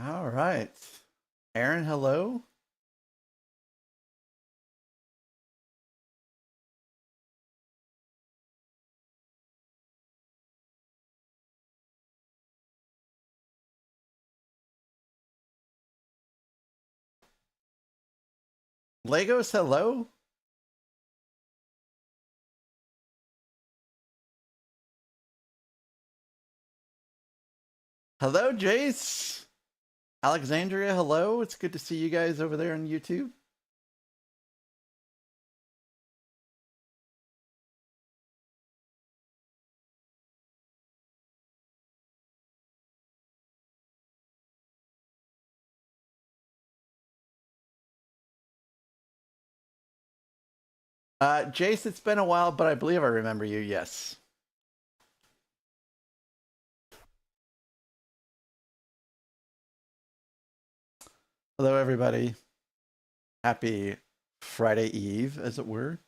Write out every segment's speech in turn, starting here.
All right. Aaron, hello. Legos, hello. Hello, Jace. Alexandria, hello. It's good to see you guys over there on YouTube. Jace, it's been a while, but I believe I remember you, yes. Hello, everybody. Happy Friday Eve, as it were.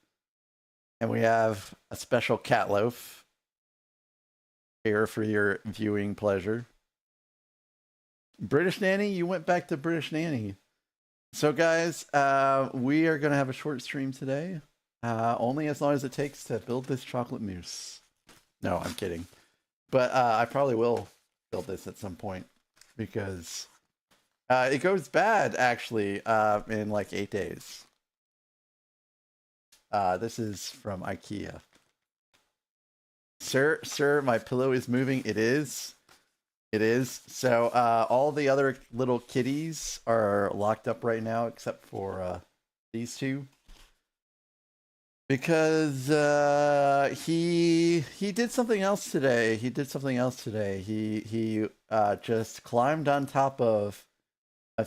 And we have a special cat loaf here for your viewing pleasure. British Nanny, you went back to British Nanny. So, guys, we are going to have a short stream today. Only as long as it takes to build this chocolate mousse. No, I'm kidding. But I probably will build this at some point because it goes bad actually in like 8 days. This is from IKEA. Sir, my pillow is moving. It is. It is. So all the other little kitties are locked up right now except for these two. Because he did something else today. He just climbed on top of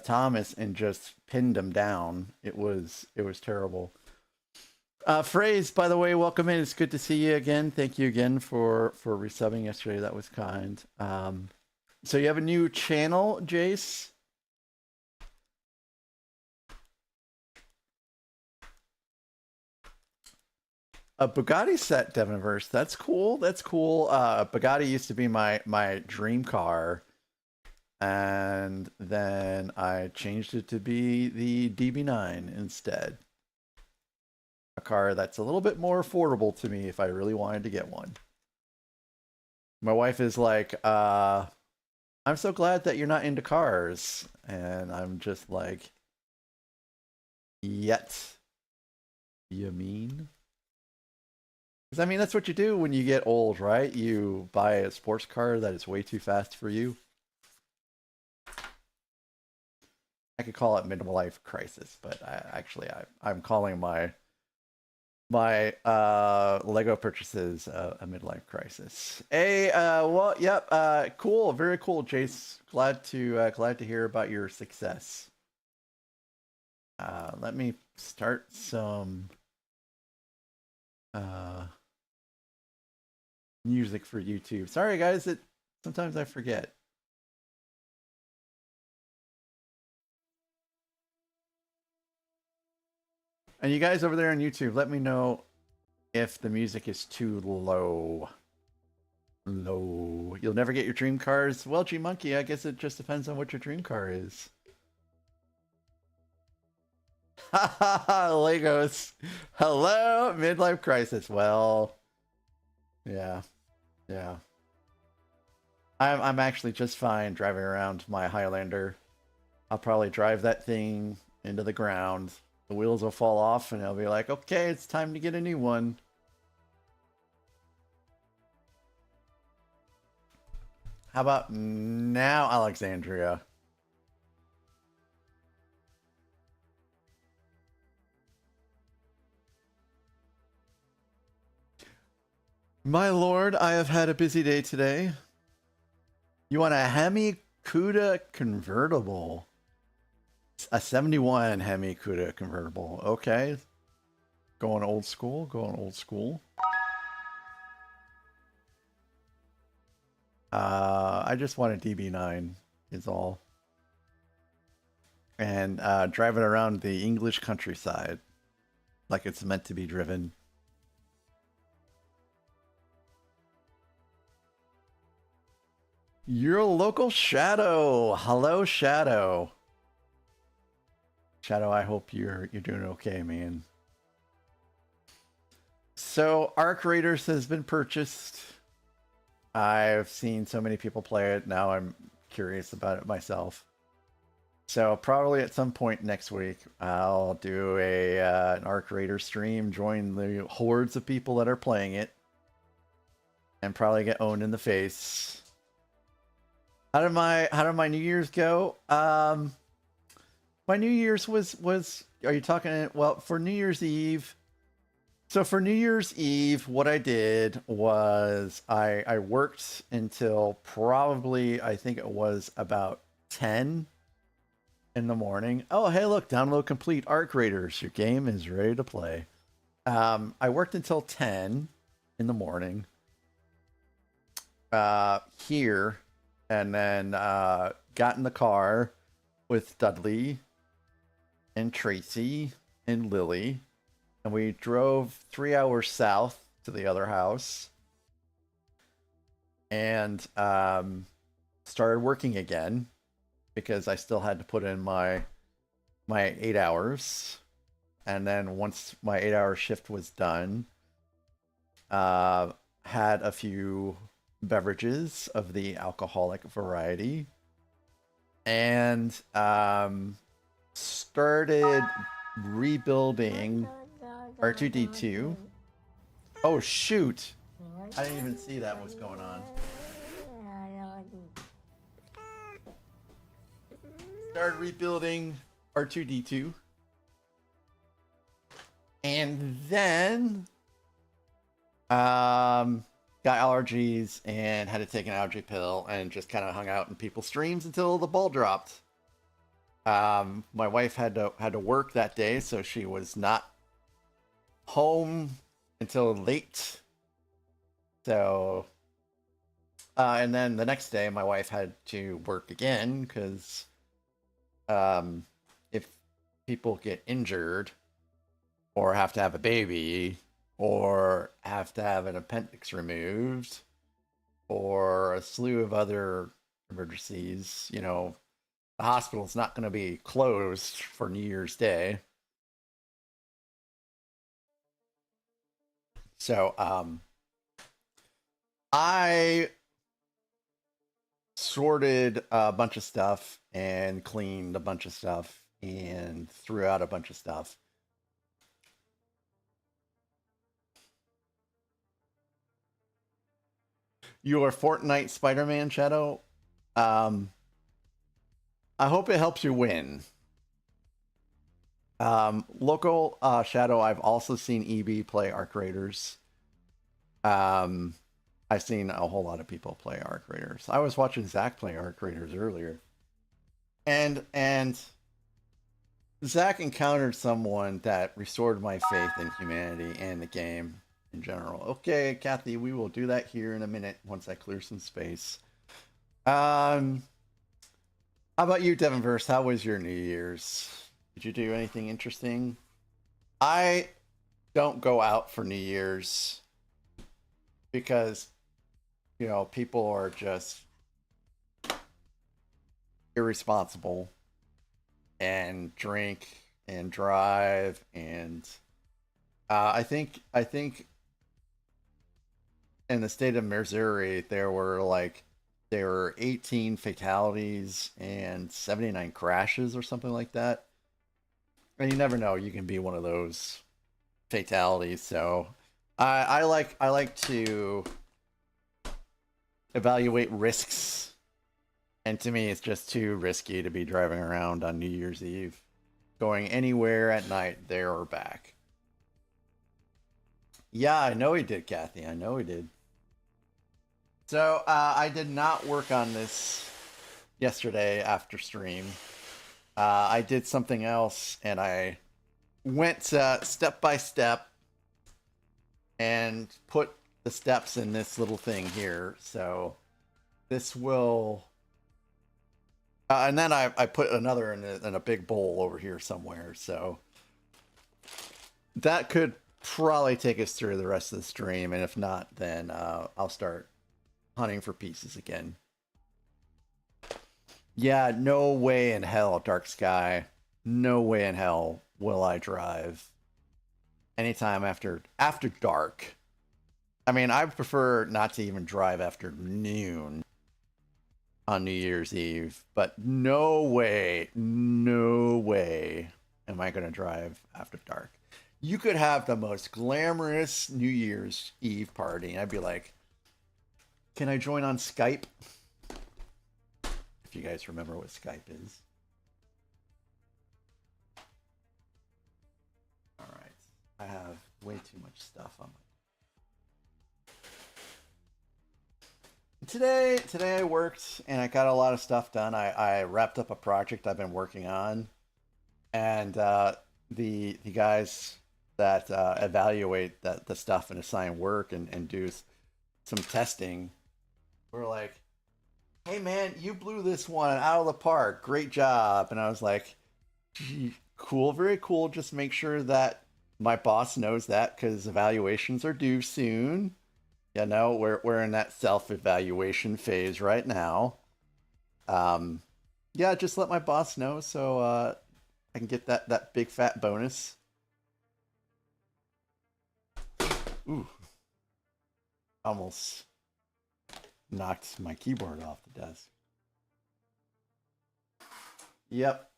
Thomas and just pinned him down. It was terrible. Phrase, by the way, welcome in. It's good to see you again. Thank you again for resubbing yesterday. That was kind. So you have a new channel, Jace? A Bugatti set, Devoniverse. That's cool. That's cool. Bugatti used to be my dream car, and then I changed it to be the DB9 instead. A car that's a little bit more affordable to me if I really wanted to get one. My wife is like, I'm so glad that you're not into cars. And I'm just like, yet. You mean? Because I mean, that's what you do when you get old, right? You buy a sports car that is way too fast for you. I could call it midlife crisis, but I'm calling my Lego purchases a midlife crisis. Hey, well, yep, cool, very cool, Jace. Glad to hear about your success. Let me start some music for YouTube. Sorry, guys, sometimes I forget. And you guys over there on YouTube, let me know if the music is too low. Low. You'll never get your dream cars? Well, G-Monkey, I guess it just depends on what your dream car is. Haha, Legos. Hello, midlife crisis. Well, yeah. I'm actually just fine driving around my Highlander. I'll probably drive that thing into the ground. The wheels will fall off and I'll be like, okay, it's time to get a new one. How about now, Alexandria? My lord, I have had a busy day today. You want a Hemi Cuda convertible? A 71 Hemi Cuda convertible. Okay. Going old school. I just want a DB9 is all. And drive it around the English countryside like it's meant to be driven. You're a local Shadow. Hello, Shadow. Shadow, I hope you're doing okay, man. So Arc Raiders has been purchased. I've seen so many people play it. Now I'm curious about it myself. So probably at some point next week, I'll do an Arc Raider stream, join the hordes of people that are playing it, and probably get owned in the face. How did my New Year's go? My New Year's was are you talking, well, for New Year's Eve? So for New Year's Eve, what I did was I worked until probably, I think it was about 10 in the morning. Oh, hey, look, download complete Arc Raiders. Your game is ready to play. I worked until 10 in the morning here, and then got in the car with Dudley and Tracy and Lily, and we drove 3 hours south to the other house and started working again because I still had to put in my 8 hours. And then once my 8-hour shift was done, had a few beverages of the alcoholic variety and started rebuilding R2D2. Oh shoot, I didn't even see that was going on. Started rebuilding R2D2, and then got allergies and had to take an allergy pill and just kind of hung out in people's streams until the ball dropped. My wife had to work that day, so she was not home until late. So and then the next day my wife had to work again because if people get injured or have to have a baby or have to have an appendix removed or a slew of other emergencies, you know, the hospital's not going to be closed for New Year's Day. So I sorted a bunch of stuff and cleaned a bunch of stuff and threw out a bunch of stuff. Your Fortnite Spider-Man, Shadow. I hope it helps you win. Local Shadow, I've also seen EB play Arc Raiders. I've seen a whole lot of people play Arc Raiders. I was watching Zach play Arc Raiders earlier. And Zach encountered someone that restored my faith in humanity and the game in general. Okay, Kathy, we will do that here in a minute once I clear some space. How about you, Devonverse? How was your New Year's? Did you do anything interesting? I don't go out for New Year's because, you know, people are just irresponsible and drink and drive, and I think in the state of Missouri there were 18 fatalities and 79 crashes or something like that. And you never know, you can be one of those fatalities. So I like to evaluate risks, and to me it's just too risky to be driving around on New Year's Eve, going anywhere at night, there or back. Yeah, I know he did, Kathy. I know he did. So I did not work on this yesterday after stream. I did something else, and I went step by step and put the steps in this little thing here. So this will... and then I put another in a big bowl over here somewhere. So that could probably take us through the rest of the stream. And if not, then I'll start hunting for pieces again. Yeah, no way in hell, Dark Sky. No way in hell will I drive anytime after dark. I mean, I prefer not to even drive after noon on New Year's Eve, but no way am I going to drive after dark. You could have the most glamorous New Year's Eve party, and I'd be like, "Can I join on Skype?" If you guys remember what Skype is. All right. I have way too much stuff on my today I worked and I got a lot of stuff done. I wrapped up a project I've been working on, and the guys that evaluate the stuff and assign work and do some testing were like, "Hey man, you blew this one out of the park. Great job!" And I was like, "Gee, cool, very cool. Just make sure that my boss knows that because evaluations are due soon." You know, we're in that self-evaluation phase right now. Um, yeah, just let my boss know so I can get that big fat bonus. Ooh, almost knocked my keyboard off the desk. Yep.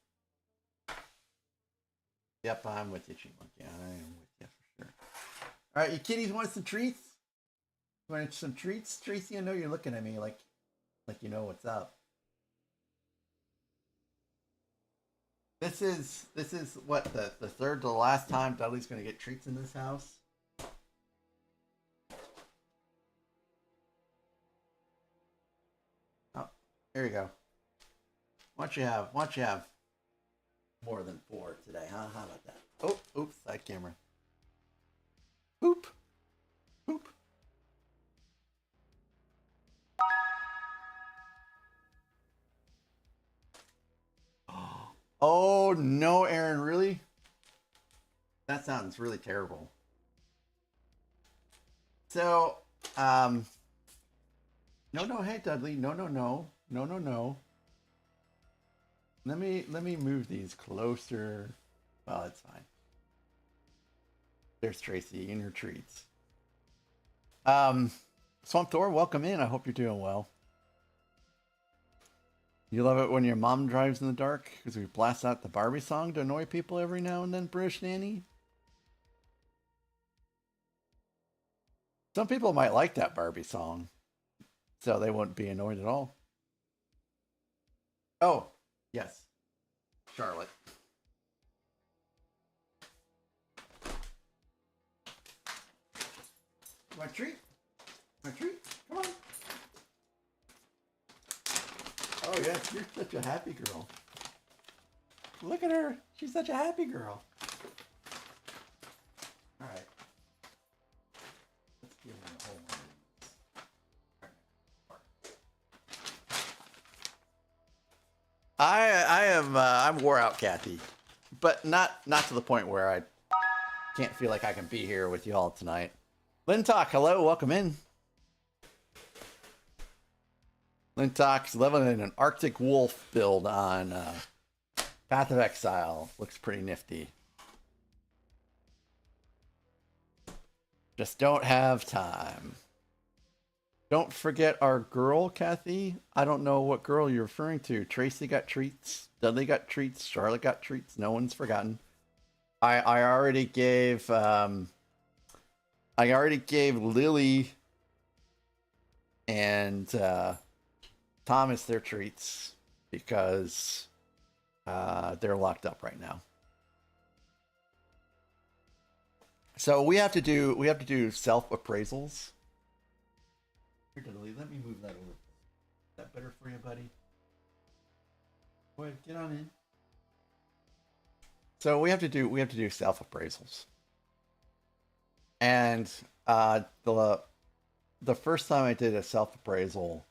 Yep, I'm with you, Chimonkey. I am with you for sure. All right, you kiddies want some treats? Want some treats, Tracy? I know you're looking at me like you know what's up. This is what the third to the last time Dudley's gonna get treats in this house. Oh, here you go. Why don't you have more than four today, huh? How about that? Oh, oops, side camera. Poop. Poop. Oh no, Aaron, really? That sounds really terrible. So, um, no, hey Dudley, no. Let me move these closer. Well, it's fine. There's Tracy in her treats. Swamp Thor, welcome in. I hope you're doing well. You love it when your mom drives in the dark because we blast out the Barbie song to annoy people every now and then, British Nanny? Some people might like that Barbie song, so they won't be annoyed at all. Oh, yes, Charlotte. My treat? My treat? Come on. Oh, yes, you're such a happy girl. Look at her. She's such a happy girl. All right. Let's give her a whole one. I am I'm wore out, Kathy, but not to the point where I can't feel like I can be here with you all tonight. Lintalk, hello, welcome in. Lintalk's living in an Arctic Wolf build on Path of Exile. Looks pretty nifty. Just don't have time. Don't forget our girl, Kathy. I don't know what girl you're referring to. Tracy got treats. Dudley got treats. Charlotte got treats. No one's forgotten. I already gave Lily and Thomas their treats because they're locked up right now. So we have to do self appraisals. Here, Dudley, let me move that over. Is that better for you, buddy? Go ahead, get on in. So we have to do self appraisals, and the first time I did a self appraisal,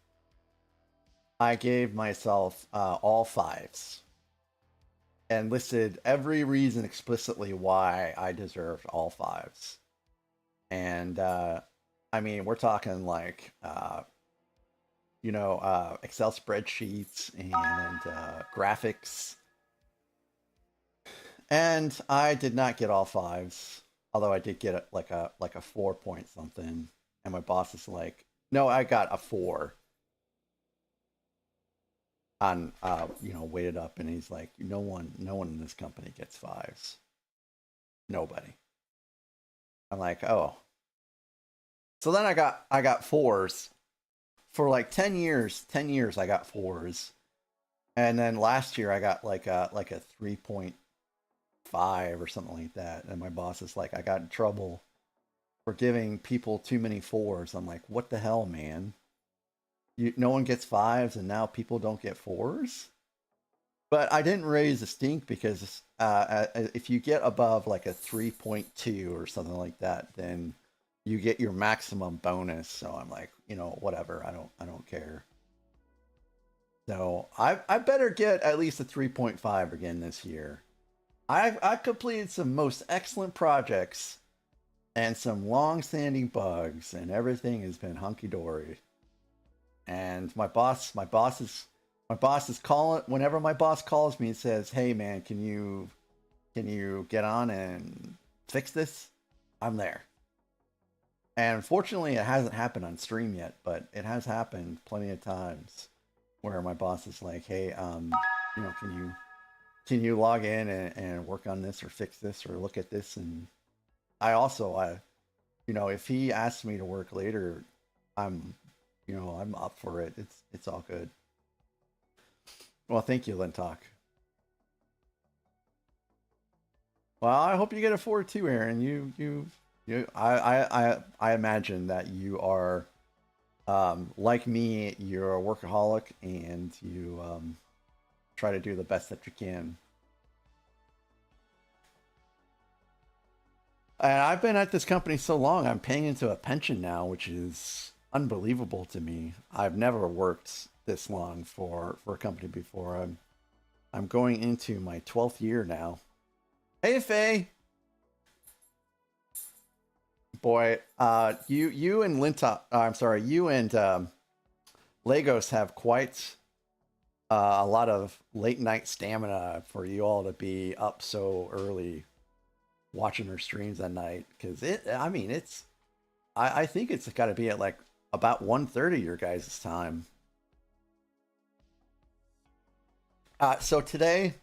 I gave myself all fives and listed every reason explicitly why I deserved all fives. And I mean, we're talking like you know, Excel spreadsheets and graphics. And I did not get all fives, although I did get like a 4 point something. And my boss is like, "No, I got a 4 on you know, weighted up." And he's like, no one in this company gets fives. Nobody." I'm like, "Oh." So then I got fours for like 10 years. 10 years I got fours. And then last year I got like a 3.5 or something like that. And my boss is like, "I got in trouble for giving people too many fours." I'm like, "What the hell, man? No one gets fives and now people don't get fours?" But I didn't raise a stink because if you get above like a 3.2 or something like that, then you get your maximum bonus. So I'm like, you know, whatever. I don't care. So I better get at least a 3.5 again this year. I've completed some most excellent projects and some long-standing bugs, and everything has been hunky-dory. And my boss is calling whenever my boss calls me and says, "Hey man, can you get on and fix this?" I'm there. And unfortunately, it hasn't happened on stream yet, but it has happened plenty of times where my boss is like, "Hey, you know, can you log in and work on this or fix this or look at this?" And I you know, if he asks me to work later, I'm you know, I'm up for it. It's all good. Well, thank you, Lintalk. Well, I hope you get a 4 too, Aaron. I imagine that you are like me, you're a workaholic and you try to do the best that you can. And I've been at this company so long, I'm paying into a pension now, which is unbelievable to me. I've never worked this long for a company before. I'm going into my 12th year now. Hey, Faye. Boy, you and Linta, I'm sorry, you and Legos have quite a lot of late night stamina for you all to be up so early watching her streams at night. Because I mean, I think it's got to be at like about 1:30 your guys' time. So today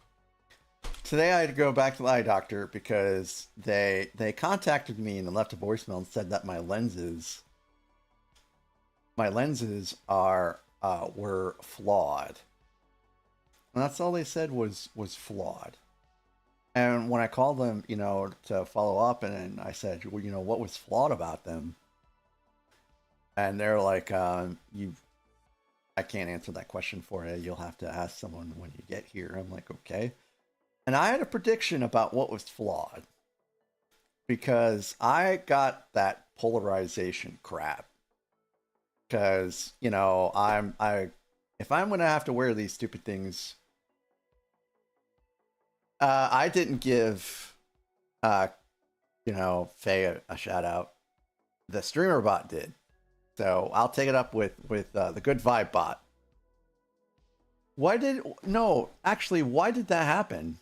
I had to go back to the eye doctor because they contacted me and left a voicemail and said that my lenses are were flawed. And that's all they said was flawed. And when I called them, you know, to follow up, and I said, "Well, you know, what was flawed about them?" And they're like, "You, I can't answer that question for you. You'll have to ask someone when you get here." I'm like, "Okay." And I had a prediction about what was flawed because I got that polarization crap. Because you know, if I'm gonna have to wear these stupid things, I didn't give uh, you know, Faye a shout out. The streamer bot did. So I'll take it up with the good vibe bot. Why did no? Actually, why did that happen?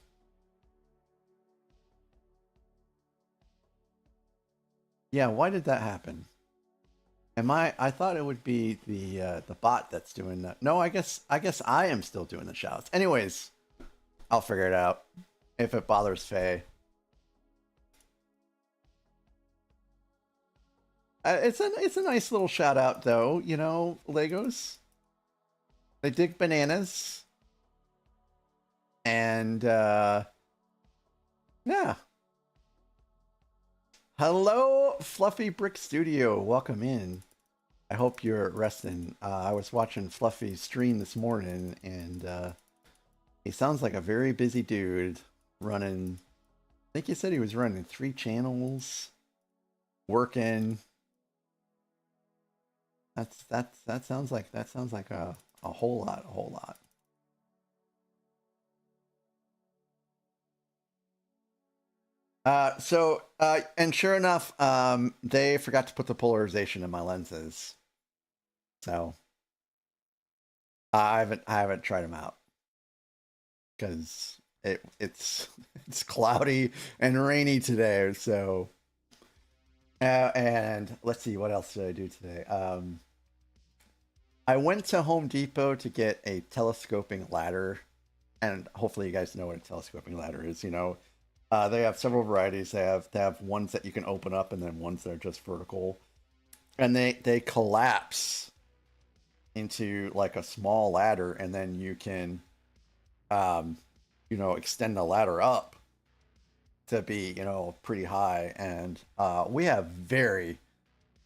Yeah, why did that happen? Am I thought it would be the bot that's doing that. No, I guess I am still doing the shouts. Anyways, I'll figure it out if it bothers Faye. It's a nice little shout out though, you know, Legos. They dig bananas. And yeah. Hello, Fluffy Brick Studio. Welcome in. I hope you're resting. I was watching Fluffy's stream this morning, and he sounds like a very busy dude running. I think he said he was running 3 channels, working. That sounds like a whole lot, a whole lot. And sure enough, they forgot to put the polarization in my lenses. So I haven't tried them out because it's cloudy and rainy today. So and let's see, what else did I do today? I went to Home Depot to get a telescoping ladder, and hopefully you guys know what a telescoping ladder is. They have several varieties. They have ones that you can open up, and then ones that are just vertical, and they collapse into like a small ladder, and then you can um, extend the ladder up to be pretty high. And we have very,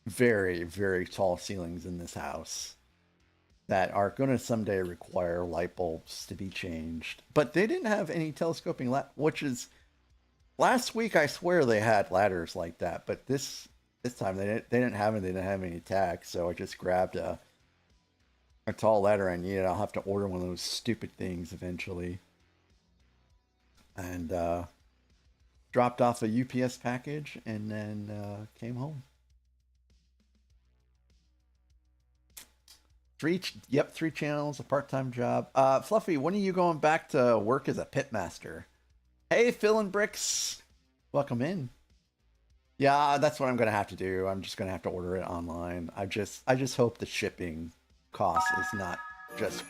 very, very tall ceilings in this house that are going to someday require light bulbs to be changed. But they didn't have any telescoping which is last week. I swear they had ladders like that, but this time they didn't have it. They didn't have any tags, so I just grabbed a tall ladder I needed. I'll have to order one of those stupid things eventually, and dropped off a UPS package and then came home. Three channels, a part-time job. Fluffy, when are you going back to work as a pitmaster? Hey, Phil and Bricks, welcome in. Yeah, that's what I'm gonna have to do. I'm just gonna have to order it online. I just hope the shipping cost is not just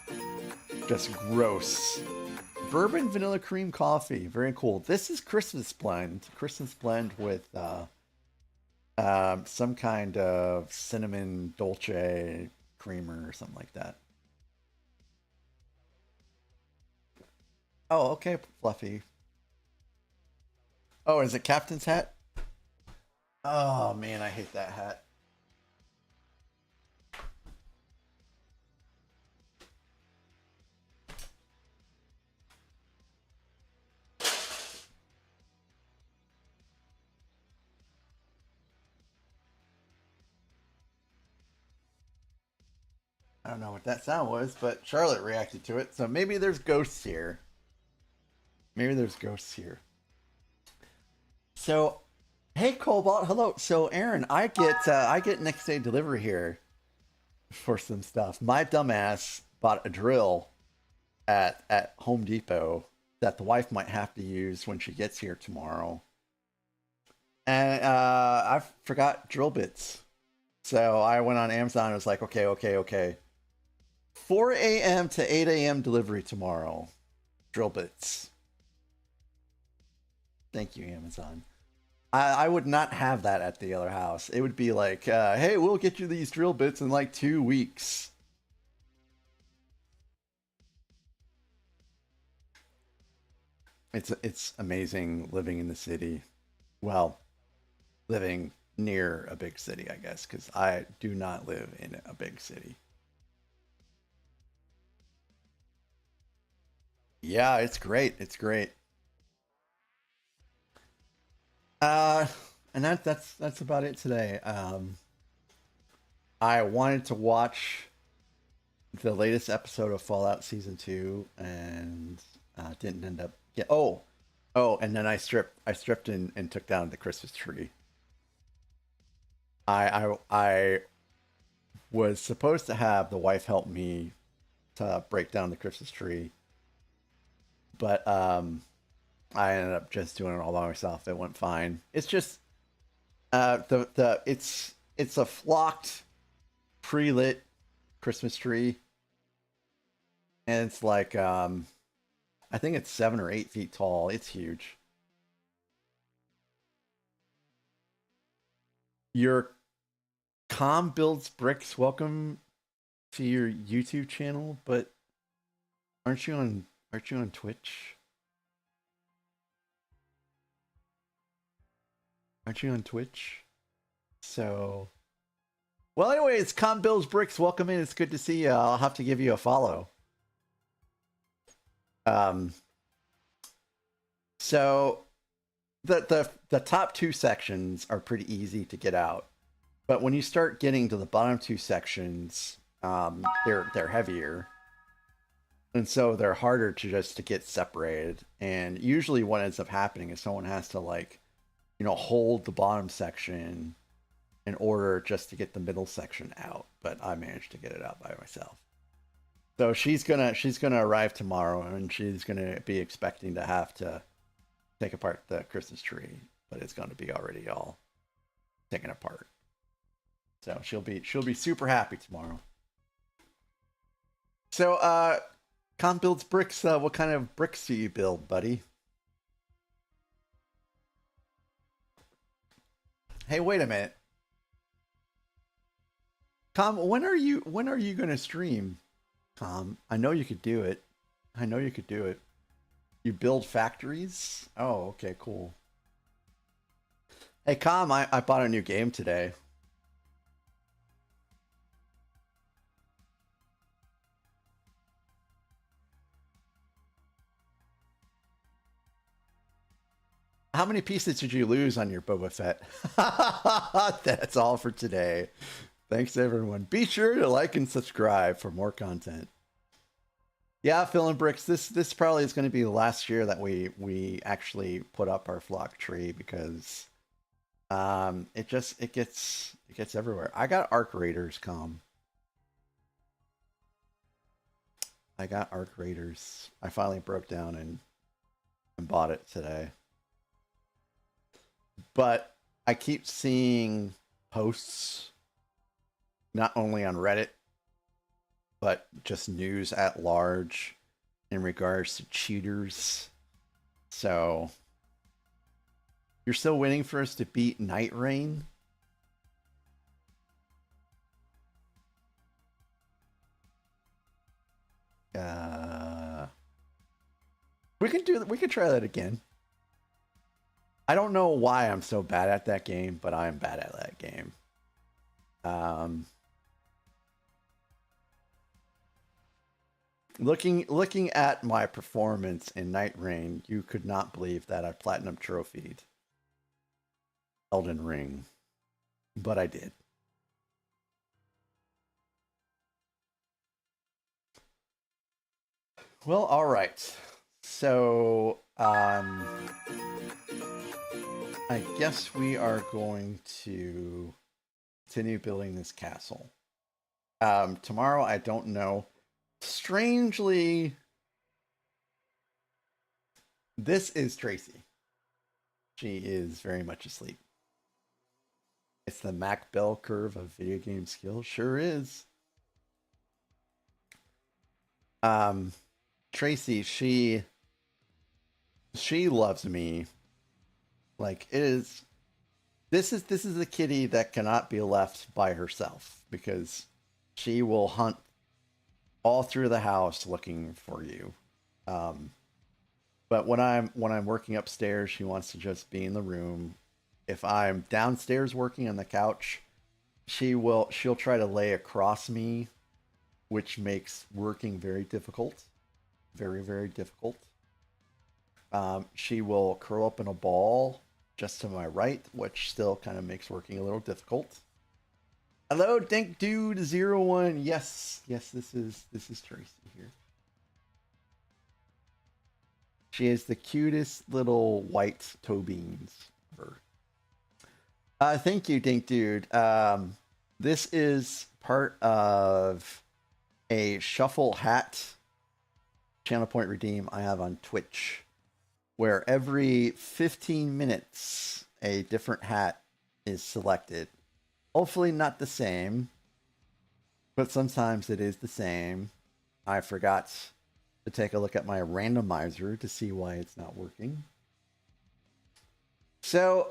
gross. Bourbon vanilla cream coffee, very cool. This is Christmas blend. Christmas blend with some kind of cinnamon dolce creamer or something like that. Oh, okay, Fluffy. Oh, is it Captain's hat? Oh man, I hate that hat. I don't know what that sound was, but Charlotte reacted to it, so maybe there's ghosts here. Maybe there's ghosts here. So, hey Cobalt, hello. So Aaron, I get next day delivery here for some stuff. My dumbass bought a drill at Home Depot that the wife might have to use when she gets here tomorrow, and I forgot drill bits. So I went on Amazon and was like, okay, okay, okay. 4 a.m. to 8 a.m. delivery tomorrow. Drill bits. Thank you, Amazon. I would not have that at the other house. It would be like, hey, we'll get you these drill bits in like 2 weeks. It's amazing living in the city. Well, living near a big city, I guess, because I do not live in a big city. Yeah, it's great. It's great. Uh, and that's about it today. I wanted to watch the latest episode of Fallout Season 2 and didn't end up oh, and then I stripped and took down the Christmas tree. I was supposed to have the wife help me to break down the Christmas tree, but I ended up just doing it all by myself. It went fine. It's just it's a flocked pre-lit Christmas tree, and it's like I think it's 7 or 8 feet tall. It's huge. Your com builds bricks. Welcome to your YouTube channel, but aren't you on Twitch? Aren't you on Twitch? So well, anyways, com builds bricks. Welcome in. It's good to see you. I'll have to give you a follow. Um, so the top two sections are pretty easy to get out, but when you start getting to the bottom two sections, they're heavier, and so they're harder to get separated. And usually, what ends up happening is someone has to like hold the bottom section in order just to get the middle section out. But I managed to get it out by myself. So she's gonna arrive tomorrow, and she's gonna be expecting to have to take apart the Christmas tree, but it's gonna be already all taken apart. So she'll be super happy tomorrow. So Com builds bricks. What kind of bricks do you build, buddy? Hey, wait a minute. Com, when are you gonna stream? Com, I know you could do it. I know you could do it. You build factories? Oh, okay, cool. Hey, Com, I bought a new game today. How many pieces did you lose on your Boba Fett? That's all for today. Thanks, everyone. Be sure to like and subscribe for more content. Yeah, filling bricks. This probably is going to be the last year that we actually put up our flock tree because it gets everywhere. I got arc raiders, Com. I got arc raiders. I finally broke down and bought it today. But I keep seeing posts not only on Reddit but just news at large in regards to cheaters. So you're still waiting for us to beat Night Rain? We can try that again. I don't know why I'm so bad at that game, but I'm bad at that game. Looking at my performance in Night Rain, you could not believe that I platinum trophied Elden Ring, but I did. Well, all right. So, I guess we are going to continue building this castle. Tomorrow, I don't know. Strangely, this is Tracy. She is very much asleep. It's the Mac Bell curve of video game skill. Sure is. Tracy, she loves me. Like it is. This is a kitty that cannot be left by herself because she will hunt all through the house looking for you. But when I'm working upstairs, she wants to just be in the room. If I'm downstairs working on the couch, she'll try to lay across me, which makes working very difficult. Very, very difficult. She will curl up in a ball just to my right, which still kind of makes working a little difficult. Hello, Dink Dude 01. Yes, this is Tracy here. She is the cutest little white toe beans ever. Thank you, Dink Dude. This is part of a shuffle hat channel point redeem I have on Twitch, where every 15 minutes a different hat is selected. Hopefully not the same, but sometimes it is the same. I forgot to take a look at my randomizer to see why it's not working. So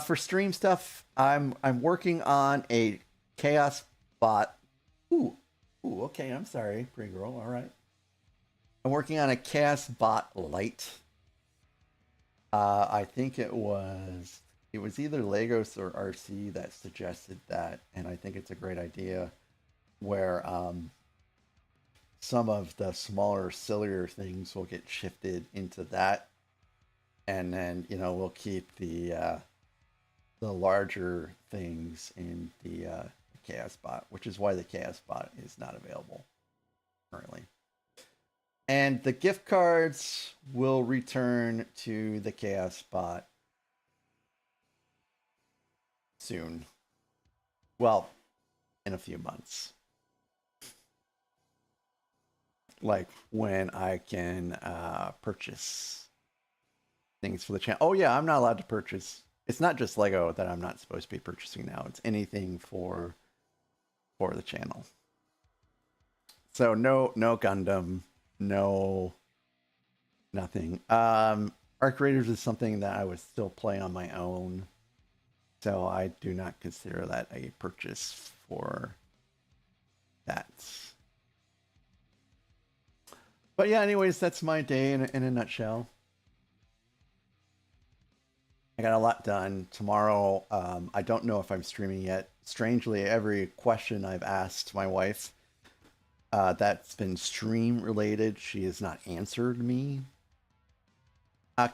for stream stuff, I'm working on a chaos bot. Ooh, okay, I'm sorry, pretty girl. All right. I'm working on a chaos bot light. I think it was either Legos or RC that suggested that, and I think it's a great idea where some of the smaller, sillier things will get shifted into that, and then we'll keep the larger things in the Chaos Bot, which is why the Chaos Bot is not available currently. And the gift cards will return to the Chaos Bot soon. Well, in a few months. like when I can purchase things for the channel. Oh yeah, I'm not allowed to purchase. It's not just Lego that I'm not supposed to be purchasing now. It's anything for the channel. So no Gundam, no nothing. Arc Raiders is something that I would still play on my own. So I do not consider that a purchase for that. But yeah, anyways, that's my day in a nutshell. I got a lot done. Tomorrow, I don't know if I'm streaming yet. Strangely, every question I've asked my wife that's been stream related, she has not answered me.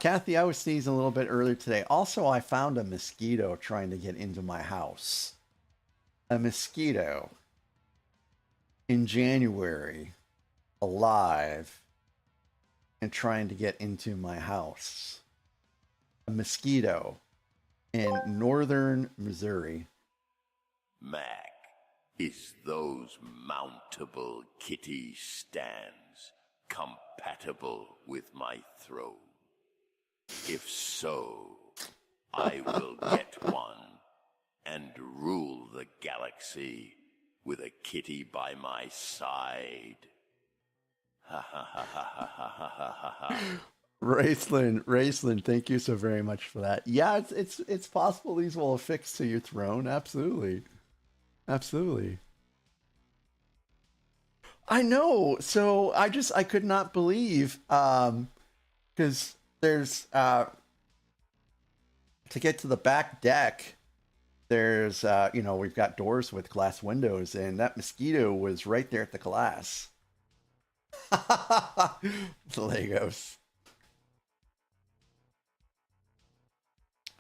Kathy, I was sneezing a little bit earlier today. Also, I found a mosquito trying to get into my house. A mosquito in January, alive, and trying to get into my house. A mosquito in northern Missouri. Mac, is those mountable kitty stands compatible with my throne? If so, I will get one and rule the galaxy with a kitty by my side. Ha ha ha ha ha ha ha ha. Raceland, thank you so very much for that. Yeah, it's possible these will affix to your throne. Absolutely. Absolutely. I know. So I could not believe because there's to get to the back deck, there's we've got doors with glass windows, and that mosquito was right there at the glass. The Legos.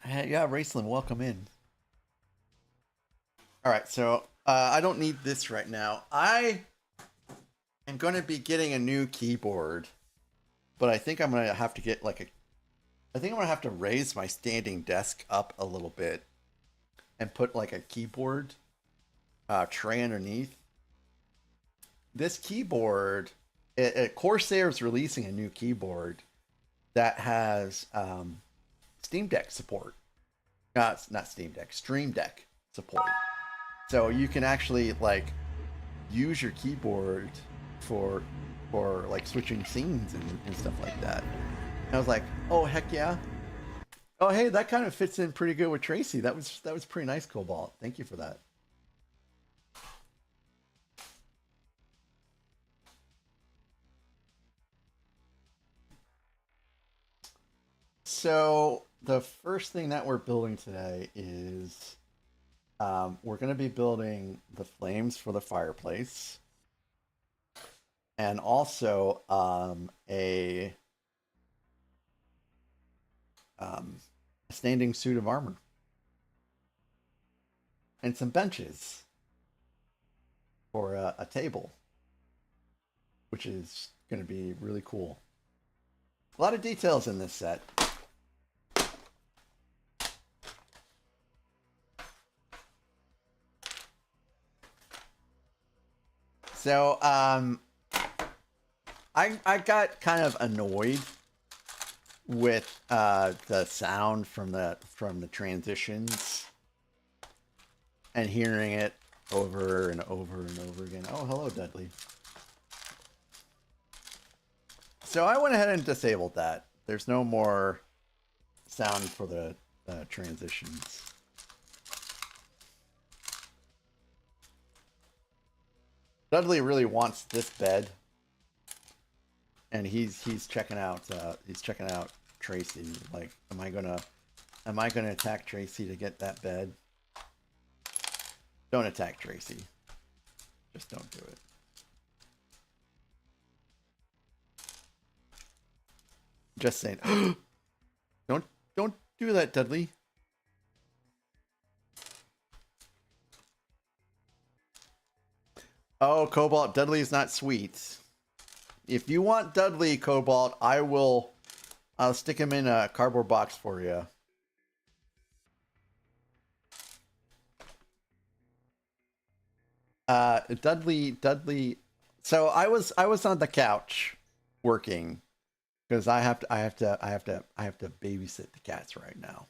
Hey, yeah, Raceland, welcome in. All right, so I don't need this right now. I am going to be getting a new keyboard, but I think I'm going to have to get I think I'm going to have to raise my standing desk up a little bit and put like a keyboard tray underneath. This keyboard, Corsair is releasing a new keyboard that has Steam Deck support. It's not Steam Deck, Stream Deck support. So you can actually like use your keyboard for like switching scenes and stuff like that. And I was like, oh heck yeah. Oh hey, that kind of fits in pretty good with Tracy. That was pretty nice, Cobalt. Thank you for that. So the first thing that we're building today is we're going to be building the flames for the fireplace, and also a standing suit of armor and some benches for a table, which is going to be really cool. A lot of details in this set. So I got kind of annoyed with the sound from the transitions and hearing it over and over and over again. Oh, hello, Dudley. So I went ahead and disabled that. There's no more sound for the transitions. Dudley really wants this bed, and he's checking out Tracy. Like, am I gonna attack Tracy to get that bed? Don't attack Tracy. Just don't do it. Just saying. Don't do that, Dudley. Oh, Cobalt, Dudley is not sweet. If you want Dudley, Cobalt, I'll stick him in a cardboard box for you. Dudley So I was on the couch working because I have to babysit the cats right now.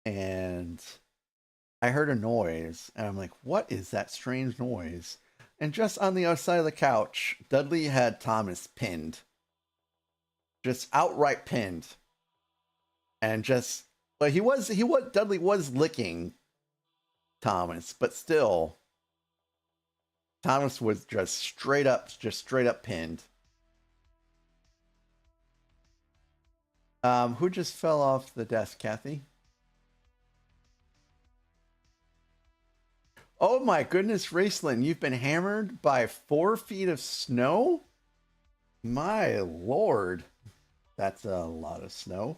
And I heard a noise and I'm like, what is that strange noise? And just on the other side of the couch, Dudley had Thomas pinned. Just outright pinned. And just but Dudley was licking Thomas, but still Thomas was just straight up pinned. Who just fell off the desk, Kathy? Oh my goodness, Raceland, you've been hammered by 4 feet of snow? My lord. That's a lot of snow.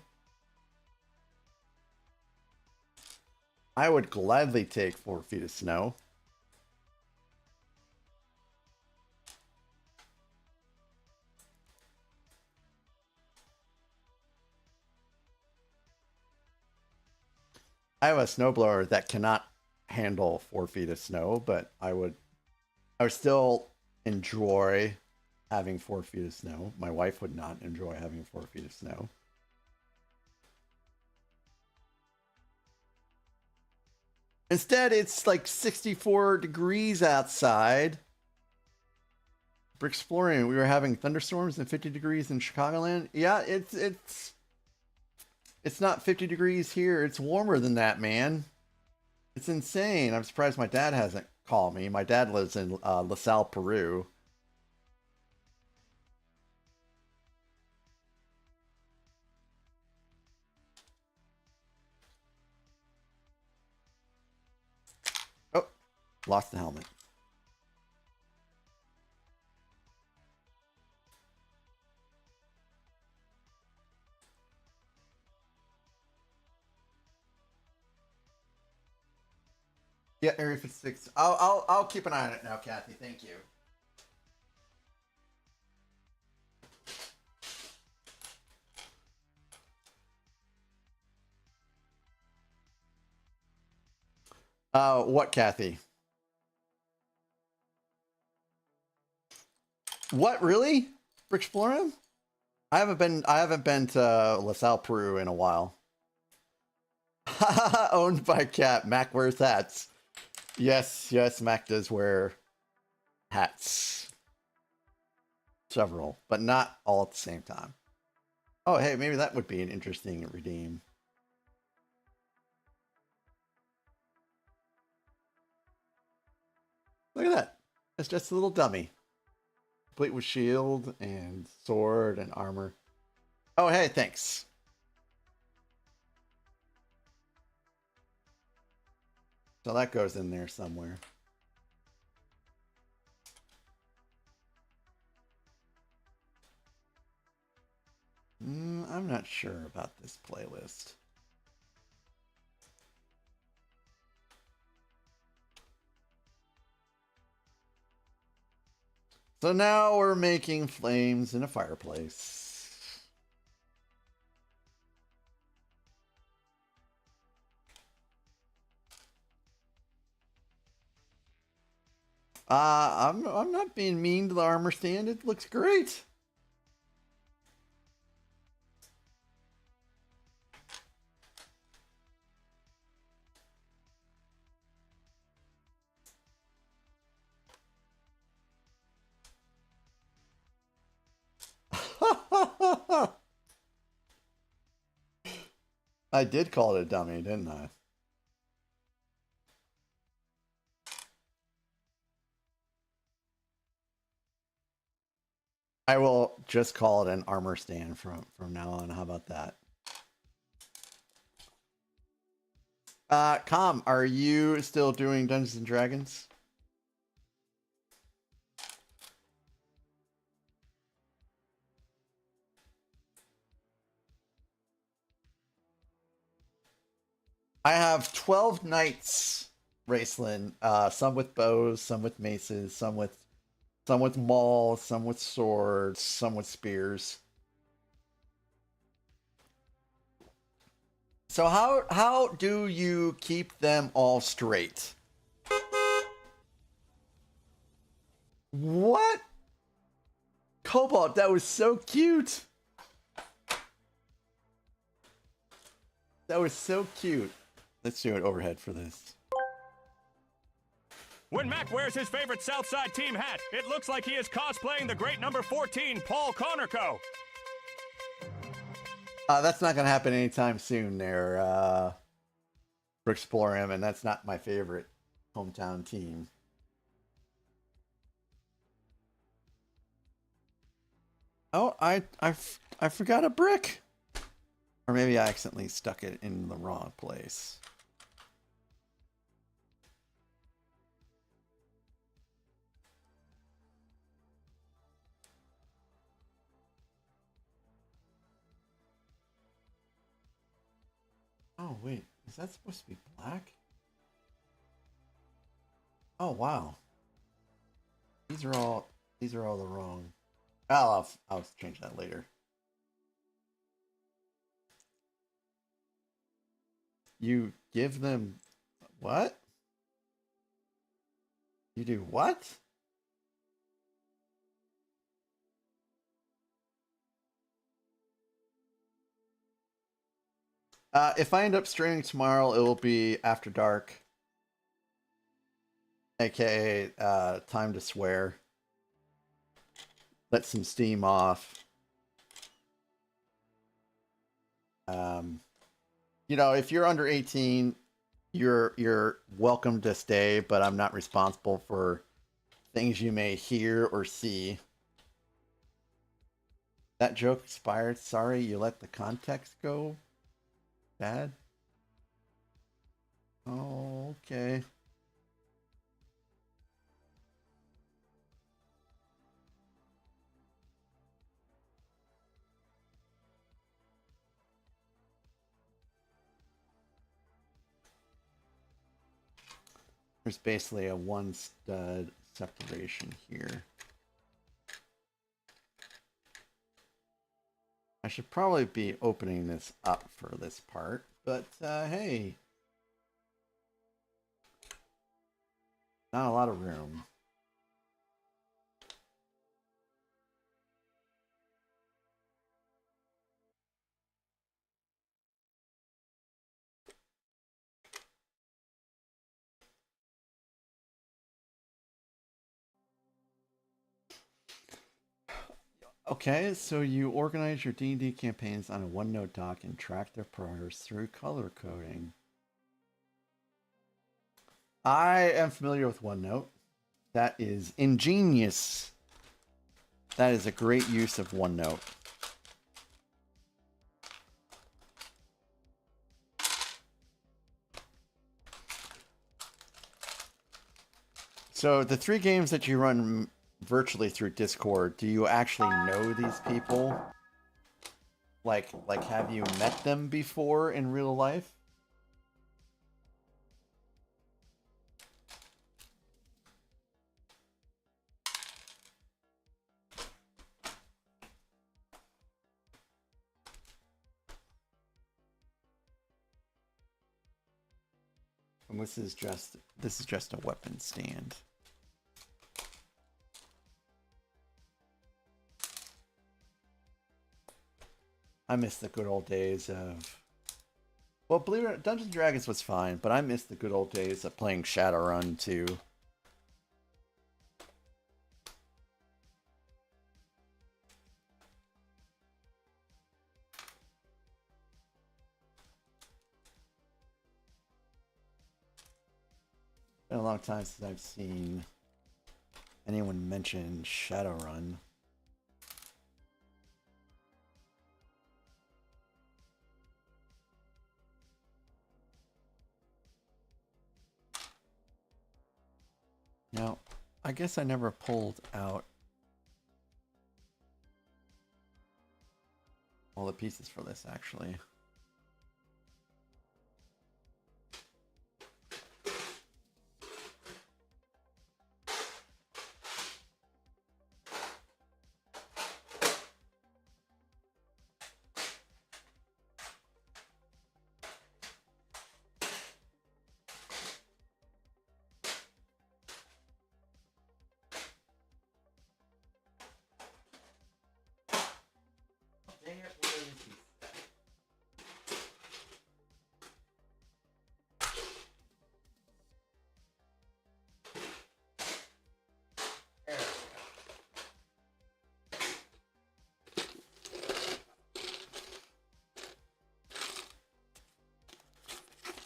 I would gladly take 4 feet of snow. I have a snowblower that cannot handle 4 feet of snow, but I would still enjoy having 4 feet of snow. My wife would not enjoy having 4 feet of snow. Instead, it's like 64 degrees outside. For exploring, we were having thunderstorms and 50 degrees in Chicagoland. Yeah, it's not 50 degrees here. It's warmer than that, man. It's insane. I'm surprised my dad hasn't called me. My dad lives in LaSalle, Peru. Oh, lost the helmet. Yeah, Area 56. I'll keep an eye on it now, Kathy. Thank you. What, Kathy? What, really? For exploring? I haven't been to LaSalle, Peru in a while. Owned by Cat. Mac wears hats. Yes, Mac does wear hats. Several, but not all at the same time. Oh, hey, maybe that would be an interesting redeem. Look at that. It's just a little dummy. Complete with shield and sword and armor. Oh, hey, thanks. So that goes in there somewhere. I'm not sure about this playlist. So now we're making flames in a fireplace. I'm not being mean to the armor stand. It looks great. I did call it a dummy, didn't I? I will just call it an armor stand from now on. How about that? Com, are you still doing Dungeons and Dragons? I have 12 knights, Raceland. Some with bows, some with maces, some with mauls, some with swords, some with spears. So how do you keep them all straight? Cobalt, that was so cute. That was so cute. Let's do an overhead for this. When Mac wears his favorite Southside team hat, it looks like he is cosplaying the great number 14, Paul Conorco. That's not going to happen anytime soon there, for Explore him, and that's not my favorite hometown team. Oh, I forgot a brick. Or maybe I accidentally stuck it in the wrong place. Oh, wait. Is that supposed to be black? Oh, wow. These are all the wrong. I'll change that later. You give them what? You do what? If I end up streaming tomorrow, it will be after dark, aka time to swear. Let some steam off. You know, if you're under 18, you're welcome to stay, but I'm not responsible for things you may hear or see. That joke expired. Sorry, you let the context go. Bad. Oh, okay. There's basically a one stud separation here. I should probably be opening this up for this part, but hey, not a lot of room. Okay, so you organize your D&D campaigns on a OneNote doc and track their progress through color coding. I am familiar with OneNote. That is ingenious. That is a great use of OneNote. So the 3 games that you run virtually through Discord, do you actually know these people? Like have you met them before in real life? And this is just a weapon stand. I miss the good old days of... Well, believe it or not, Dungeons & Dragons was fine, but I miss the good old days of playing Shadowrun too. Been a long time since I've seen anyone mention Shadowrun. Now, I guess I never pulled out all the pieces for this, actually.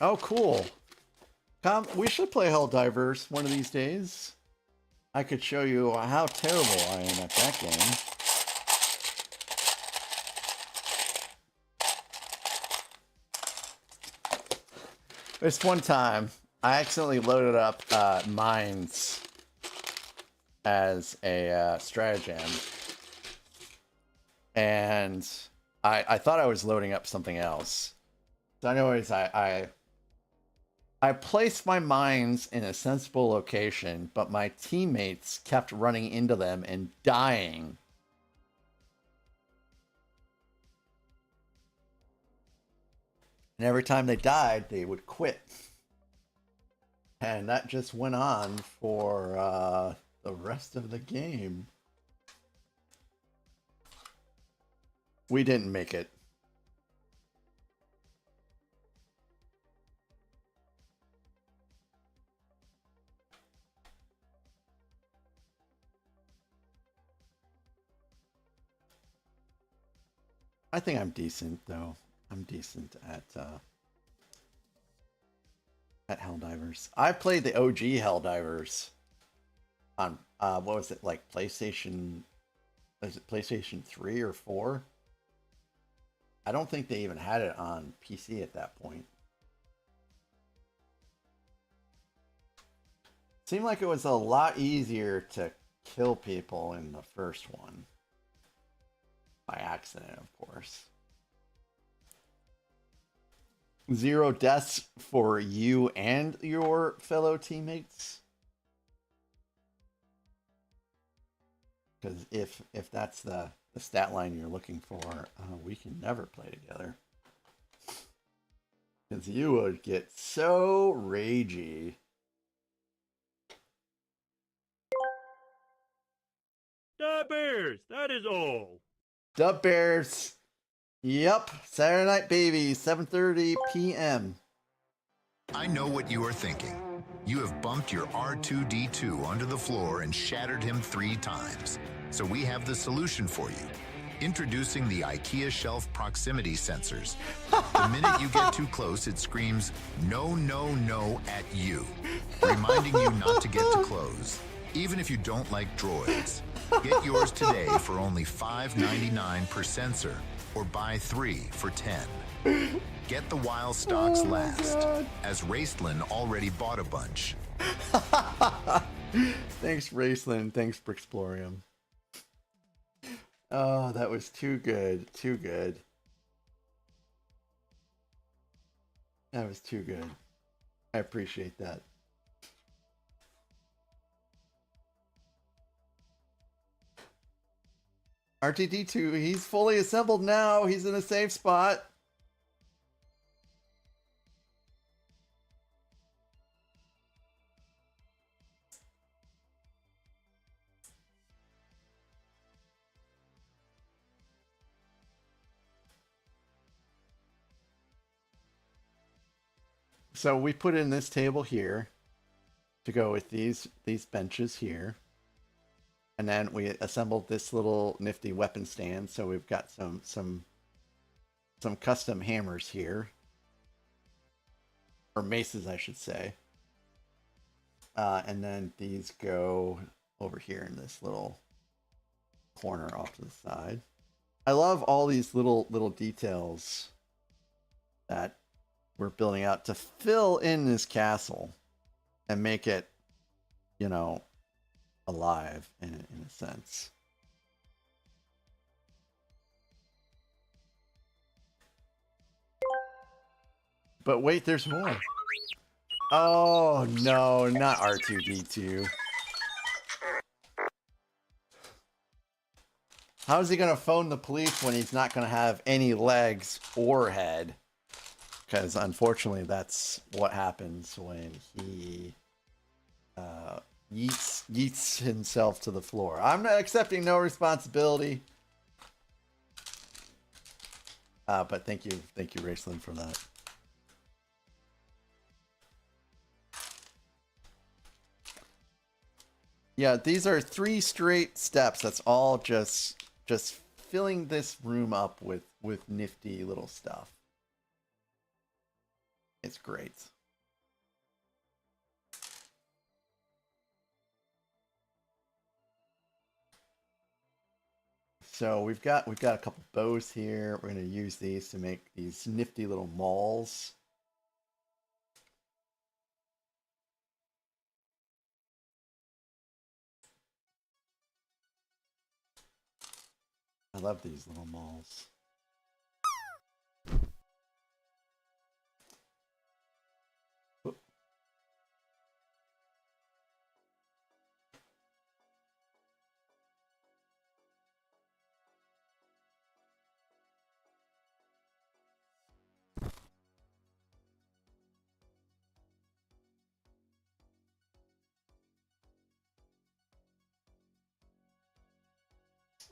Oh, cool. Come, we should play Helldivers one of these days. I could show you how terrible I am at that game. This one time, I accidentally loaded up Mines as a stratagem. And I thought I was loading up something else. So anyways, I placed my mines in a sensible location, but my teammates kept running into them and dying. And every time they died, they would quit. And that just went on for the rest of the game. We didn't make it. I think I'm decent, though. I'm decent at Helldivers. I played the OG Helldivers on what was it, like PlayStation? Was it PlayStation 3 or 4? I don't think they even had it on PC at that point. Seemed like it was a lot easier to kill people in the first one. By accident, of course. 0 deaths for you and your fellow teammates. Because if that's the stat line you're looking for, we can never play together. Because you would get so ragey. The Bears, that is all. The Bears. Yep, Saturday Night Baby, 7:30 p.m. I know what you are thinking. You have bumped your R2-D2 onto the floor and shattered him 3 times. So we have the solution for you. Introducing the IKEA shelf proximity sensors. The minute you get too close, it screams, "No, no, no" at you, reminding you not to get too close, even if you don't like droids. Get yours today for only $5.99 per sensor, or buy 3 for $10. Get the while stocks last, as Raceland already bought a bunch. Thanks, Raceland. Thanks, Brixplorium. Oh, that was too good. Too good. That was too good. I appreciate that. RTD2, he's fully assembled now. He's in a safe spot. So we put in this table here to go with these benches here. And then we assembled this little nifty weapon stand. So we've got some custom hammers here. Or maces, I should say. And then these go over here in this little corner off to the side. I love all these little details that we're building out to fill in this castle and make it, you know, alive in a sense. But wait, there's more. Oh no, not R2D2. How is he gonna phone the police when he's not gonna have any legs or head? Because unfortunately, that's what happens when he yeets himself to the floor. I'm not accepting no responsibility. But thank you, Raceland, for that. Yeah, these are 3 straight steps. That's all just filling this room up with nifty little stuff. It's great. So we've got a couple bows here. We're going to use these to make these nifty little mauls. I love these little mauls.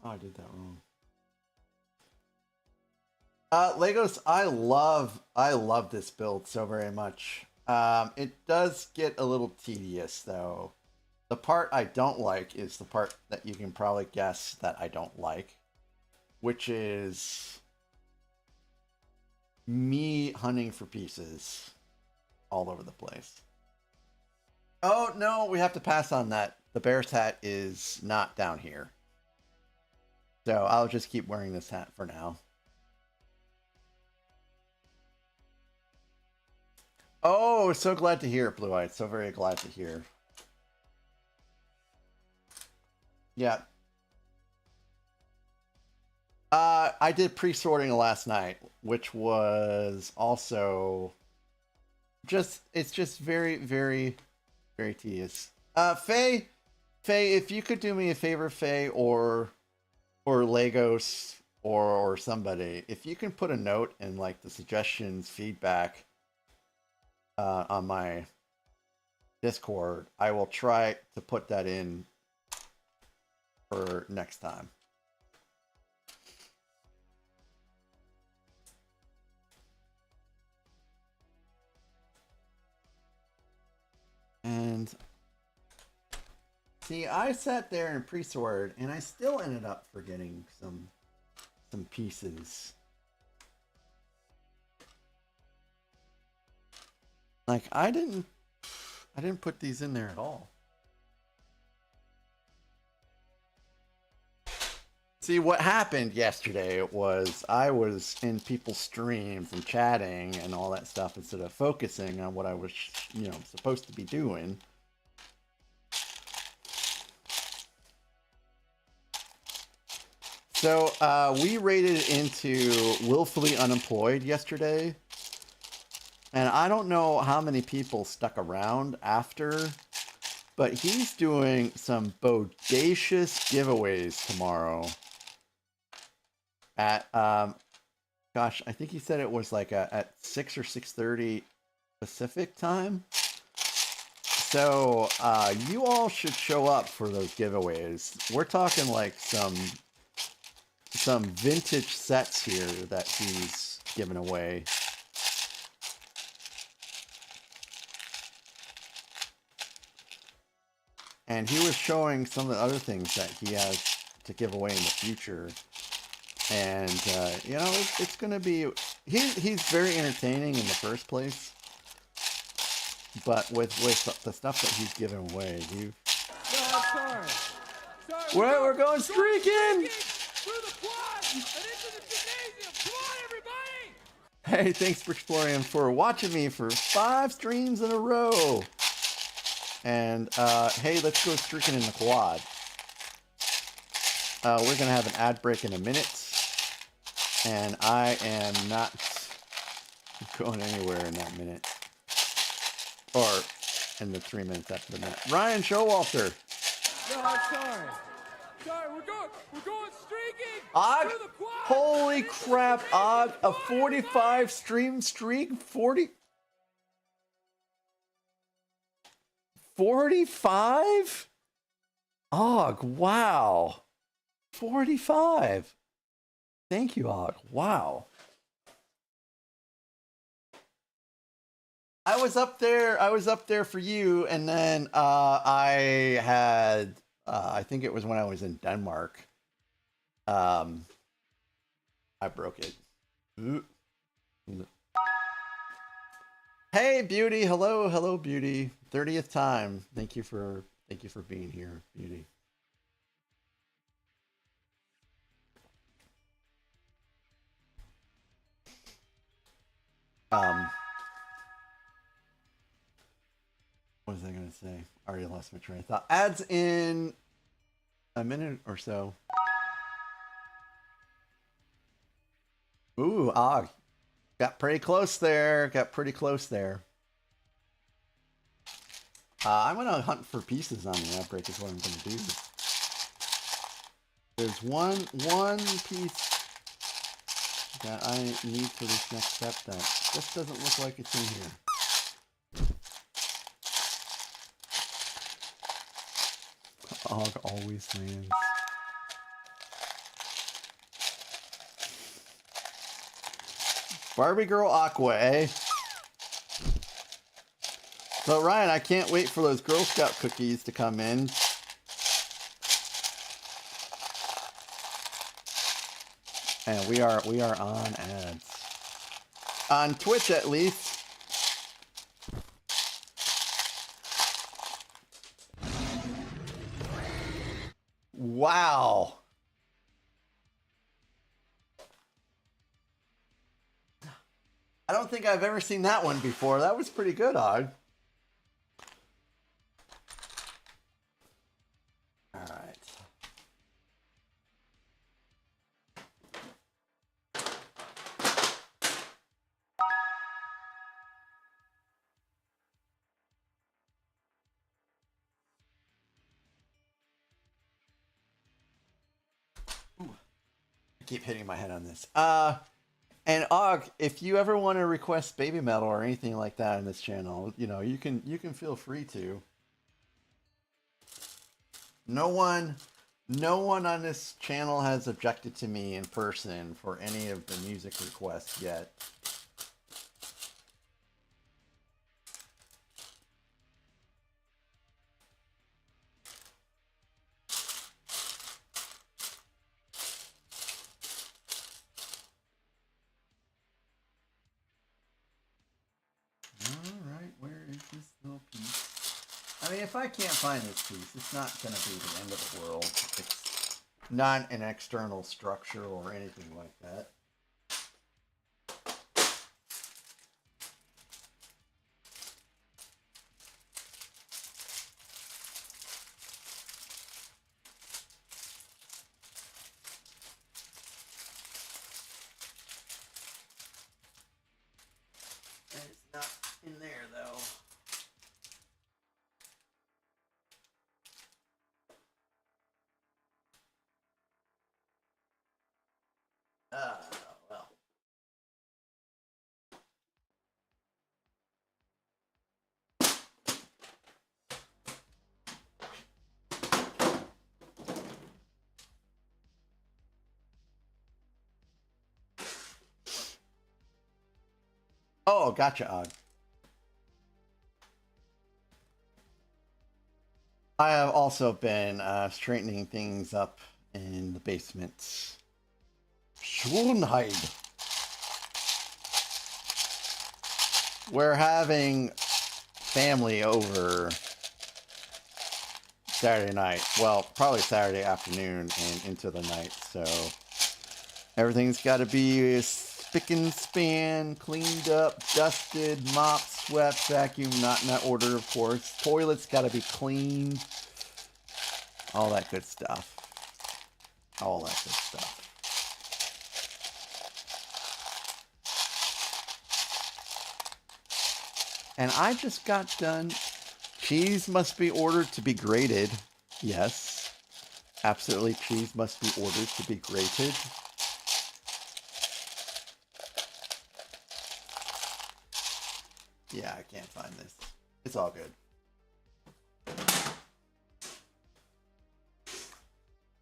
Oh, I did that wrong. Legos, I love this build so very much. It does get a little tedious though. The part I don't like is the part that you can probably guess that I don't like, which is me hunting for pieces all over the place. Oh no, we have to pass on that. The bear's hat is not down here. So I'll just keep wearing this hat for now. Oh, so glad to hear it, Blue Eyed. So very glad to hear. Yeah. I did pre-sorting last night, which was also it's just very, very, very tedious. Faye, if you could do me a favor, Faye, or Legos or somebody, if you can put a note in like the suggestions feedback on my Discord, I will try to put that in for next time. And see, I sat there and pre-sorted, and I still ended up forgetting some pieces. Like I didn't put these in there at all. See, what happened yesterday was I was in people's streams and chatting and all that stuff instead of focusing on what I was, supposed to be doing. So we raided into Willfully Unemployed yesterday. And I don't know how many people stuck around after, but he's doing some bodacious giveaways tomorrow. At gosh, I think he said it was like at 6 or 6:30 Pacific time. So you all should show up for those giveaways. We're talking like some vintage sets here that he's giving away. And he was showing some of the other things that he has to give away in the future. And, it's going to be... He's very entertaining in the first place. But with the stuff that he's giving away, Sorry, we're going streaking! through the quad and into the gymnasium. Come on, everybody! Hey, thanks for exploring and for watching me for 5 streams in a row. And, hey, let's go streaking in the quad. We're going to have an ad break in a minute. And I am not going anywhere in that minute. Or in the 3 minutes after the minute. Ryan Showalter. No, I'm sorry. Sorry, we're going streaking. Og, Through the quad. holy crap, Og, a 45 stream streak? 45? Og, wow. 45. Thank you, Og. Wow. I was up there for you, and then I had I think it was when I was in Denmark. I broke it. Hey, Beauty. Hello, hello, Beauty. 30th time. Thank you for being here, Beauty. What was I gonna say? I already lost my train of thought. Ads in a minute or so. Ooh, got pretty close there. Got pretty close there. I'm gonna hunt for pieces on the outbreak is what I'm gonna do. There's one piece that I need for this next step that just doesn't look like it's in here. Og always lands. Barbie Girl Aqua, eh? So Ryan, I can't wait for those Girl Scout cookies to come in. And we are on ads. On Twitch at least. Wow. I don't think I've ever seen that one before. That was pretty good, Og. All right. Ooh. I keep hitting my head on this. And Og, if you ever want to request baby metal or anything like that in this channel, you know, you can feel free to. No one on this channel has objected to me in person for any of the music requests yet. I mean, if I can't find this piece, it's not going to be the end of the world. It's not an external structure or anything like that. It's not in there, though. Well. Oh, gotcha, Og. I have also been straightening things up in the basement. Schwanheit. We're having family over Saturday night. Well, probably Saturday afternoon and into the night. So everything's got to be spick and span, cleaned up, dusted, mopped, swept, vacuumed. Not in that order, of course. Toilet's got to be cleaned. All that good stuff. All that good stuff. And I just got done. Cheese must be ordered to be grated. Yes. Absolutely, cheese must be ordered to be grated. Yeah, I can't find this. It's all good.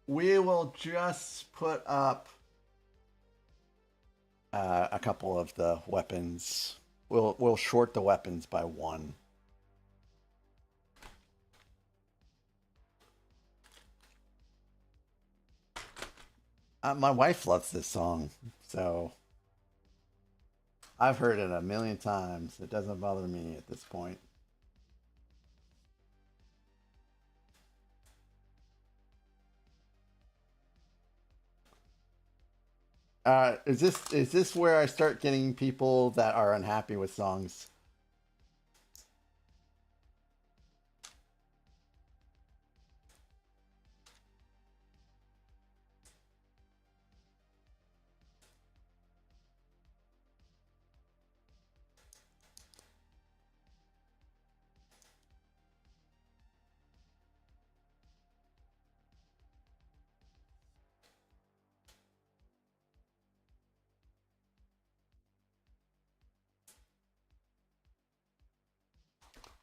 We will just put up a couple of the weapons. We'll short the weapons by one. My wife loves this song, so I've heard it a million times. It doesn't bother me at this point. Is this where I start getting people that are unhappy with songs?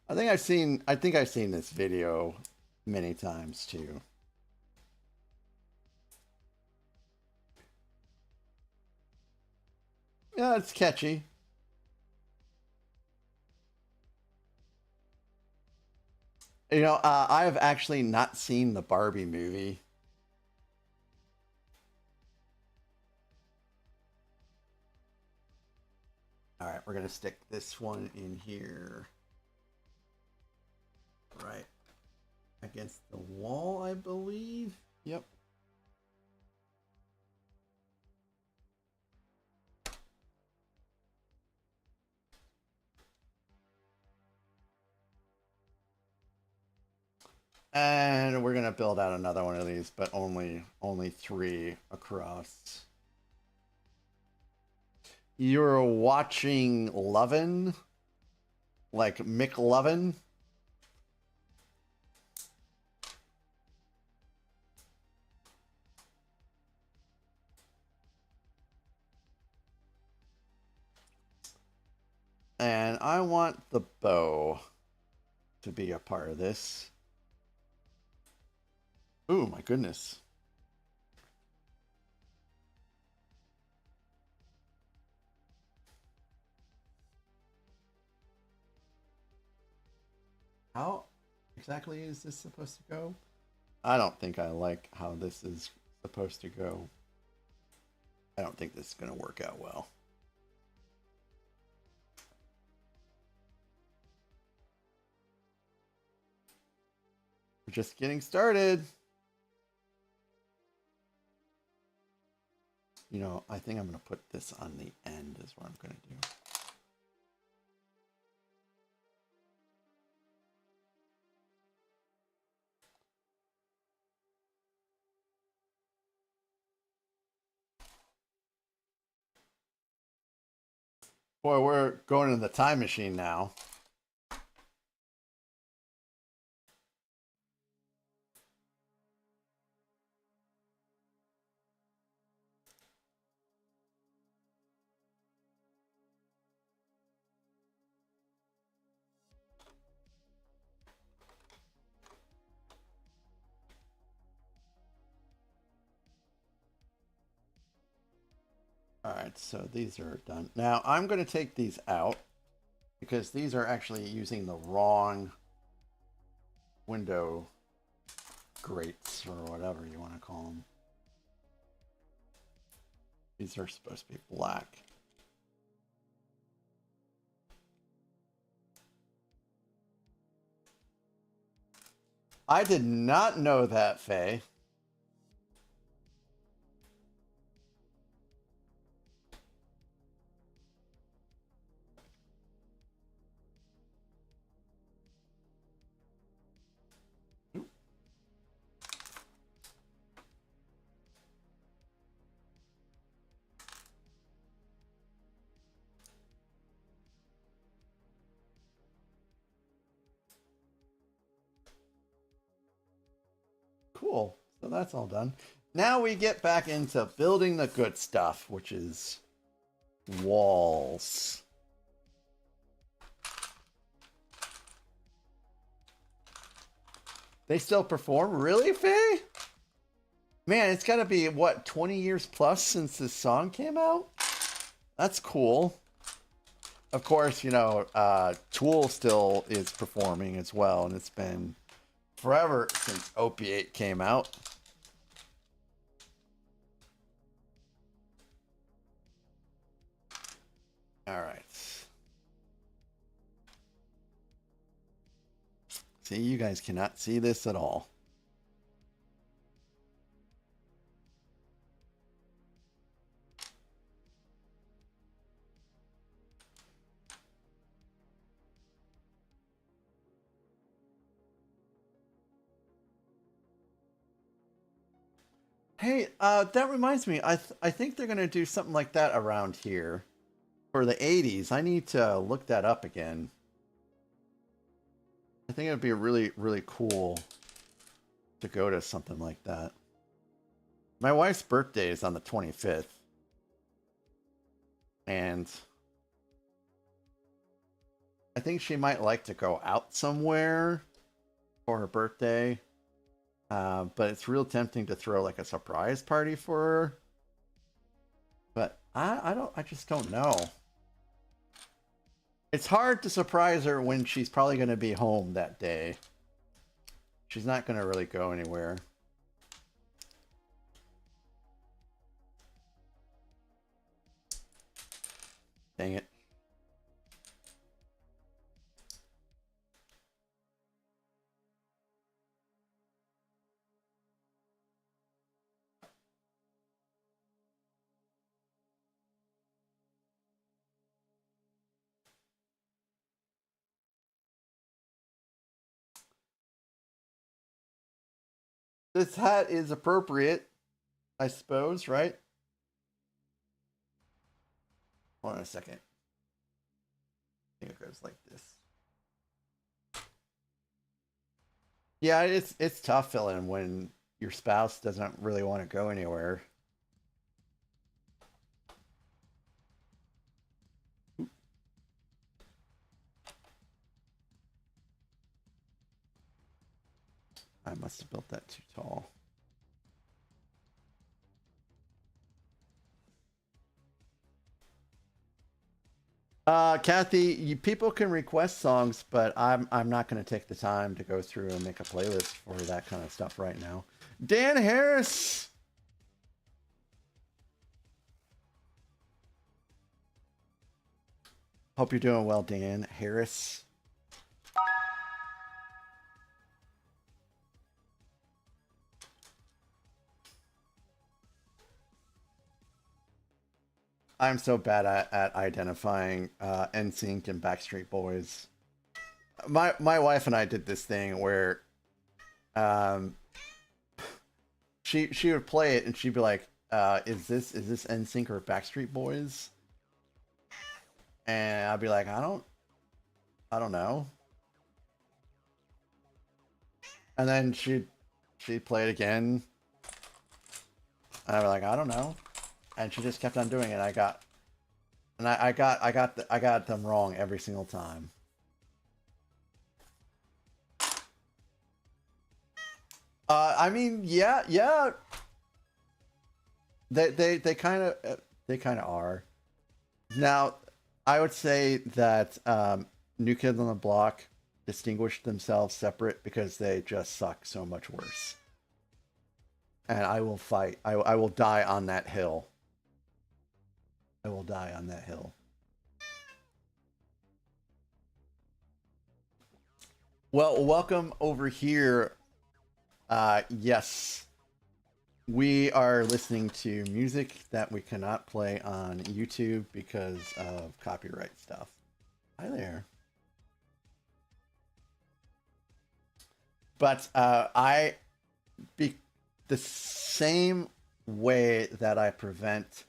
I think I've seen this video many times too. Yeah, it's catchy. You know, I have actually not seen the Barbie movie. All right, we're gonna stick this one in here. Right against the wall, I believe. Yep. And we're gonna build out another one of these, but only 3 across. You're watching Lovin', like McLovin. And I want the bow to be a part of this. Oh my goodness. How exactly is this supposed to go? I don't think I like how this is supposed to go. I don't think this is going to work out well. We're just getting started. You know, I think I'm going to put this on the end is what I'm going to do. Boy, we're going in the time machine now. All right, so these are done. Now I'm going to take these out because these are actually using the wrong window grates or whatever you want to call them. These are supposed to be black. I did not know that, Faye. Cool. So that's all done. Now we get back into building the good stuff, which is walls. They still perform? Really, Faye? Man, it's got to be, what, 20 years plus since this song came out? That's cool. Of course, you know, Tool still is performing as well, and it's been forever since Opiate came out. All right. See, you guys cannot see this at all. Hey, that reminds me. I think they're gonna do something like that around here for the 80s. I need to look that up again. I think it would be really, really cool to go to something like that. My wife's birthday is on the 25th. And I think she might like to go out somewhere for her birthday. But it's real tempting to throw like a surprise party for her. But I just don't know. It's hard to surprise her when she's probably going to be home that day. She's not going to really go anywhere. Dang it. This hat is appropriate, I suppose, right? Hold on a second. I think it goes like this. Yeah, it's tough filling when your spouse doesn't really want to go anywhere. I must have built that too tall. Kathy, people can request songs, but I'm not going to take the time to go through and make a playlist for that kind of stuff right now. Dan Harris. Hope you're doing well, Dan Harris. I'm so bad at identifying NSYNC and Backstreet Boys. My wife and I did this thing where she would play it and she'd be like, is this NSYNC or Backstreet Boys? And I'd be like, I don't know. And then she'd play it again. And I'd be like, I don't know. And she just kept on doing it. I got them wrong every single time. I mean, yeah. They kind of are. Now, I would say that New Kids on the Block distinguished themselves separate because they just suck so much worse. And I will fight. I will die on that hill. I will die on that hill. Well, welcome over here. Yes, we are listening to music that we cannot play on YouTube because of copyright stuff. Hi there. But the same way that I prevent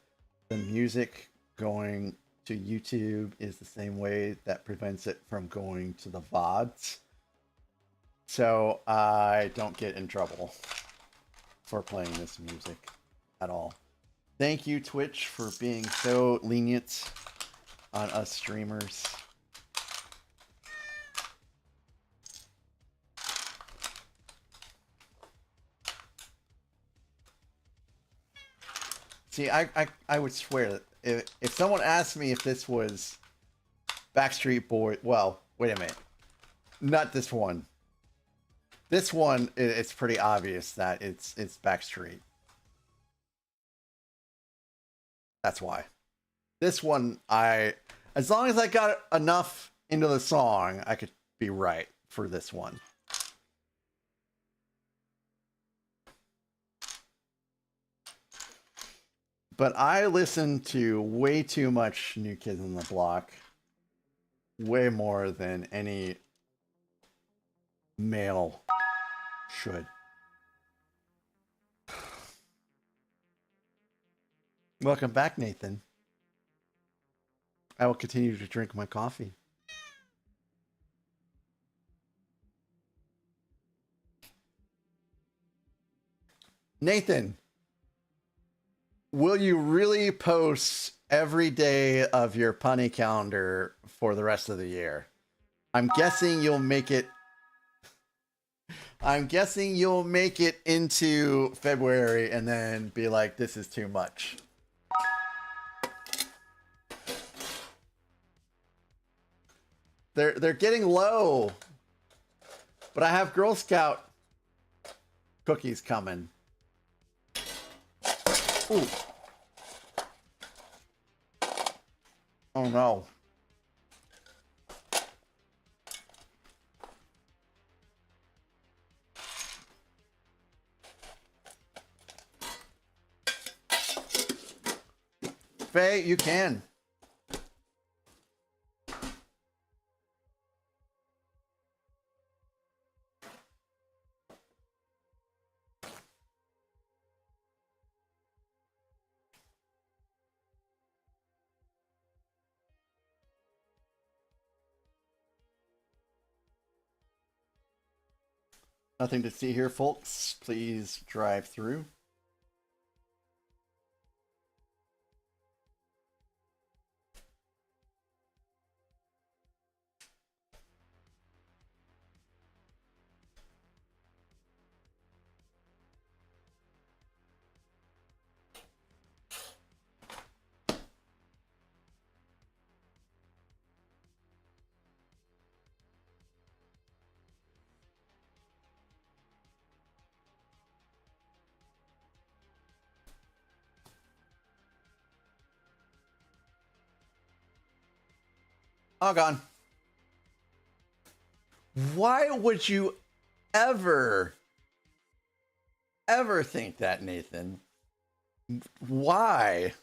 the music going to YouTube is the same way that prevents it from going to the VODs. So I don't get in trouble for playing this music at all. Thank you, Twitch, for being so lenient on us streamers. See, I would swear that if someone asked me if this was Backstreet Boy, well, wait a minute, not this one. This one, it's pretty obvious that it's Backstreet. That's why. This one, as long as I got enough into the song, I could be right for this one. But I listen to way too much New Kids on the Block. Way more than any male should. Welcome back, Nathan. I will continue to drink my coffee. Nathan, will you really post every day of your punny calendar for the rest of the year? I'm guessing you'll make it. I'm guessing you'll make it into February and then be like, this is too much. They're getting low. But I have Girl Scout cookies coming. Ooh. Oh no. Faye, you can. Nothing to see here, folks. Please drive through. All gone. Why would you ever think that, Nathan? Why?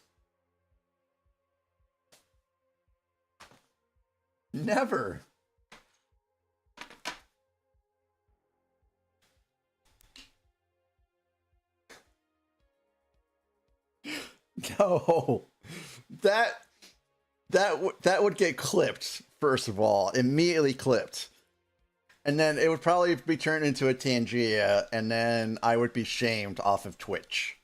Never. No. That would get clipped, first of all, immediately clipped. And then it would probably be turned into a Tangia, and then I would be shamed off of Twitch.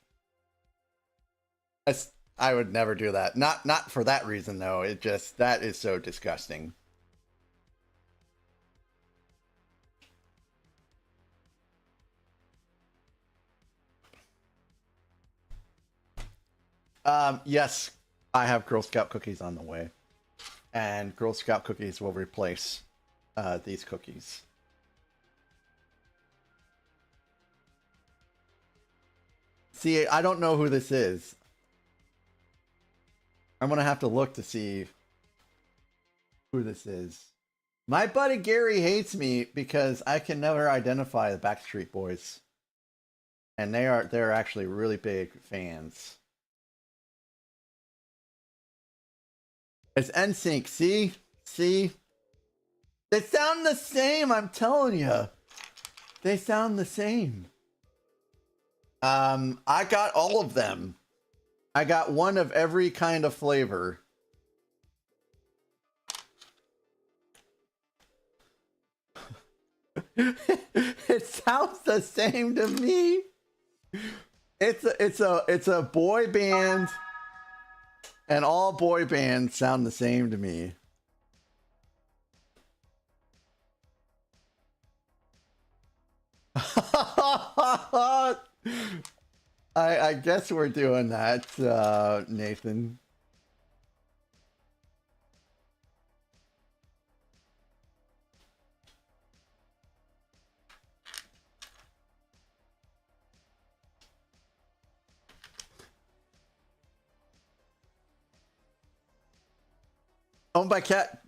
I would never do that. Not for that reason, though. It just, that is so disgusting. Yes, I have Girl Scout cookies on the way. And Girl Scout cookies will replace these cookies. See, I don't know who this is. I'm going to have to look to see who this is. My buddy Gary hates me because I can never identify the Backstreet Boys. And they're actually really big fans. It's NSYNC. See? See? They sound the same, I'm telling you. They sound the same. I got all of them. I got one of every kind of flavor. It sounds the same to me. It's a boy band, and all boy bands sound the same to me. I guess we're doing that, Nathan. Owned by Cat.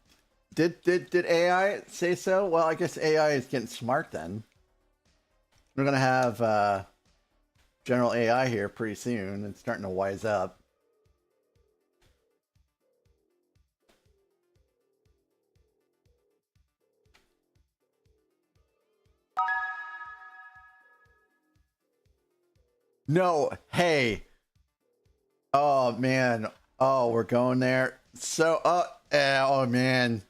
Did AI say so? Well, I guess AI is getting smart then. We're gonna have general AI here pretty soon. It's starting to wise up. No, hey. Oh man. Oh, we're going there. So, oh man.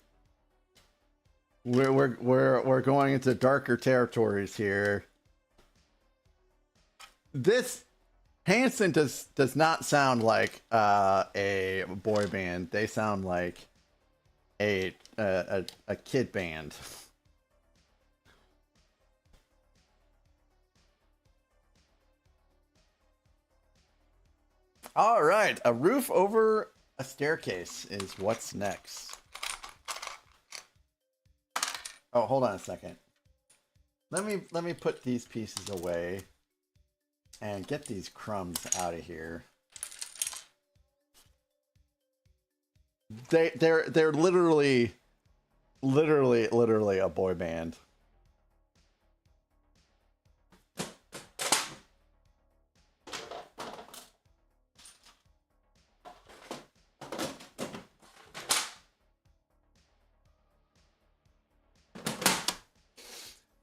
We're going into darker territories here. This Hanson does not sound like a boy band. They sound like a kid band. All right, a roof over a staircase is what's next. Oh, hold on a second. Let me put these pieces away and get these crumbs out of here. They're literally a boy band.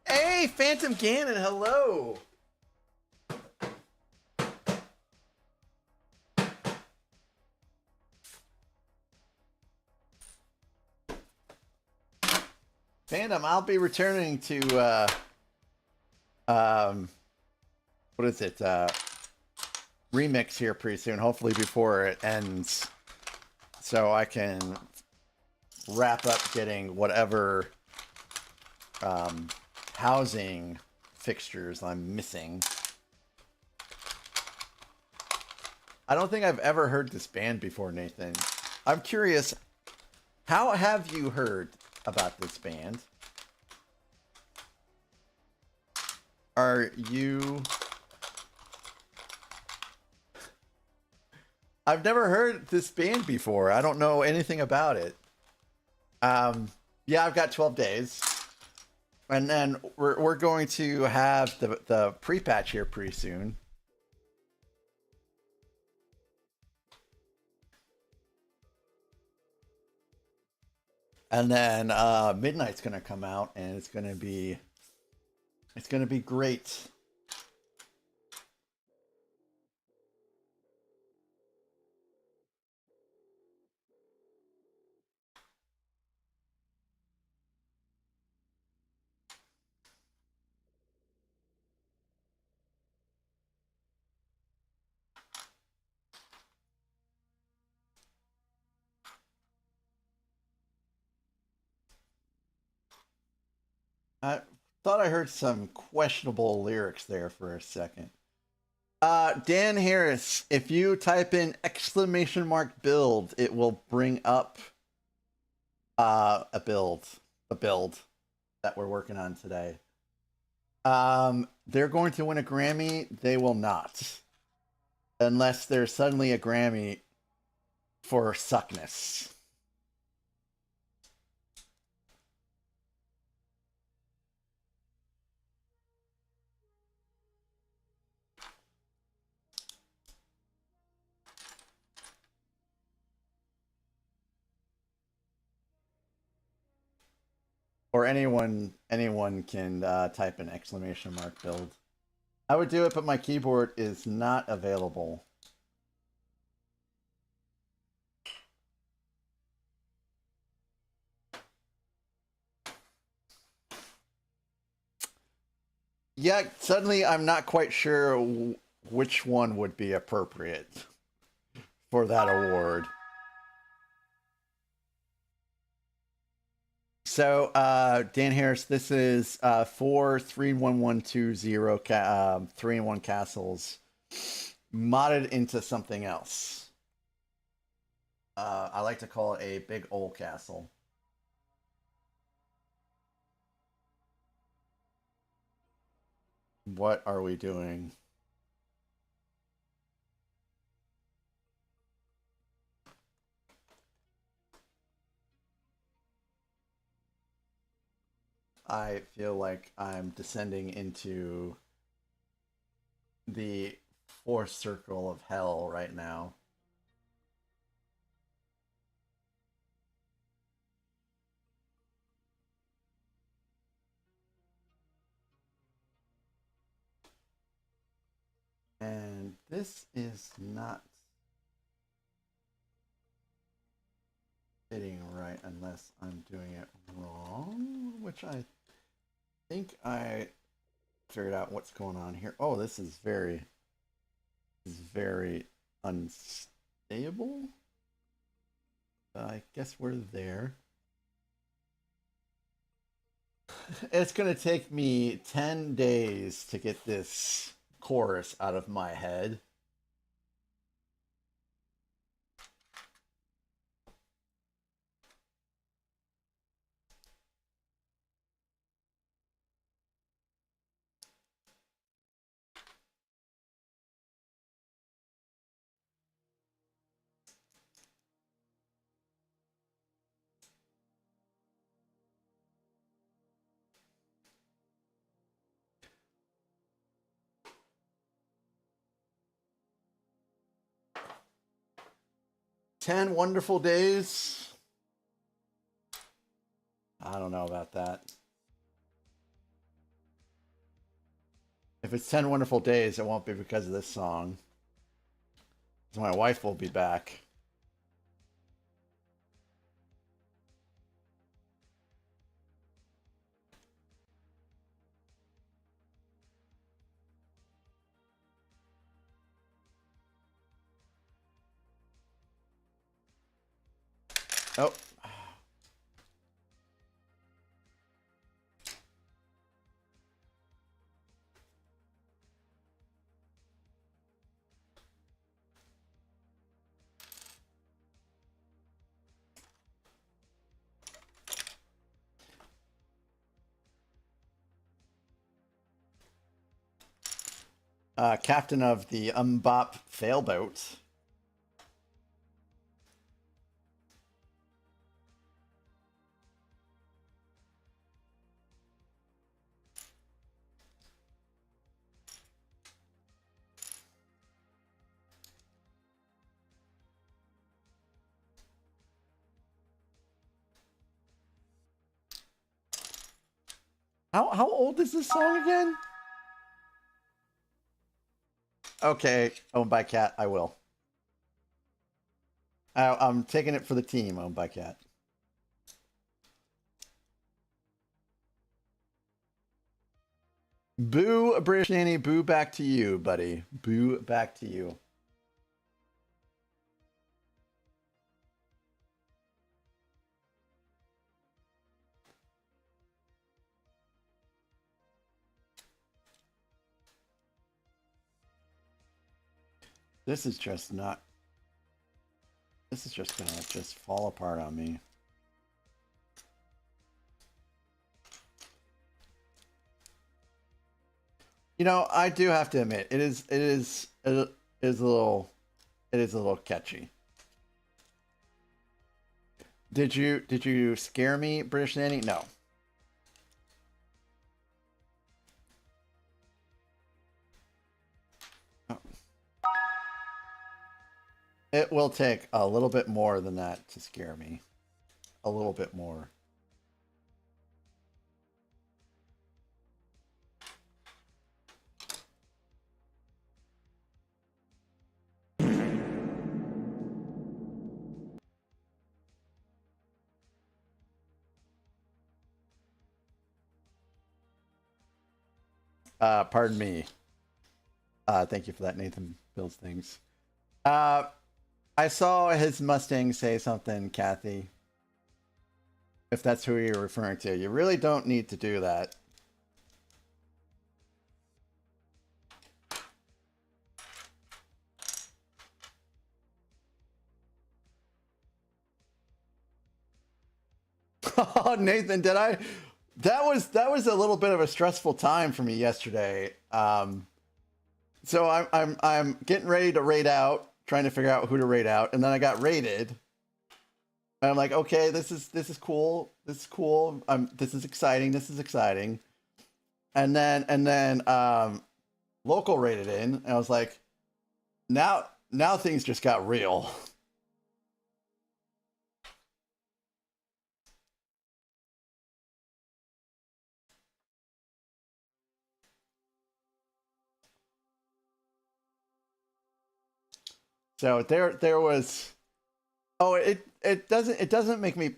Hey, Phantom Ganon, hello. Phantom, I'll be returning to what is it? Remix here pretty soon, hopefully before it ends, so I can wrap up getting whatever housing fixtures I'm missing. I don't think I've ever heard this band before, Nathan. I'm curious, how have you heard about this band? Are you... I've never heard this band before. I don't know anything about it. Yeah, I've got 12 days. And then we're going to have the pre-patch here pretty soon. And then Midnight's gonna come out, and it's gonna be great. I thought I heard some questionable lyrics there for a second. Dan Harris, if you type in !build, it will bring up a build that we're working on today. They're going to win a Grammy. They will not, unless there's suddenly a Grammy for suckness. Or anyone can type an !build. I would do it, but my keyboard is not available. Yeah, suddenly I'm not quite sure which one would be appropriate for that award. So, Dan Harris, this is 4-3-1-1-2-0 3-in-1 castles modded into something else. I like to call it a big old castle. What are we doing? I feel like I'm descending into the fourth circle of hell right now. And This is not hitting right unless I'm doing it wrong, which I think I figured out what's going on here. Oh, this is very unstable. I guess we're there. It's going to take me 10 days to get this chorus out of my head. "10 wonderful days." I don't know about that. If it's 10 wonderful days, it won't be because of this song. So my wife will be back. Oh. Captain of the Mbop Failboat. How old is this song again? Okay, owned by Cat, I will. I'm taking it for the team, owned by Cat. Boo, British Nanny, boo back to you, buddy. Boo back to you. This is just not... This is just gonna just fall apart on me. You know, I do have to admit, it is a little catchy. Did you scare me, British Nanny? No. Oh. It will take a little bit more than that to scare me. A little bit more. Pardon me. Thank you for that, Nathan Builds Things. I saw his Mustang say something, Kathy. If that's who you're referring to. You really don't need to do that. Oh, Nathan, did I? That was a little bit of a stressful time for me yesterday. So I'm getting ready to raid out, trying to figure out who to raid out, and then I got raided. And I'm like, okay, this is cool. This is cool. This is exciting. This is exciting. And then local raided in, and I was like, now things just got real. So there was. Oh, it doesn't make me.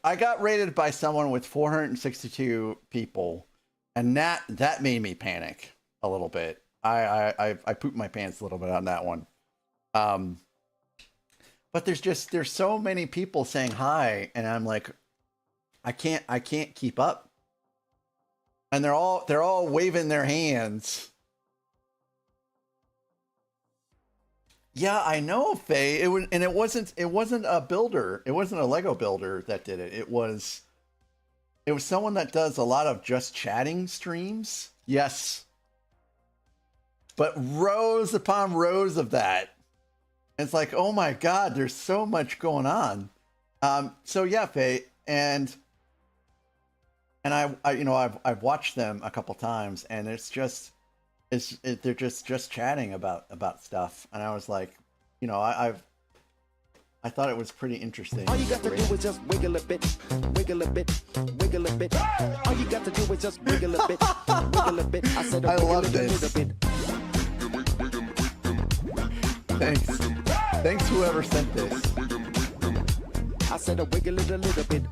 I got rated by someone with 462 people, and that made me panic a little bit. I pooped my pants a little bit on that one. But there's so many people saying hi, and I'm like, I can't keep up. And they're all waving their hands. Yeah, I know, Faye. It wasn't a builder. It wasn't a Lego builder that did it. It was someone that does a lot of just chatting streams. Yes. But rows upon rows of that. It's like, oh my God, there's so much going on. So yeah, Faye, and I've watched them a couple times, and they're just chatting about stuff, and I was like, I thought it was pretty interesting. All you got to do is just wiggle a bit, wiggle a bit, wiggle a bit. All you got to do is just wiggle a bit, wiggle a bit. I said, I love wiggle this. a little bit. Thanks whoever sent this. I said, wiggle it a little bit.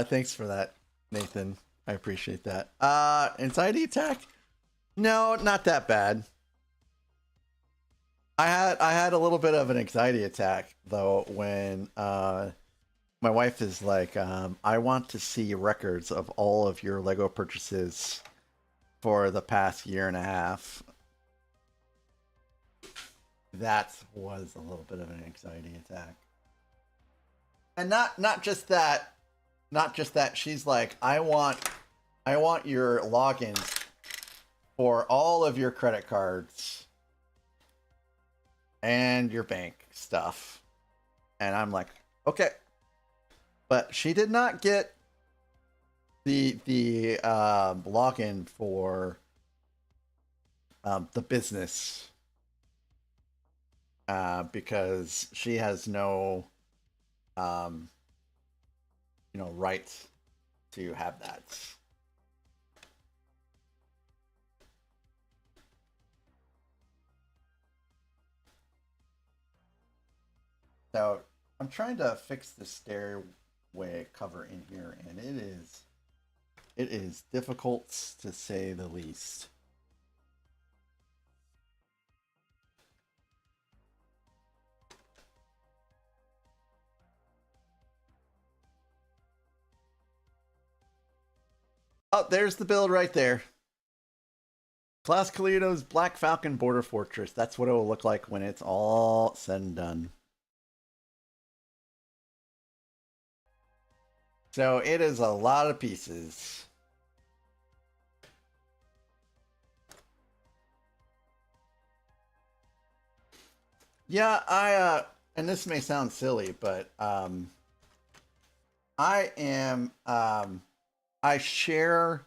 Thanks for that, Nathan. I appreciate that. Anxiety attack? No, not that bad. I had a little bit of an anxiety attack though when my wife is like, I want to see records of all of your Lego purchases for the past year and a half. That was a little bit of an anxiety attack. And not just that, she's like, I want your logins for all of your credit cards and your bank stuff. And I'm like, okay. But she did not get the login for the business because she has no right to have that. So I'm trying to fix the stairway cover in here, and it is difficult to say the least. Oh, there's the build right there. klauskarlito's Black Falcon Border Fortress. That's what it will look like when it's all said and done. So it is a lot of pieces. Yeah, and this may sound silly, but I share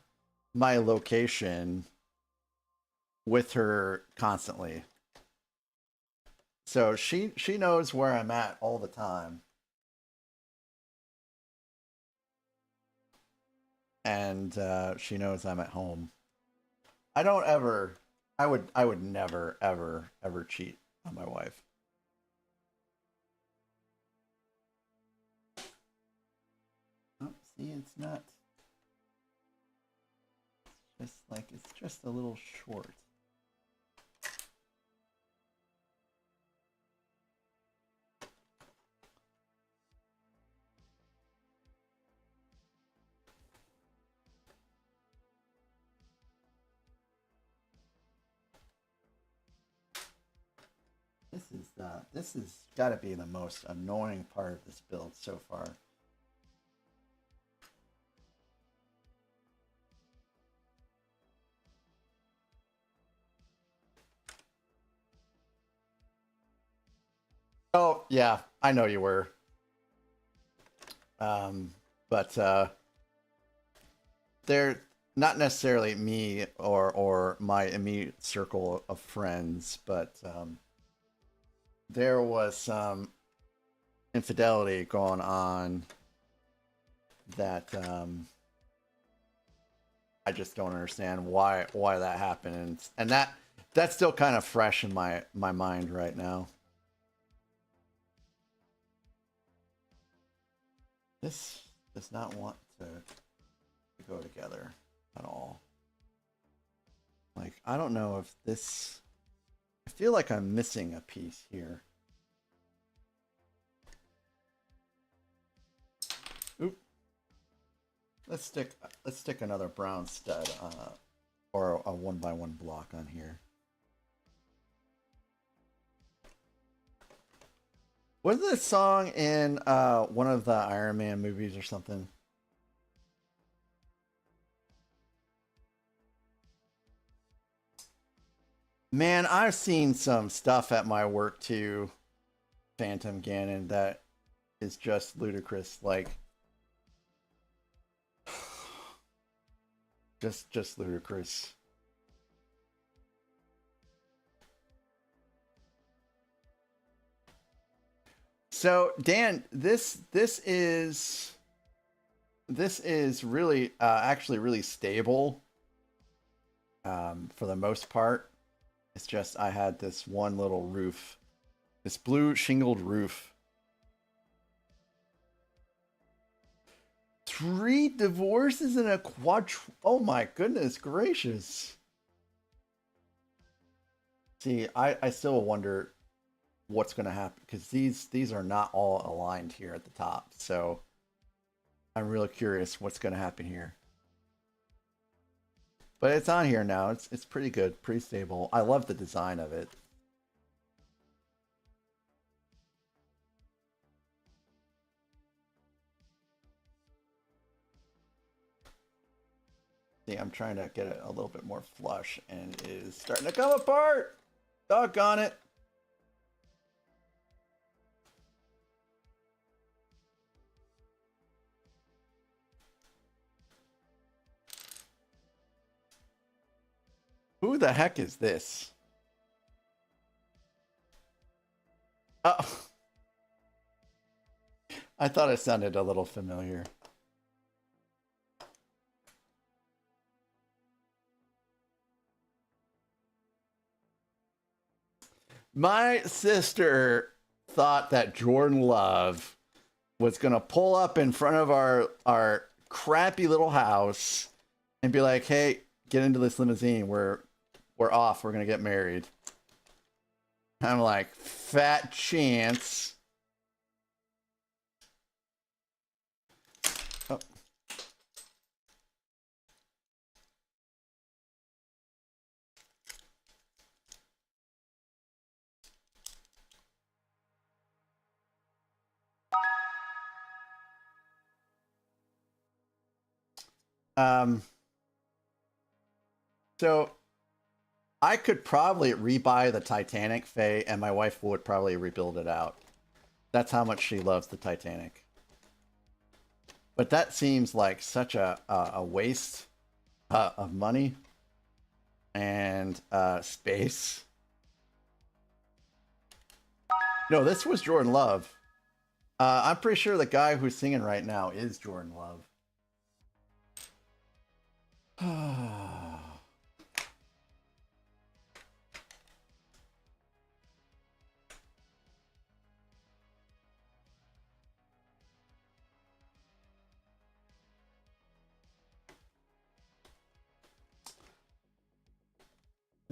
my location with her constantly. So she knows where I'm at all the time. And she knows I'm at home. I would never ever cheat on my wife. Oh, see, it's not. It's just a little short. This has got to be the most annoying part of this build so far. Oh, yeah, I know you were. But they're not necessarily me or my immediate circle of friends, but there was some infidelity going on that I just don't understand why that happened, and that's still kind of fresh in my mind right now. This does not want to go together at all. Like, I don't know if this... I feel like I'm missing a piece here. Oop. Let's stick another brown stud or a 1x1 block on here. Wasn't this song in one of the Iron Man movies or something? Man, I've seen some stuff at my work too, Phantom Ganon, that is just ludicrous. Like, just ludicrous. So Dan, this is really actually really stable for the most part. It's just I had this one little roof, this blue shingled roof. 3 divorces and a oh my goodness gracious. See, I still wonder what's going to happen, because these are not all aligned here at the top. So I'm really curious what's going to happen here. But it's on here now. It's pretty good, pretty stable. I love the design of it. See, I'm trying to get it a little bit more flush, and it is starting to come apart. Doggone it. Who the heck is this? Oh. I thought it sounded a little familiar. My sister thought that Jordan Love was going to pull up in front of our crappy little house and be like, hey, get into this limousine. We're off. We're going to get married. I'm like, fat chance. Oh. So I could probably rebuy the Titanic, Faye, and my wife would probably rebuild it out. That's how much she loves the Titanic. But that seems like such a waste of money and space. No, this was Jordan Love. I'm pretty sure the guy who's singing right now is Jordan Love.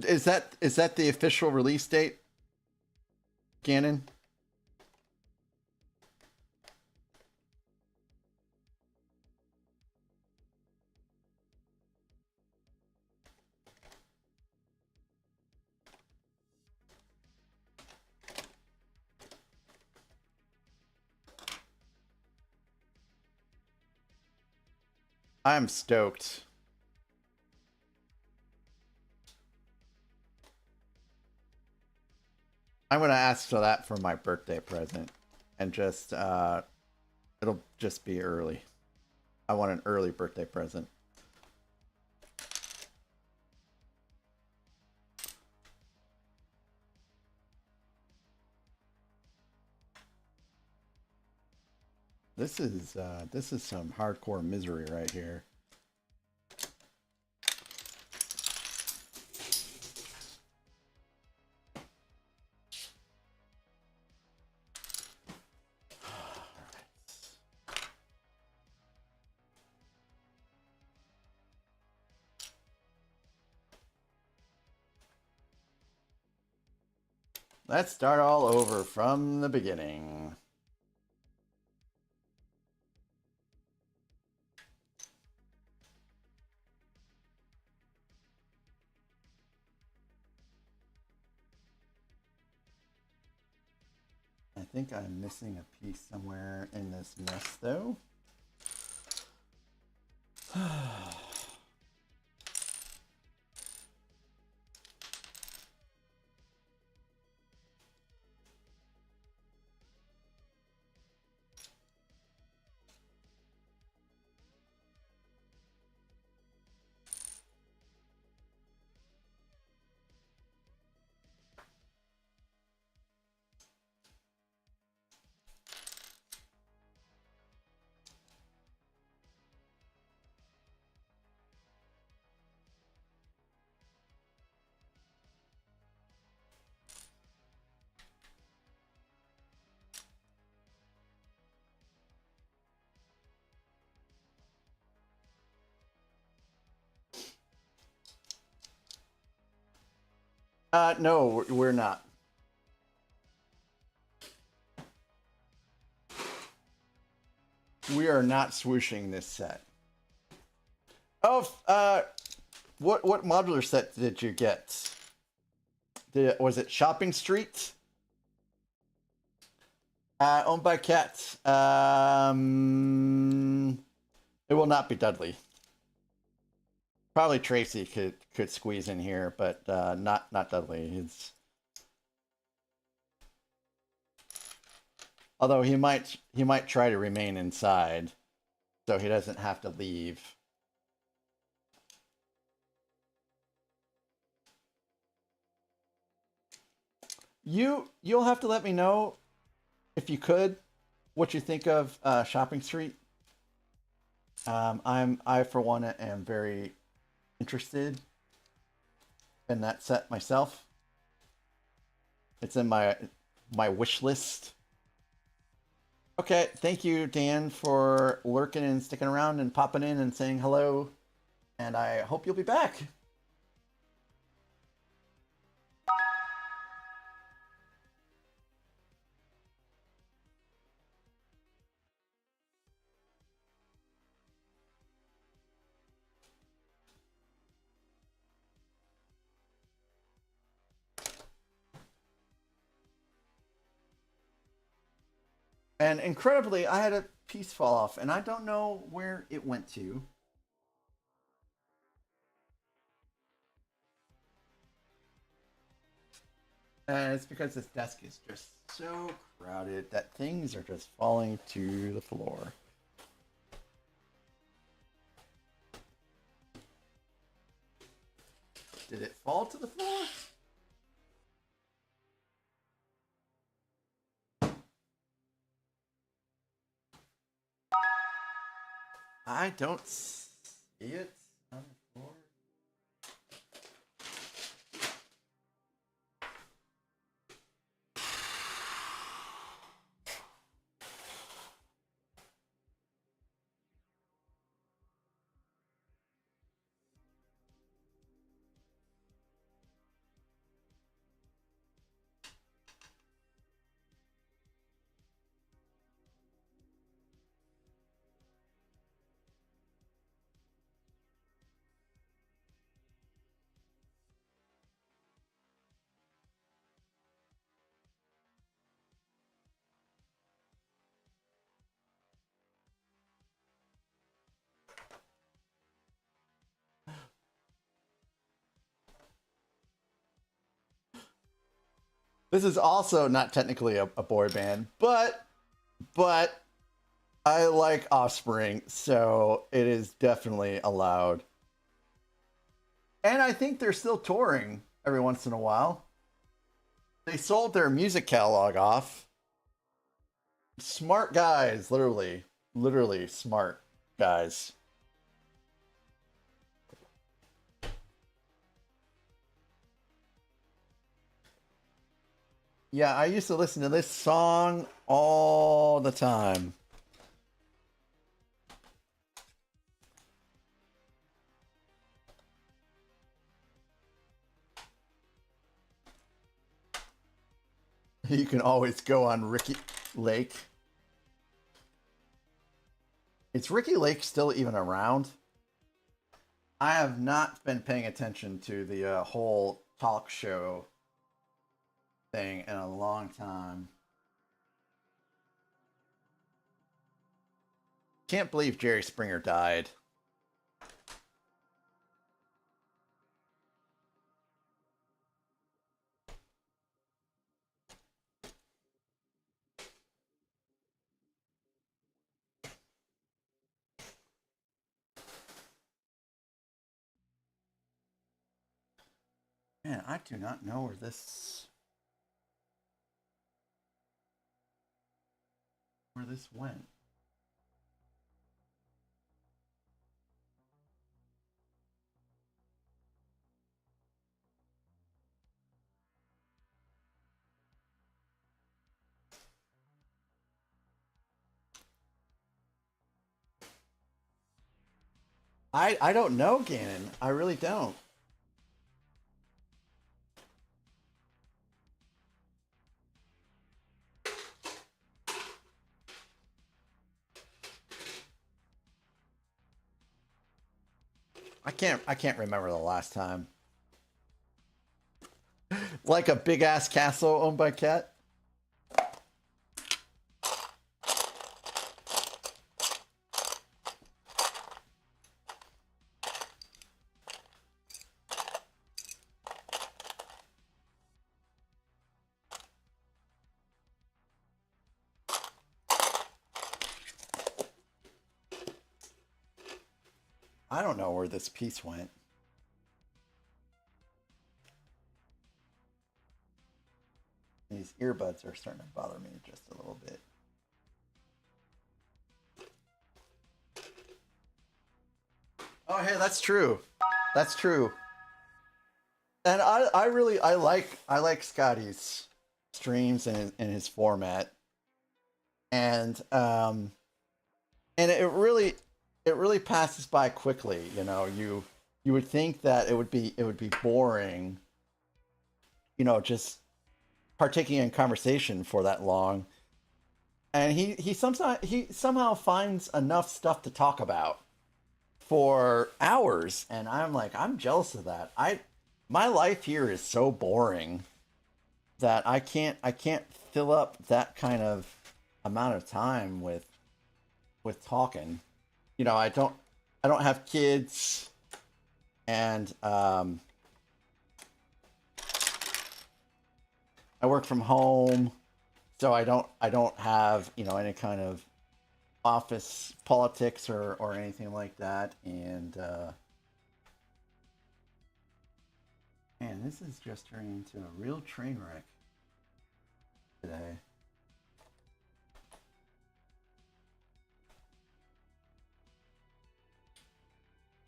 Is that the official release date, Gannon? I'm stoked. I'm gonna ask for that for my birthday present, and just it'll just be early. I want an early birthday present. This is some hardcore misery right here. Let's start all over from the beginning. I think I'm missing a piece somewhere in this mess, though. No, we're not. We are not swooshing this set. Oh, what modular set did you get? Was it Shopping Street? Owned by Cat. It will not be Dudley. Probably Tracy could squeeze in here, but not Dudley. Although he might try to remain inside, so he doesn't have to leave. You'll have to let me know, if you could, what you think of Shopping Street. I for one am very interested in that set myself. It's in my wish list. Okay, thank you, Dan, for lurking and sticking around and popping in and saying hello. And I hope you'll be back. And incredibly, I had a piece fall off, and I don't know where it went to. And it's because this desk is just so crowded that things are just falling to the floor. Did it fall to the floor? I don't see it on the floor. This is also not technically a boy band, but I like Offspring, so it is definitely allowed. And I think they're still touring every once in a while. They sold their music catalog off. Smart guys, literally smart guys. Yeah, I used to listen to this song all the time. You can always go on Ricky Lake. Is Ricky Lake still even around? I have not been paying attention to the whole talk show thing in a long time. Can't believe Jerry Springer died. Man, I do not know where this went. I don't know, Gannon. I really don't. I can't remember the last time. Like a big ass castle owned by Cat. I don't know where this piece went. These earbuds are starting to bother me just a little bit. Oh, hey, that's true. That's true. And I really like Scotty's streams and his format. And it really passes by quickly, you know. You would think that it would be boring, you know, just partaking in conversation for that long. And he somehow finds enough stuff to talk about for hours, and I'm like, I'm jealous of that. My life here is so boring that I can't fill up that kind of amount of time with talking. You know, I don't have kids, and I work from home, so I don't have, you know, any kind of office politics or anything like that. And man, this is just turning into a real train wreck today.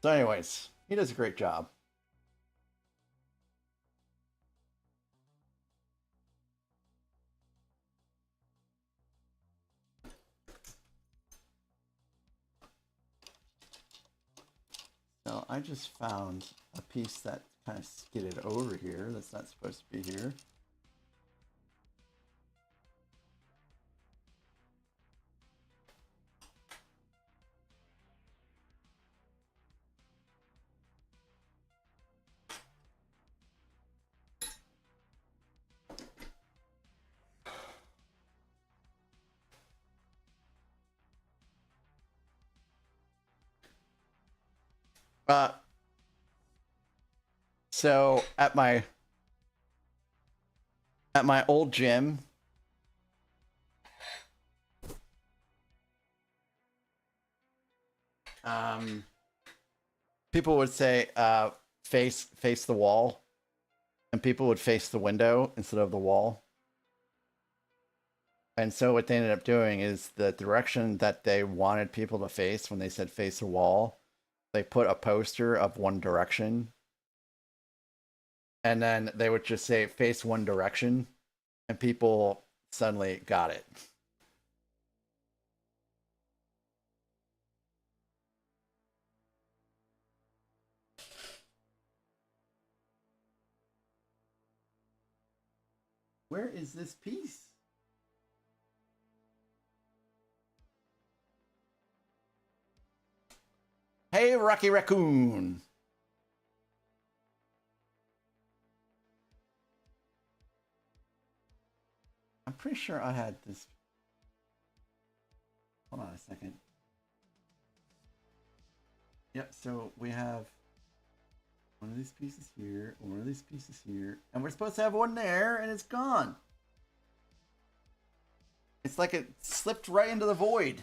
So anyways, he does a great job. So I just found a piece that kind of skidded over here that's not supposed to be here. So at my old gym, people would say face the wall, and people would face the window instead of the wall. And so what they ended up doing is the direction that they wanted people to face when they said face the wall, they put a poster of one direction. And then they would just say face one direction, and people suddenly got it. Where is this piece? Hey, Rocky Raccoon. I'm pretty sure I had this. Hold on a second. Yep, so we have one of these pieces here, one of these pieces here, and we're supposed to have one there, and it's gone. It's like it slipped right into the void.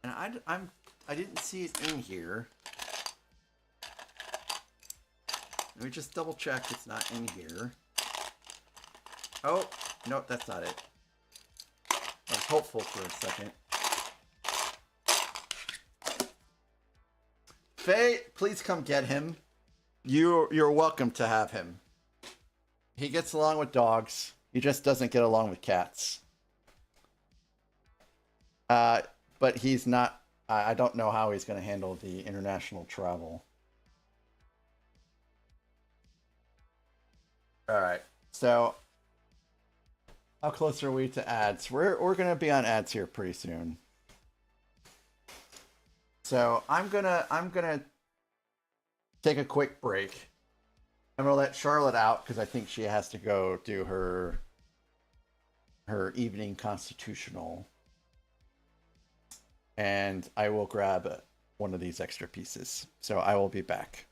And I didn't see it in here. Let me just double check it's not in here. Oh, nope, that's not it. I was hopeful for a second. Faye, please come get him. You're welcome to have him. He gets along with dogs. He just doesn't get along with cats. But he's not. I don't know how he's going to handle the international travel. All right. So, how close are we to ads? We're going to be on ads here pretty soon. So I'm gonna take a quick break. I'm gonna let Charlotte out because I think she has to go do her evening constitutional. And I will grab one of these extra pieces. So I will be back.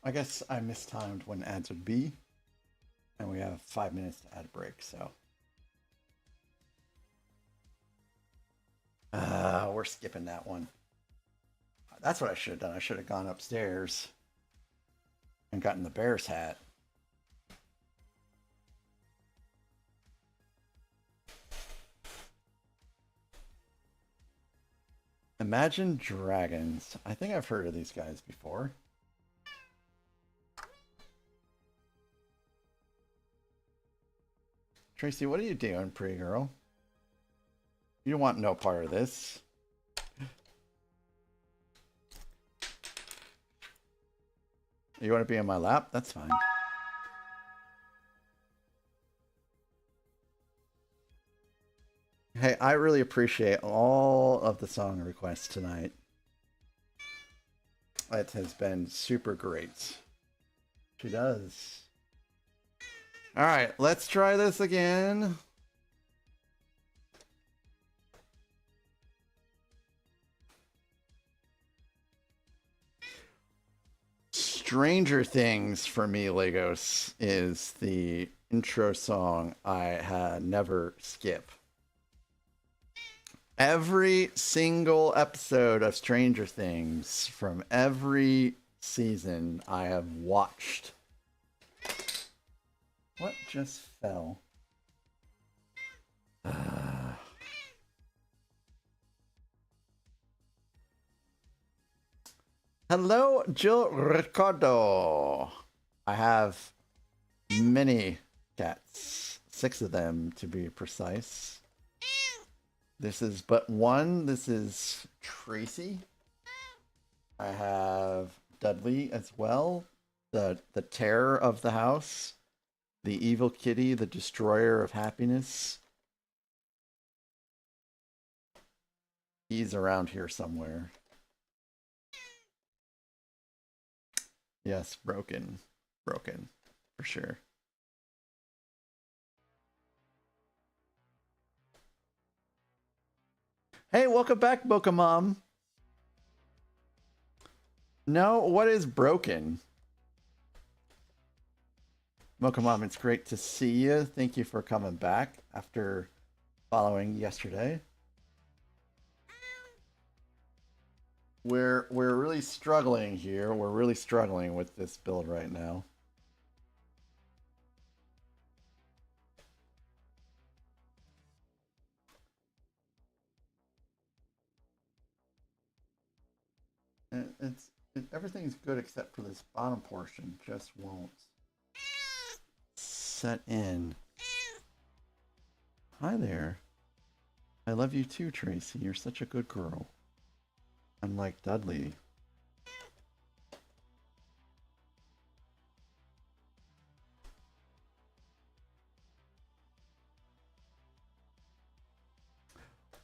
I guess I mistimed when ads would be. And we have 5 minutes to ad break, so. We're skipping that one. That's what I should have done. I should have gone upstairs and gotten the Bears hat. Imagine Dragons. I think I've heard of these guys before. Tracy, what are you doing, pretty girl? You don't want no part of this. You want to be on my lap? That's fine. Hey, I really appreciate all of the song requests tonight. It has been super great. She does. All right, let's try this again. Stranger Things for me, Legos, is the intro song I never skip. Every single episode of Stranger Things from every season I have watched. What just fell? Hello, Jill Ricardo. I have many cats, 6 of them to be precise. This is but one. This is Tracy. I have Dudley as well, the terror of the house, the evil kitty, the destroyer of happiness. He's around here somewhere. Yes, broken. Broken, for sure. Hey, welcome back, Boca Mom. No, what is broken? Boca Mom, it's great to see you. Thank you for coming back after following yesterday. We're really struggling here. We're really struggling with this build right now. Everything's good except for this bottom portion. Just won't set in. Hi there. I love you too, Tracy. You're such a good girl. Unlike Dudley.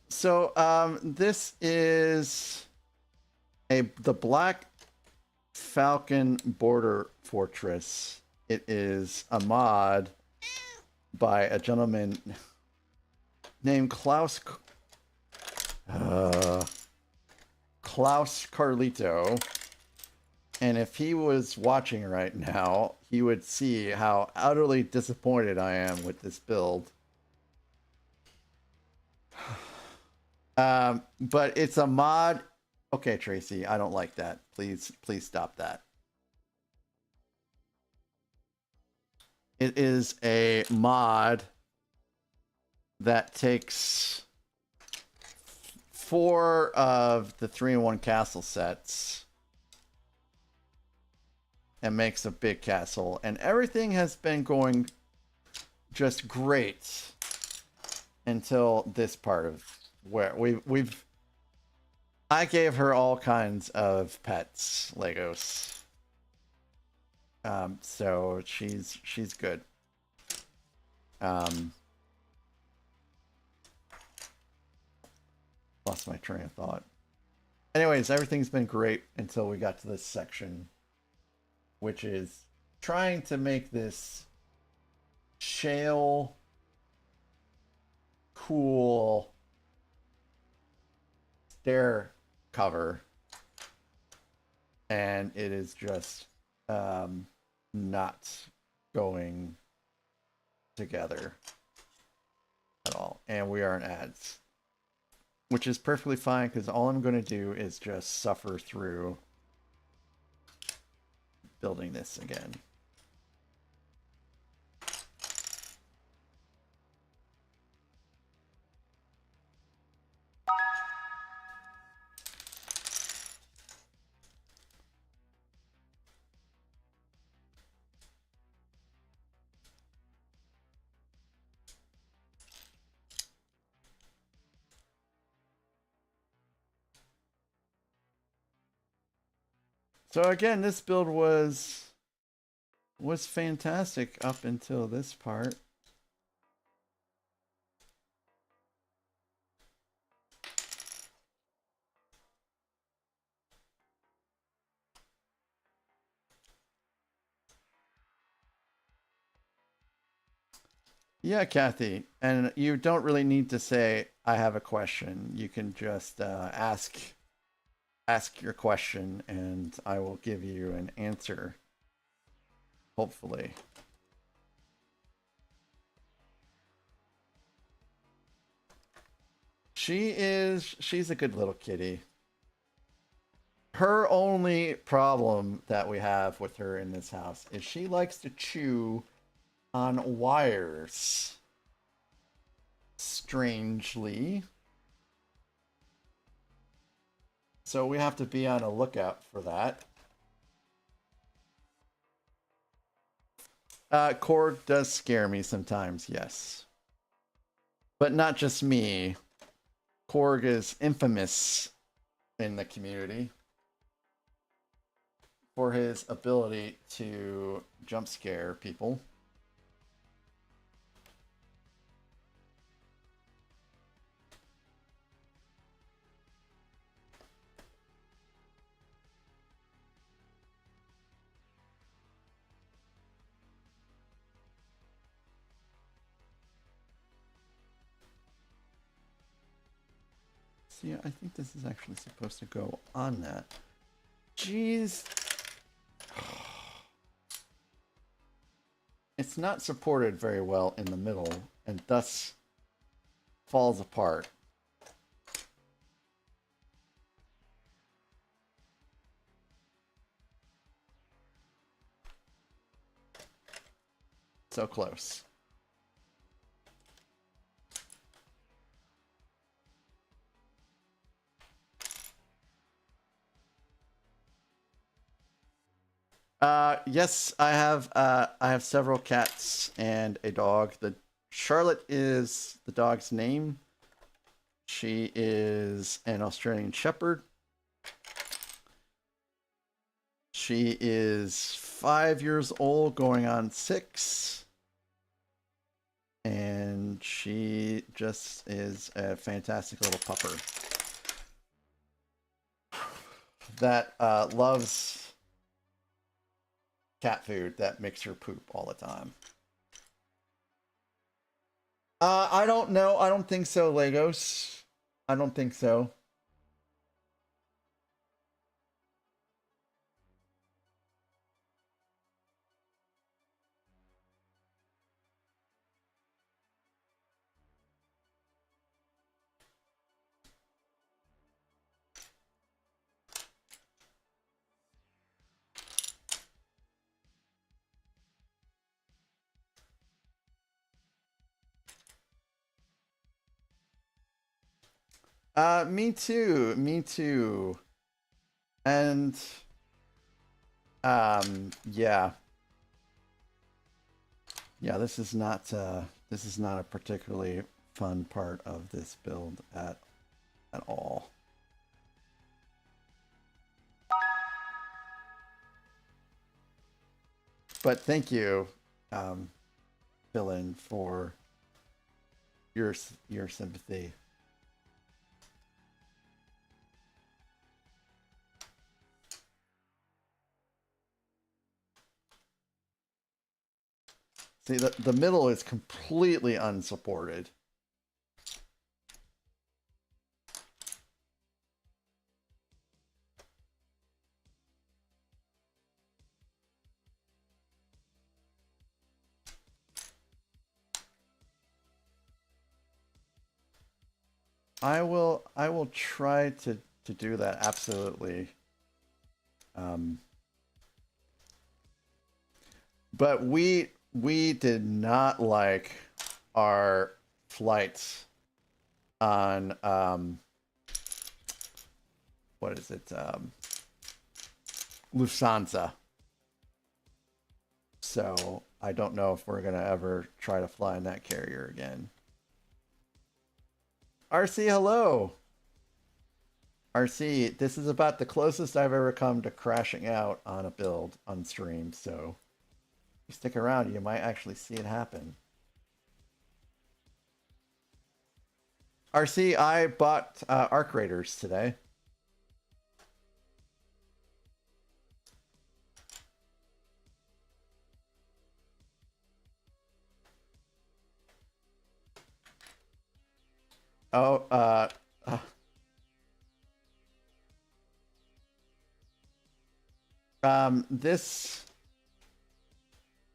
So this is the Black Falcon border fortress. It is a mod by a gentleman named klauskarlito. And if he was watching right now, he would see how utterly disappointed I am with this build. But it's a mod. Okay, Tracy, I don't like that. Please stop that. It is a mod that takes 4 of the 3-in-1 castle sets and makes a big castle, and everything has been going just great until this part of where I gave her all kinds of pets, Legos. So she's good. Lost my train of thought. Anyways, everything's been great until we got to this section, which is trying to make this shale cool stair cover, and it is just not going together at all. And we are in ads, which is perfectly fine because all I'm going to do is just suffer through building this again. So again, this build was fantastic up until this part. Yeah, Kathy, and you don't really need to say I have a question. You can just ask your question and I will give you an answer, hopefully. She's a good little kitty. Her only problem that we have with her in this house is she likes to chew on wires. Strangely. So we have to be on a lookout for that. Cord does scare me sometimes, yes. But not just me. Korg is infamous in the community for his ability to jump scare people. See, I think this is actually supposed to go on that. Jeez. It's not supported very well in the middle, and thus falls apart. So close. Yes, I have several cats and a dog. The Charlotte is the dog's name. She is an Australian Shepherd. She is 5 years old, going on 6. And she just is a fantastic little pupper that loves cat food that makes her poop all the time. I don't know. I don't think so, Legos. I don't think so. Me too. Me too. And yeah. Yeah, this is not a particularly fun part of this build at all. But thank you, Villain, for your sympathy. See, the middle is completely unsupported. I will try to do that, absolutely. But we did not like our flights on what is it? Lufthansa. So I don't know if we're gonna ever try to fly in that carrier again. RC, hello. RC, this is about the closest I've ever come to crashing out on a build on stream, so if you stick around, you might actually see it happen. RC, I bought Arc Raiders today. Oh, this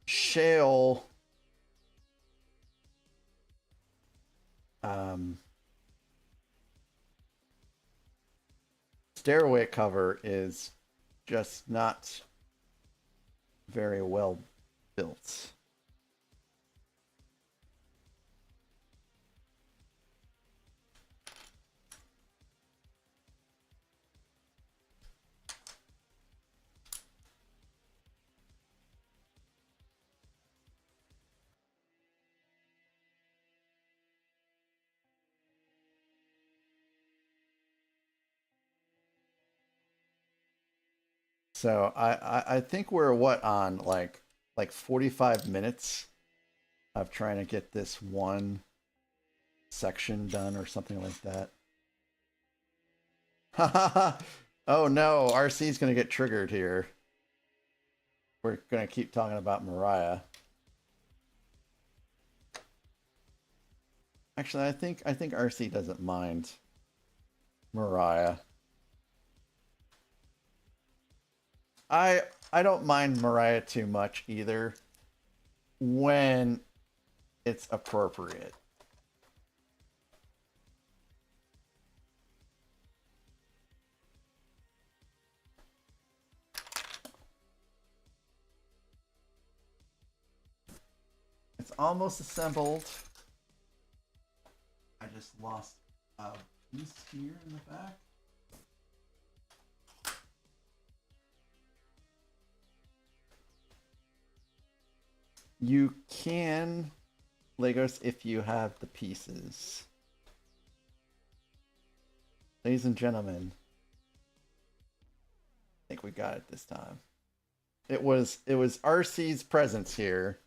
shale stairway cover is just not very well built. So I think we're what on like 45 minutes of trying to get this one section done or something like that. Oh no, RC's gonna get triggered here. We're gonna keep talking about Mariah. Actually, I think RC doesn't mind Mariah. I don't mind Mariah too much either when it's appropriate. It's almost assembled. I just lost a piece here in the back. You can Legos if you have the pieces. Ladies and gentlemen, I think we got it this time. It was RC's presence here.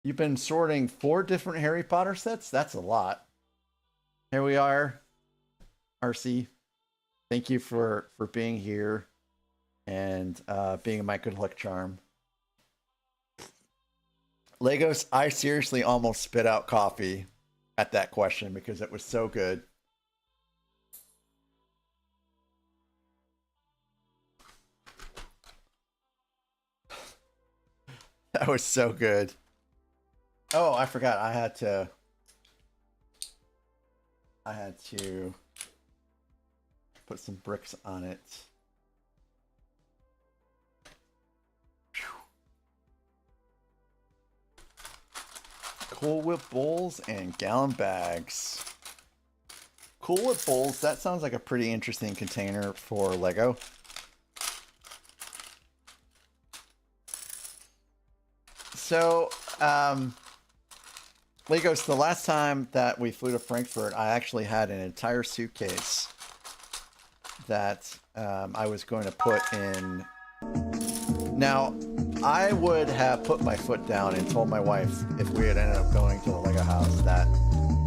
You've been sorting 4 different Harry Potter sets? That's a lot. Here we are, RC. Thank you for being here and being my good luck charm. Legos, I seriously almost spit out coffee at that question because it was so good. That was so good. Oh, I forgot. I had to put some bricks on it. Cool Whip bowls and gallon bags. Cool Whip bowls, that sounds like a pretty interesting container for Lego. So, Legos, the last time that we flew to Frankfurt, I actually had an entire suitcase that I was going to put in. Now, I would have put my foot down and told my wife if we had ended up going to the Lego house that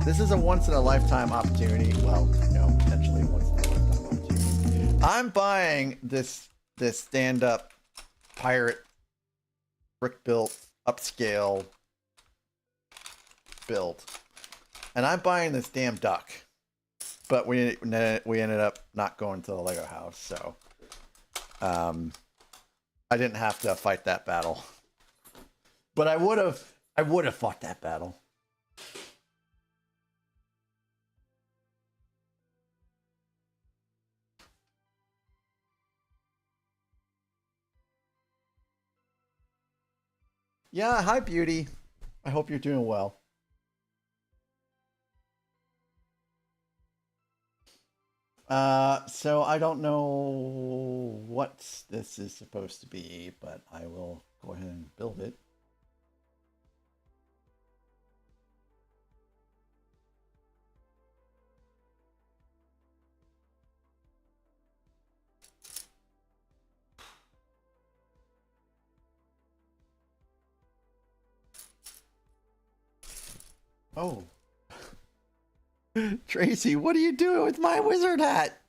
this is a once-in-a-lifetime opportunity. Well, you know, potentially once-in-a-lifetime opportunity. I'm buying this stand-up pirate brick-built upscale build, and I'm buying this damn duck. But we ended up not going to the Lego house, so I didn't have to fight that battle. But I would have fought that battle. Yeah, hi Beauty. I hope you're doing well. So I don't know what this is supposed to be, but I will go ahead and build it. Oh. Tracy, what are you doing with my wizard hat?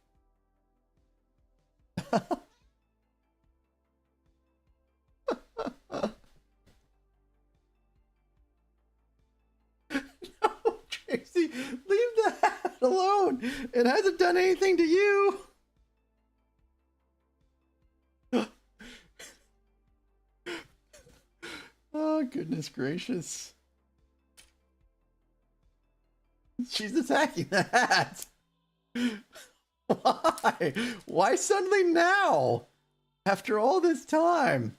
No, Tracy, leave the hat alone. It hasn't done anything to you. Oh, goodness gracious. She's attacking the hat. Why? Why suddenly now? After all this time?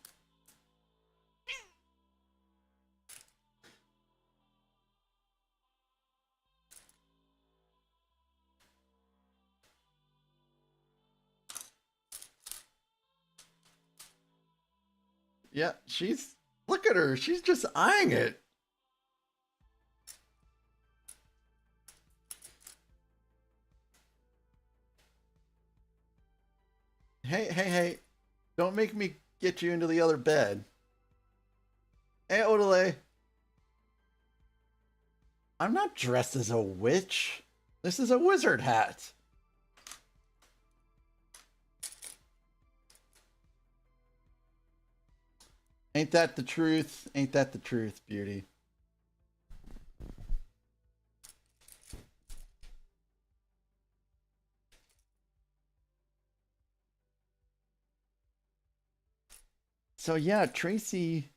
Yeah, look at her. She's just eyeing it. Hey. Don't make me get you into the other bed. Hey, Odelay. I'm not dressed as a witch. This is a wizard hat. Ain't that the truth? Ain't that the truth, Beauty? So yeah, Tracy,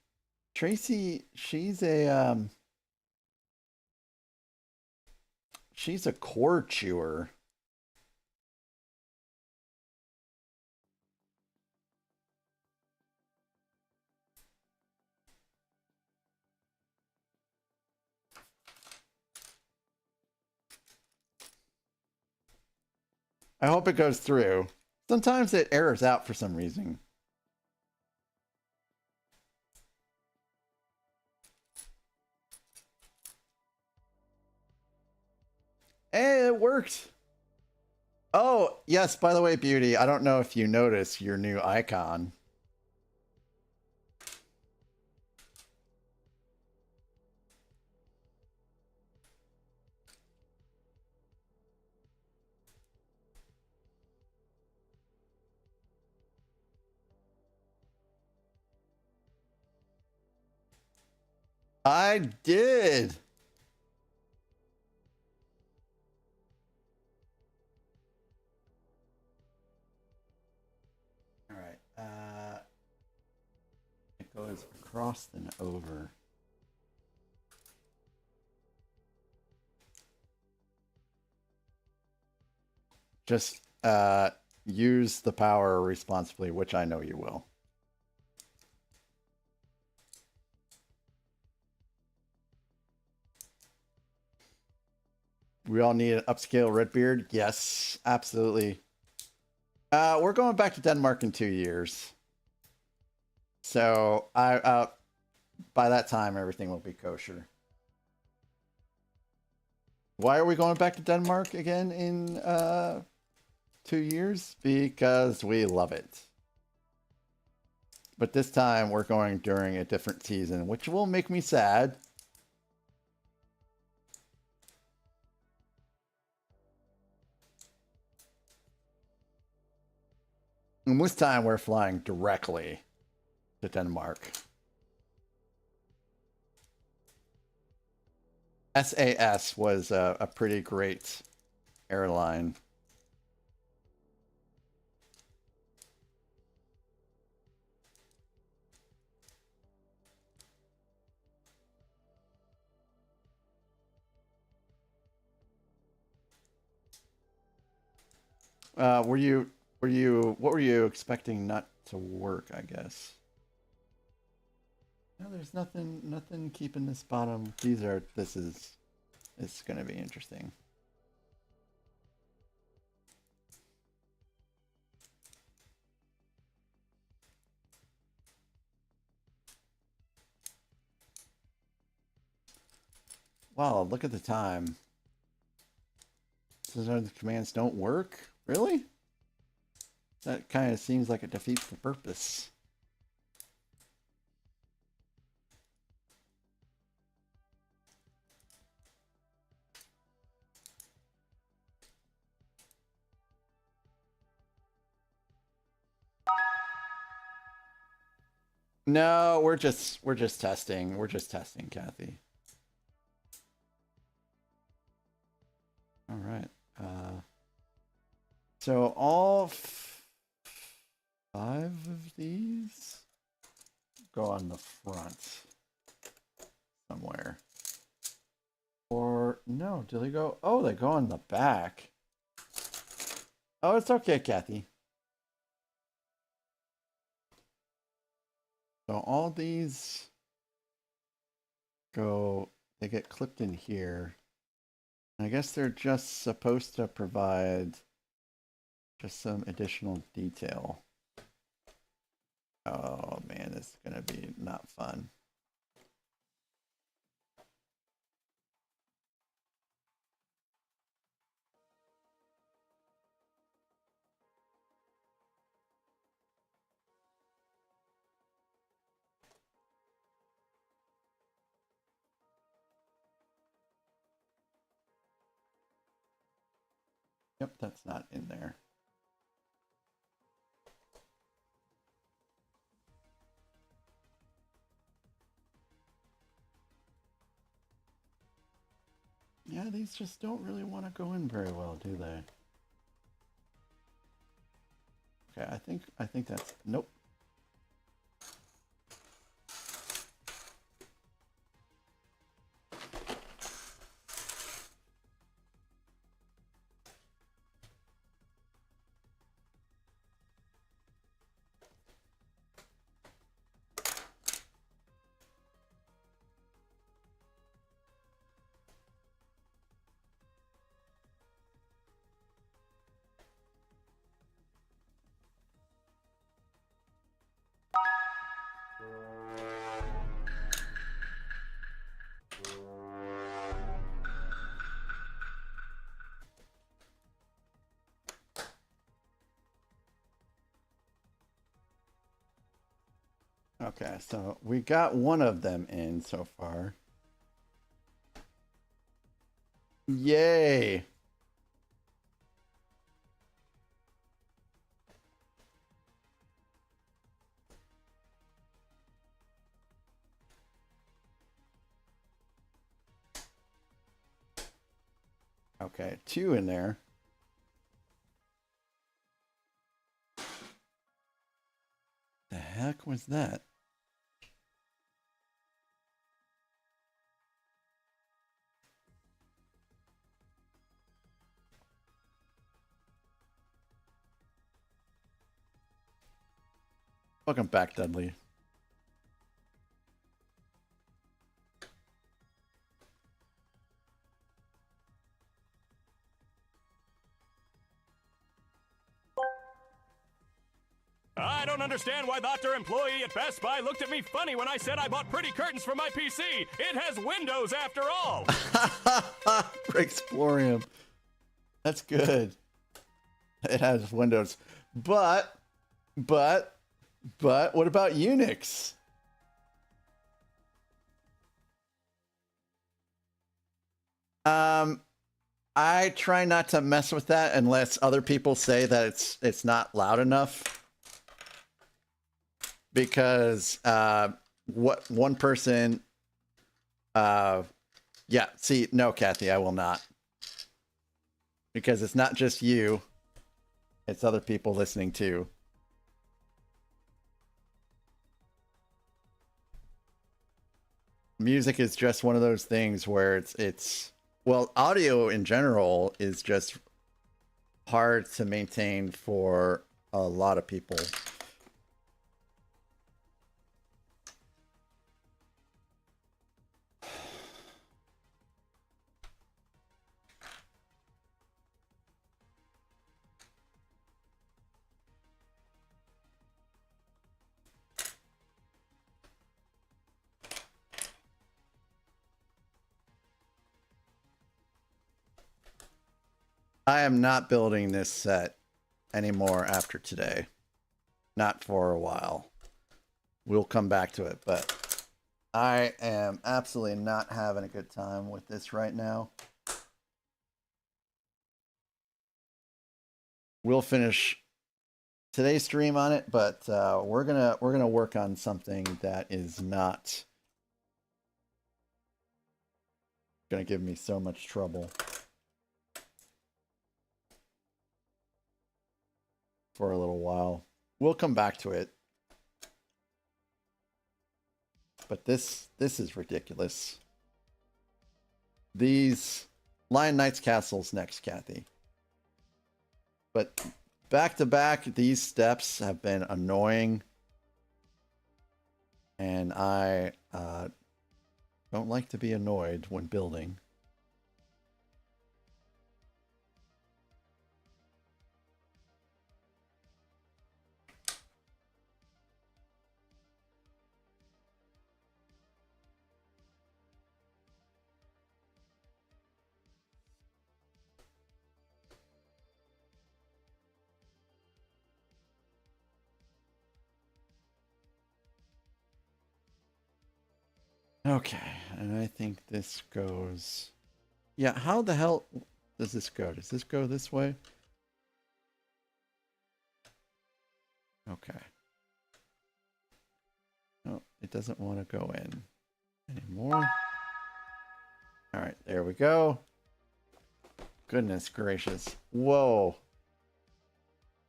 she's a core chewer. I hope it goes through. Sometimes it errors out for some reason. Hey, it worked. Oh, yes, by the way, Beauty, I don't know if you noticed your new icon. I did. All right. It goes across and over. Just use the power responsibly, which I know you will. We all need an upscale Redbeard. Yes, absolutely. We're going back to Denmark in 2 years. So by that time, everything will be kosher. Why are we going back to Denmark again in 2 years? Because we love it. But this time we're going during a different season, which will make me sad. And this time we're flying directly to Denmark. SAS was a pretty great airline. Were you what were you expecting not to work, I guess? No, there's nothing keeping this bottom. It's gonna be interesting. Wow, look at the time. So the commands don't work? Really? That kind of seems like it defeats the purpose. No, we're just testing. We're just testing, Kathy. All right. So all 5 of these go on the front somewhere. Or no, do they go? Oh, they go on the back. Oh, it's okay, Kathy. So all these they get clipped in here. I guess they're just supposed to provide just some additional detail. Oh man, this is gonna be not fun. Yep, that's not in there. Yeah, these just don't really want to go in very well, do they? Okay, I think that's nope. Okay, so we got one of them in so far. Yay! Okay, 2 in there. The heck was that? Welcome back, Dudley. I don't understand why that employee at Best Buy looked at me funny when I said I bought pretty curtains for my PC. It has windows after all. Explorium. That's good. It has windows. But what about Unix? I try not to mess with that unless other people say that it's not loud enough. Because what one person yeah, see, no, Kathy, I will not. Because it's not just you, it's other people listening too. Music is just one of those things where it's well, audio in general is just hard to maintain for a lot of people. I am not building this set anymore after today. Not for a while. We'll come back to it, but I am absolutely not having a good time with this right now. We'll finish today's stream on it, but we're gonna work on something that is not gonna give me so much trouble for a little while. We'll come back to it. But this is ridiculous. These Lion Knight's Castle's next, Kathy. But back to back, these steps have been annoying. And I don't like to be annoyed when building. Okay, and I think this goes... Yeah, how the hell does this go? Does this go this way? Okay. No, it doesn't want to go in anymore. All right, there we go. Goodness gracious. Whoa.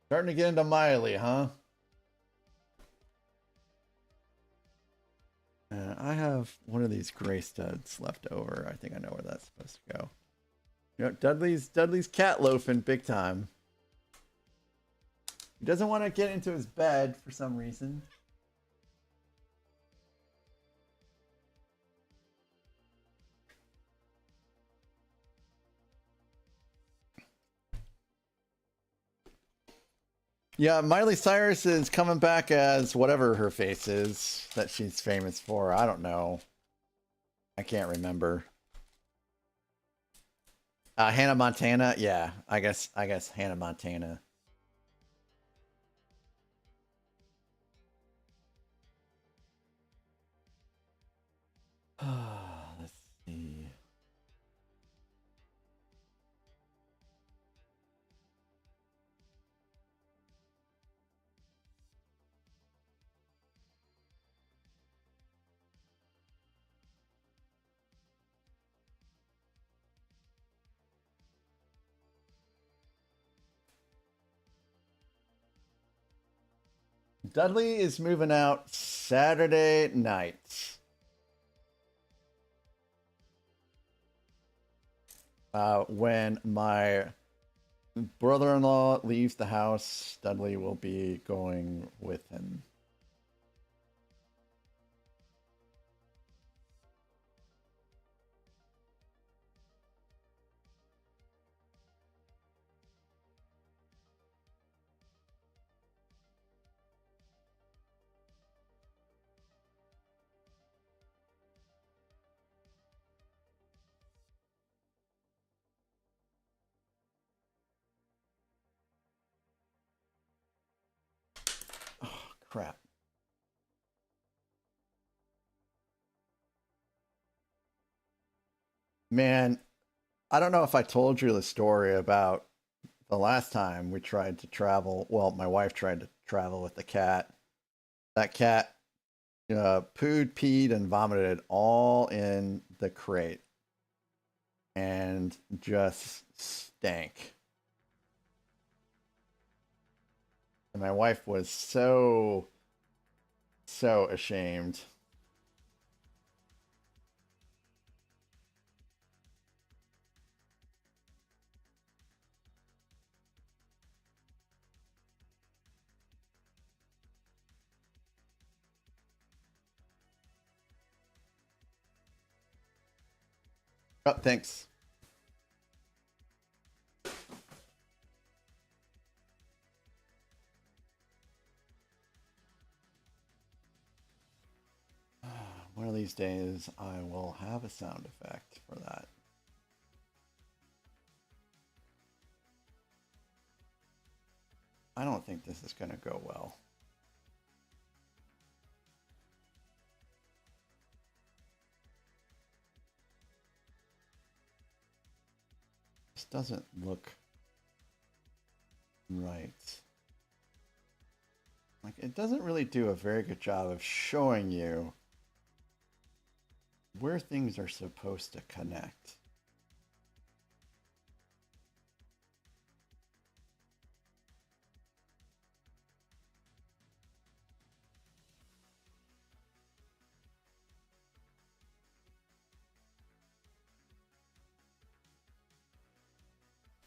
Starting to get into Miley, huh? I have one of these gray studs left over. I think I know where that's supposed to go. You know, Dudley's cat loafing big time. He doesn't want to get into his bed for some reason. Yeah, Miley Cyrus is coming back as whatever her face is that she's famous for. I don't know. I can't remember. Hannah Montana. Yeah, I guess Hannah Montana. Let's see. Dudley is moving out Saturday night. When my brother-in-law leaves the house, Dudley will be going with him. Crap. Man, I don't know if I told you the story about the last time we tried to travel. Well, my wife tried to travel with the cat. That cat pooed, peed, and vomited all in the crate. And just stank. And my wife was so ashamed. Oh, thanks. One of these days, I will have a sound effect for that. I don't think this is going to go well. This doesn't look right. Like, it doesn't really do a very good job of showing you where things are supposed to connect.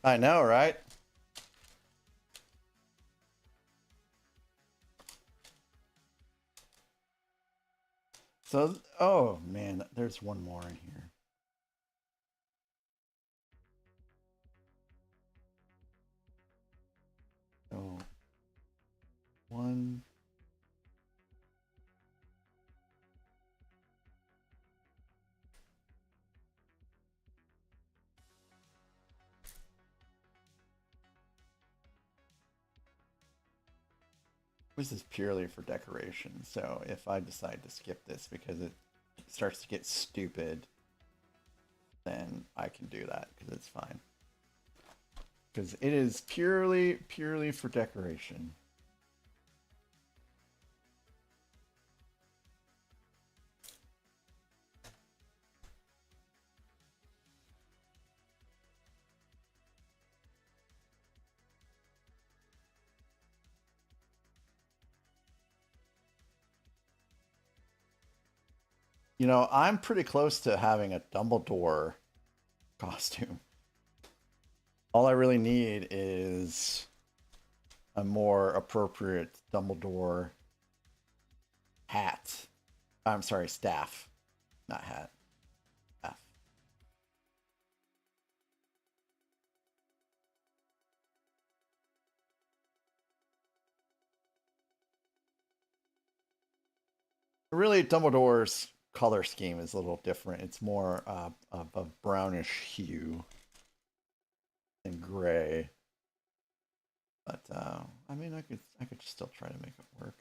I know, right? So, oh man, there's one more in here. So, one. This is purely for decoration, so if I decide to skip this because it starts to get stupid, then I can do that because it's fine. Because it is purely for decoration. You know, I'm pretty close to having a Dumbledore costume. All I really need is a more appropriate Dumbledore hat. I'm sorry, staff, not hat. Staff. Really, Dumbledore's color scheme is a little different. It's more of a brownish hue and gray. But I mean, I could still try to make it work.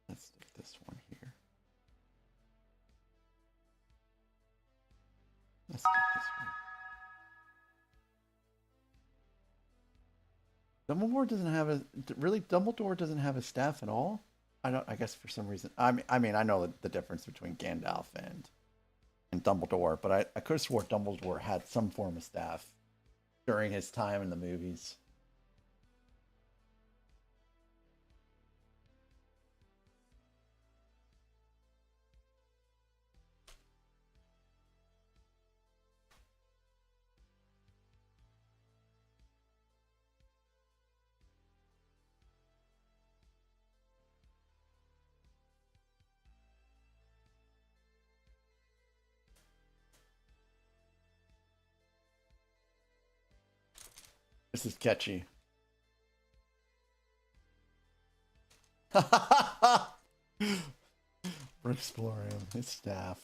Let's stick this one here. Let's stick this one. Dumbledore doesn't have a really. Dumbledore doesn't have a staff at all. I don't. I guess for some reason. I mean, I know the difference between Gandalf and Dumbledore, but I could have swore Dumbledore had some form of staff during his time in the movies. This is catchy. We're exploring his staff.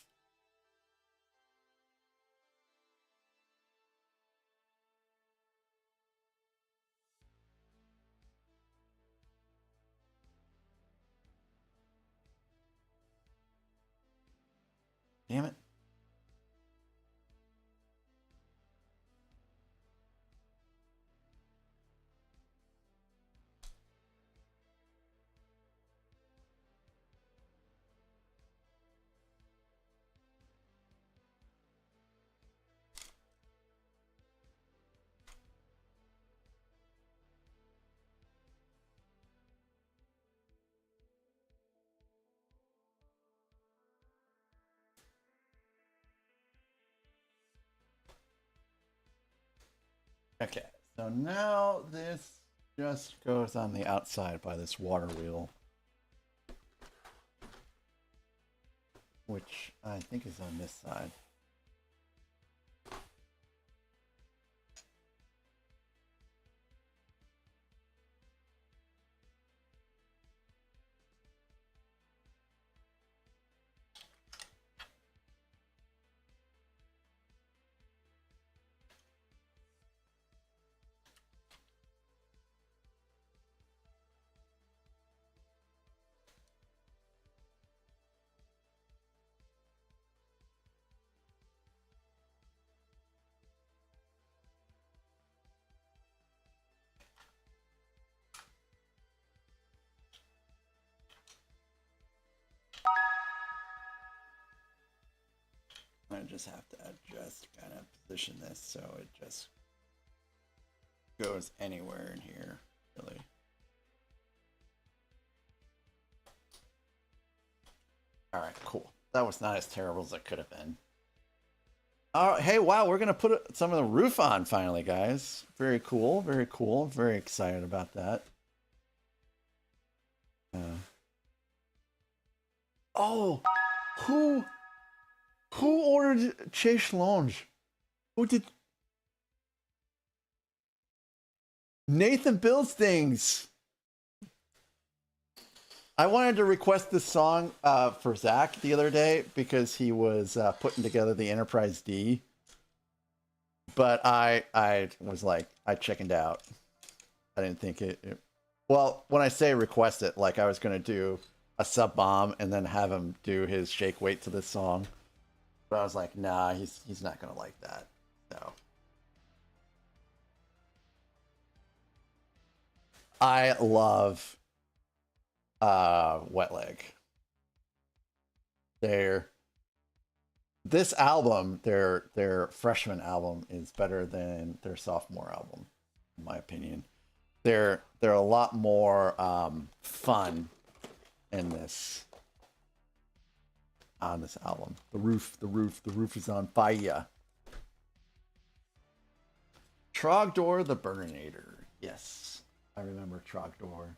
Damn it. Okay, so now this just goes on the outside by this water wheel, which I think is on this side. I just have to adjust, kind of position this so it just goes anywhere in here, really. All right, cool. That was not as terrible as it could have been. All right, hey, wow, we're gonna put some of the roof on finally, guys. Very cool, very cool. Very excited about that. Oh, who ordered Chase Lounge? Who did? Nathan builds things. I wanted to request this song for Zach the other day because he was putting together the Enterprise D. But I was like, I chickened out. I didn't think it. Well, when I say request it, like I was going to do a sub bomb and then have him do his shake weight to this song. But I was like, nah, he's not going to like that. So. I love Wet Leg. This album, their freshman album, is better than their sophomore album, in my opinion. They're a lot more fun in this on this album. The roof is on fire. Trogdor the Burninator. Yes, I remember Trogdor.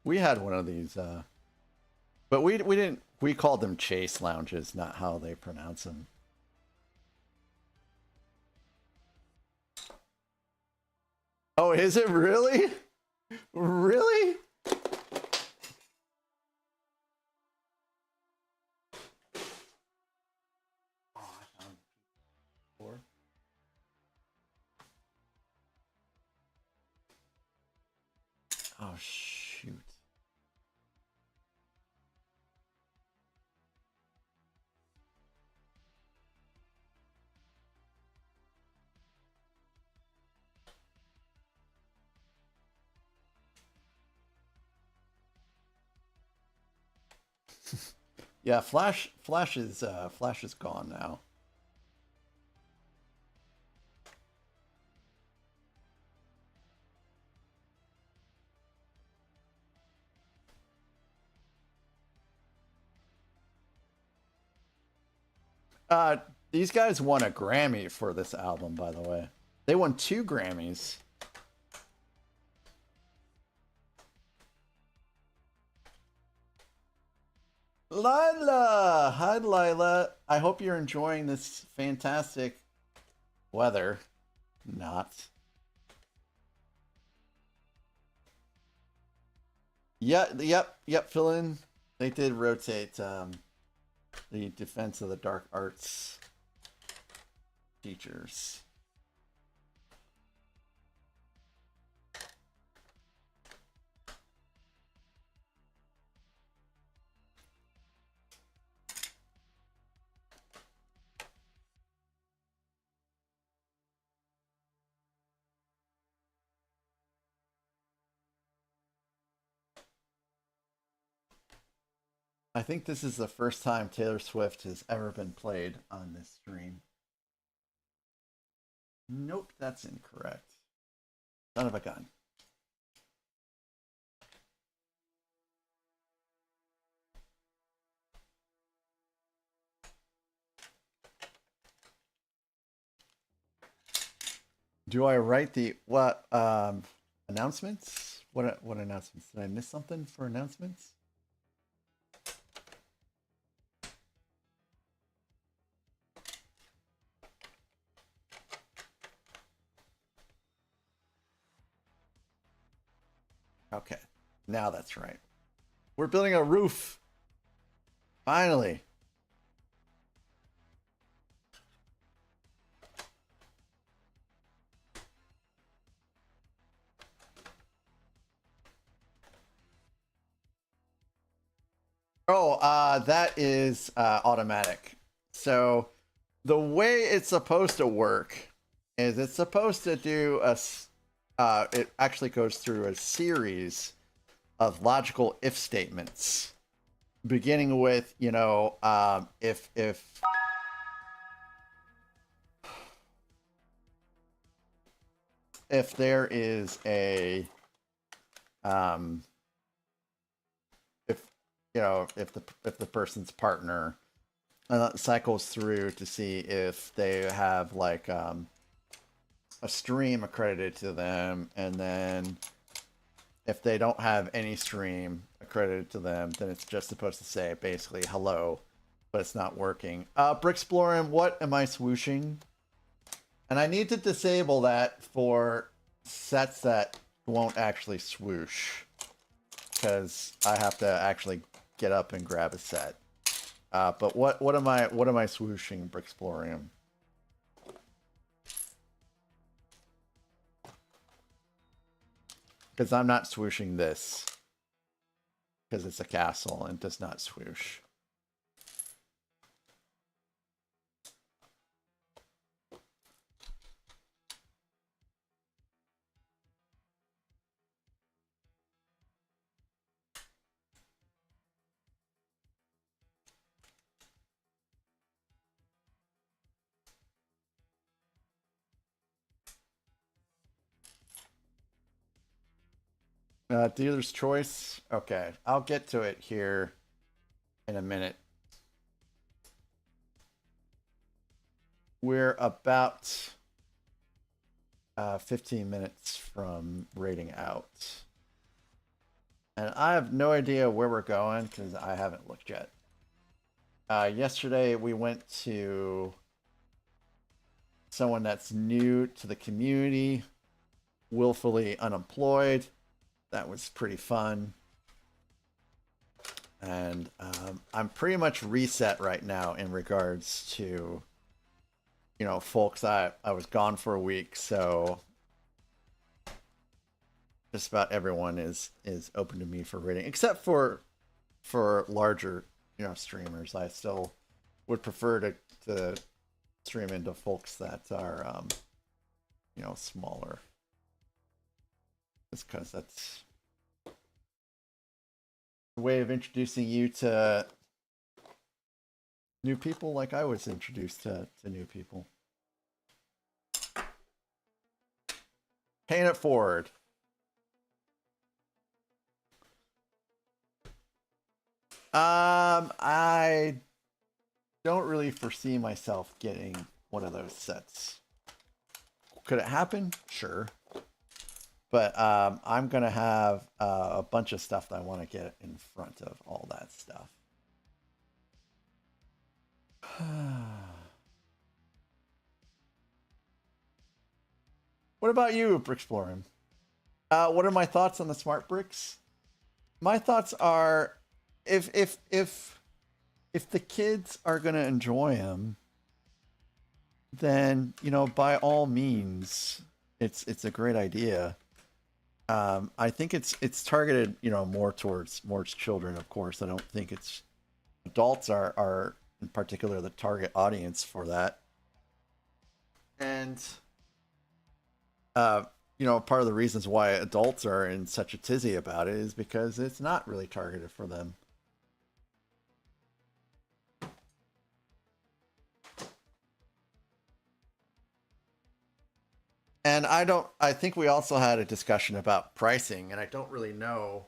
We had one of these, but we didn't. We called them Chase Lounges, not how they pronounce them. Oh, is it really? Really? Oh, shoot. Yeah, Flash is gone now. These guys won a Grammy for this album, by the way. They won 2 Grammys. Lila! Hi, Lila. I hope you're enjoying this fantastic weather. Not. Yep, fill in. They did rotate the Defense of the Dark Arts teachers. I think this is the first time Taylor Swift has ever been played on this stream. Nope, that's incorrect. Son of a gun. Do I write the what announcements? What announcements? Did I miss something for announcements? Okay, now that's right. We're building a roof. Finally. Oh, that is automatic. So the way it's supposed to work is it's supposed to do it actually goes through a series of logical if statements, beginning with, you know, if there is a if you know if the person's partner cycles through to see if they have like a stream accredited to them, and then if they don't have any stream accredited to them, then it's just supposed to say basically hello, but it's not working. Brixplorin, what am I swooshing? And I need to disable that for sets that won't actually swoosh, because I have to actually get up and grab a set. But what am I swooshing, Brixplorium? Because I'm not swooshing this, because it's a castle and does not swoosh. Dealer's choice. Okay, I'll get to it here in a minute. We're about 15 minutes from rating out. And I have no idea where we're going because I haven't looked yet. Yesterday we went to someone that's new to the community, willfully unemployed. That was pretty fun. And I'm pretty much reset right now in regards to, you know, folks. I was gone for a week, so just about everyone is open to me for rating, except for larger, you know, streamers. I still would prefer to stream into folks that are you know, smaller. Just because that's a way of introducing you to new people, like I was introduced to new people. Paying it forward. I don't really foresee myself getting one of those sets. Could it happen? Sure. But I'm going to have a bunch of stuff that I want to get in front of all that stuff. What about you, Brixplorin? What are my thoughts on the smart bricks? My thoughts are, if the kids are going to enjoy them, then, you know, by all means, it's a great idea. I think it's targeted, you know, more towards children, of course. I don't think it's adults are in particular the target audience for that. And you know, part of the reasons why adults are in such a tizzy about it is because it's not really targeted for them. And I think we also had a discussion about pricing, and I don't really know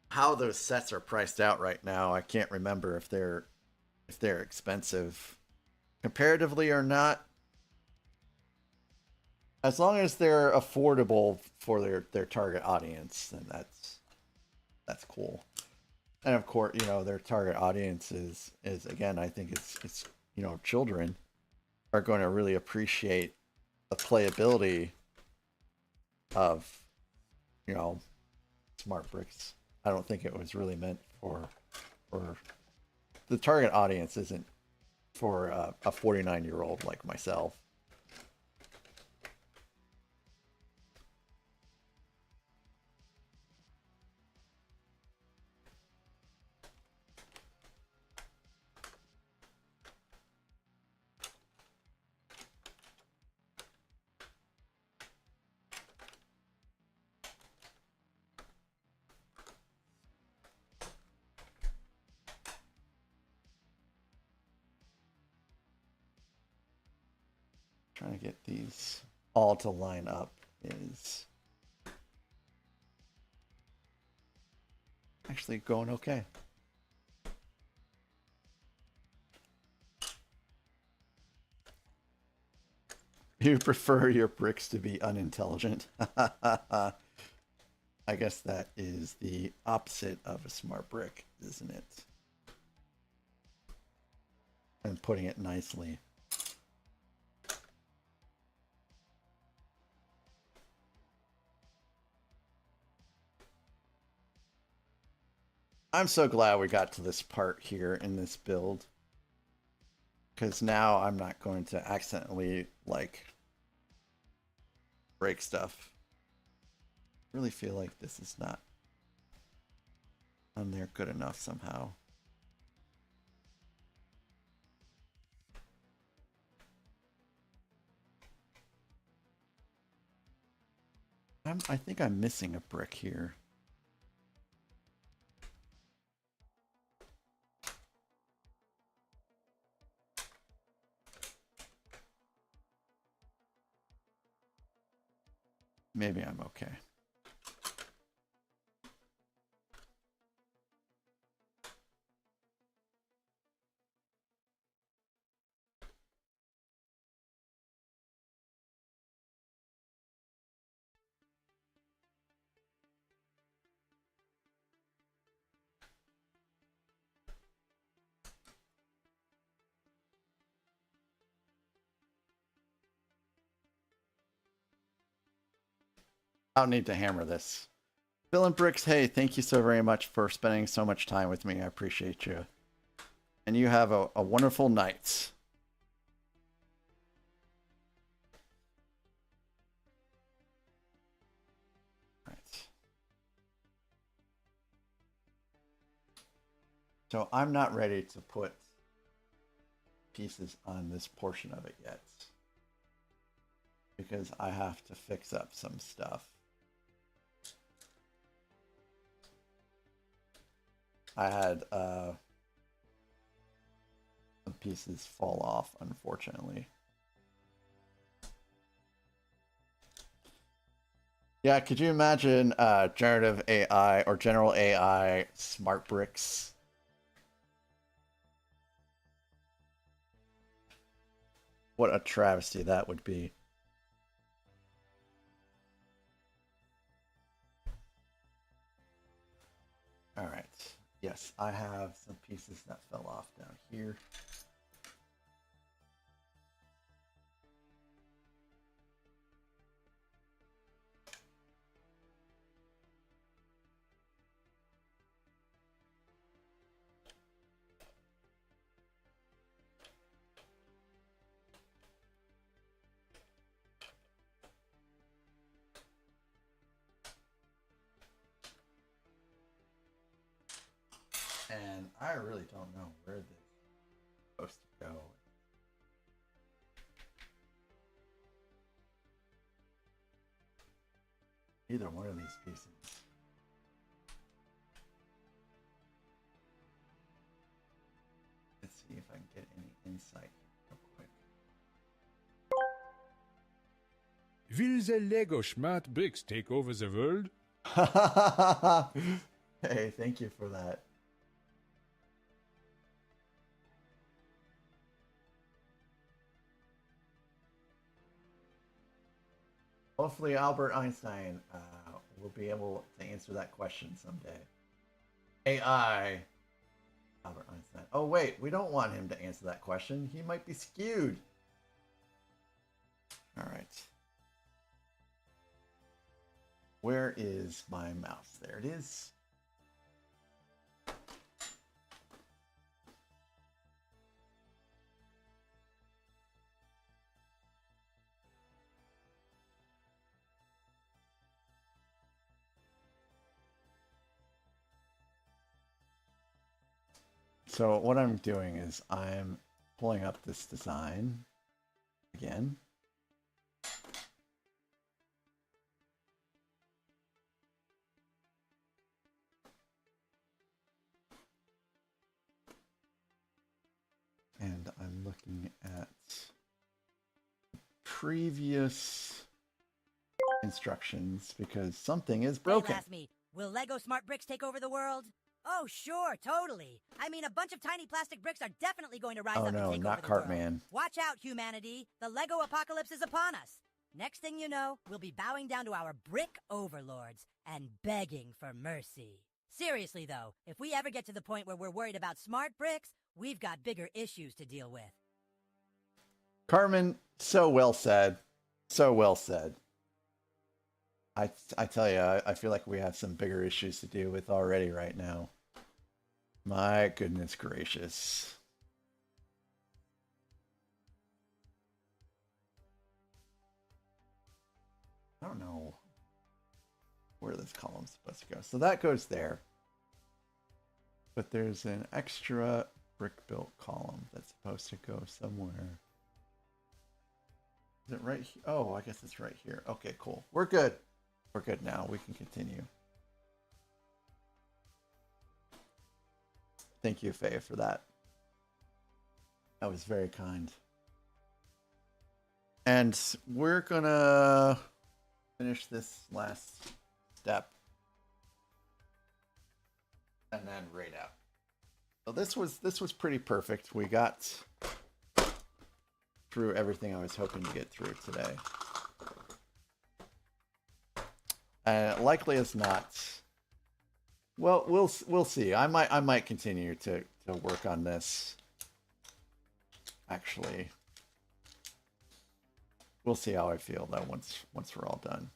how those sets are priced out right now. I can't remember if they're expensive comparatively or not. As long as they're affordable for their target audience, then that's cool. And of course, you know, their target audience is again, I think it's you know, children are going to really appreciate the playability of, you know, smart bricks. I don't think it was really meant for the target audience isn't for a 49-year-old like myself. Trying to get these all to line up is actually going okay. You prefer your bricks to be unintelligent? I guess that is the opposite of a smart brick, isn't it? And putting it nicely. I'm so glad we got to this part here in this build, because now I'm not going to accidentally like break stuff. I really feel like this is not on there good enough somehow. I think I'm missing a brick here. Maybe I'm okay. I don't need to hammer this. Bill and Bricks, hey, thank you so very much for spending so much time with me. I appreciate you. And you have a wonderful night. Right. So I'm not ready to put pieces on this portion of it yet, because I have to fix up some stuff. I had some pieces fall off, unfortunately. Yeah, could you imagine generative AI or general AI smart bricks? What a travesty that would be. All right. Yes, I have some pieces that fell off down here. And I really don't know where this is supposed to go. Either one of these pieces. Let's see if I can get any insight real quick. Will the Lego smart bricks take over the world? Hey, thank you for that. Hopefully Albert Einstein will be able to answer that question someday. AI. Albert Einstein. Oh, wait. We don't want him to answer that question. He might be skewed. All right. Where is my mouse? There it is. So what I'm doing is I'm pulling up this design again. And I'm looking at previous instructions because something is broken. Ask me, will Lego smart bricks take over the world? Oh, sure, totally. I mean, a bunch of tiny plastic bricks are definitely going to rise up and take over the world. Cartman. Watch out, humanity. The Lego apocalypse is upon us. Next thing you know, we'll be bowing down to our brick overlords and begging for mercy. Seriously, though, if we ever get to the point where we're worried about smart bricks, we've got bigger issues to deal with. Cartman, so well said. So well said. I tell you, I feel like we have some bigger issues to deal with already right now. My goodness gracious. I don't know where this column's supposed to go. So that goes there. But there's an extra brick built column that's supposed to go somewhere. Is it right here? Oh, I guess it's right here. Okay, cool. We're good. We're good now. We can continue. Thank you, Faye, for that. That was very kind. And we're gonna finish this last step and then raid out. So this was pretty perfect. We got through everything I was hoping to get through today. Likely as not. Well, we'll see. I might continue to work on this. Actually, we'll see how I feel though once we're all done.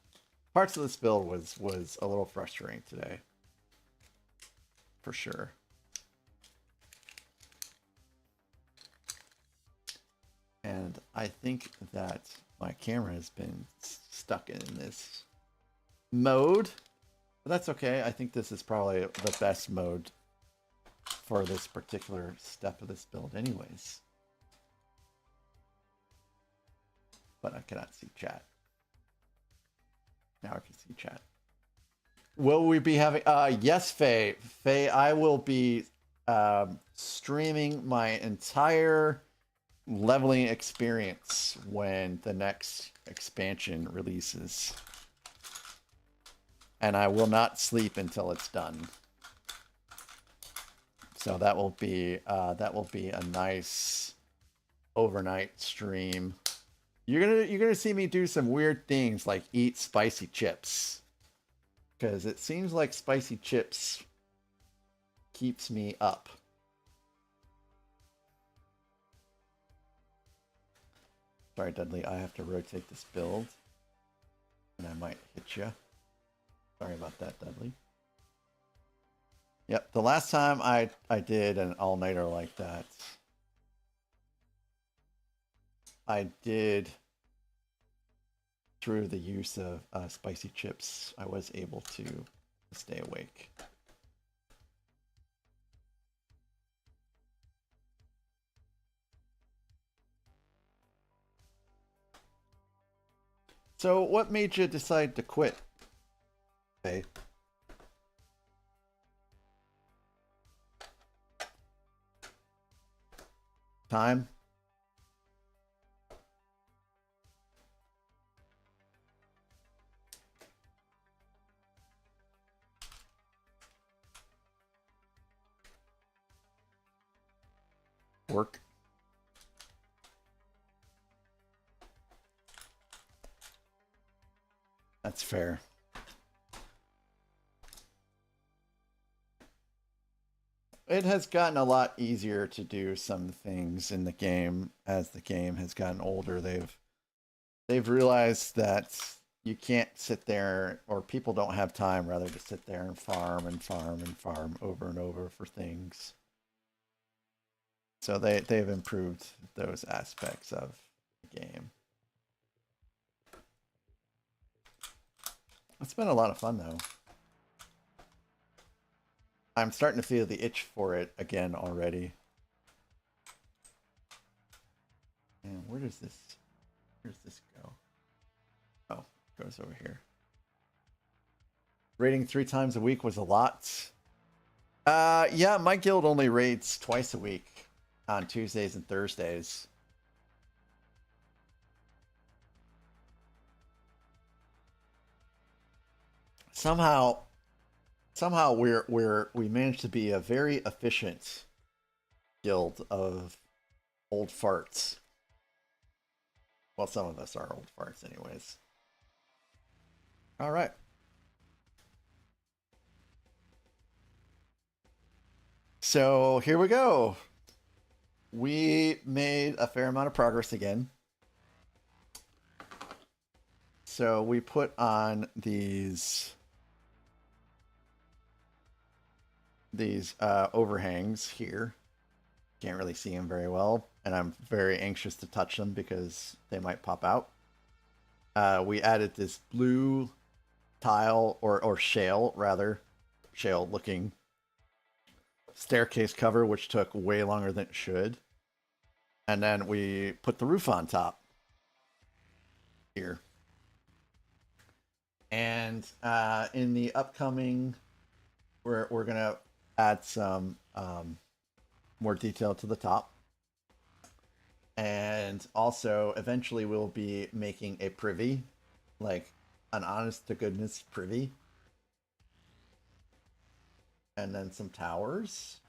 Parts of this build was a little frustrating today, for sure. And I think that my camera has been stuck in this mode, but that's okay. I think this is probably the best mode for this particular step of this build anyways. But I cannot see chat. Now I can see chat. Will we be having yes, Faye, I will be streaming my entire leveling experience when the next expansion releases. And I will not sleep until it's done. So that will be a nice overnight stream. You're gonna see me do some weird things like eat spicy chips, because it seems like spicy chips keeps me up. Sorry, Dudley, I have to rotate this build, and I might hit you. Sorry about that, Dudley. Yep, the last time I did an all-nighter like that, I did, through the use of spicy chips, I was able to stay awake. So what made you decide to quit? Okay. Time? Work? That's fair. It has gotten a lot easier to do some things in the game as the game has gotten older. They've realized that you can't sit there, or people don't have time rather to sit there and farm and farm and farm over and over for things. So they've improved those aspects of the game. It's been a lot of fun though. I'm starting to feel the itch for it again already. And where does this go? Oh, it goes over here. Raiding 3 times a week was a lot. Yeah, my guild only raids twice a week on Tuesdays and Thursdays. Somehow we managed to be a very efficient guild of old farts. Well, some of us are old farts anyways. All right. So here we go. We made a fair amount of progress again. So we put on these overhangs here. Can't really see them very well, and I'm very anxious to touch them because they might pop out. We added this blue tile, or shale rather, shale looking staircase cover, which took way longer than it should. And then we put the roof on top here. And in the upcoming, we're gonna add some more detail to the top, and also eventually we'll be making a privy, like an honest to goodness privy, and then some towers.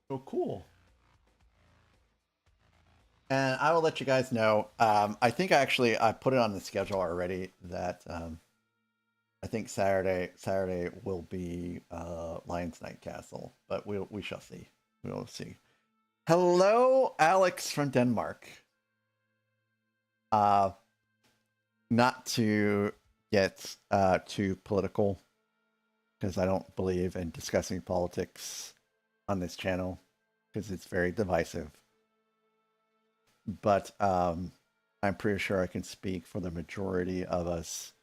So cool. And I will let you guys know. I think I put it on the schedule already that I think Saturday will be Lion's Night Castle, but we shall see. We will see. Hello, Alex from Denmark. Not to get too political, because I don't believe in discussing politics on this channel, because it's very divisive. But I'm pretty sure I can speak for the majority of us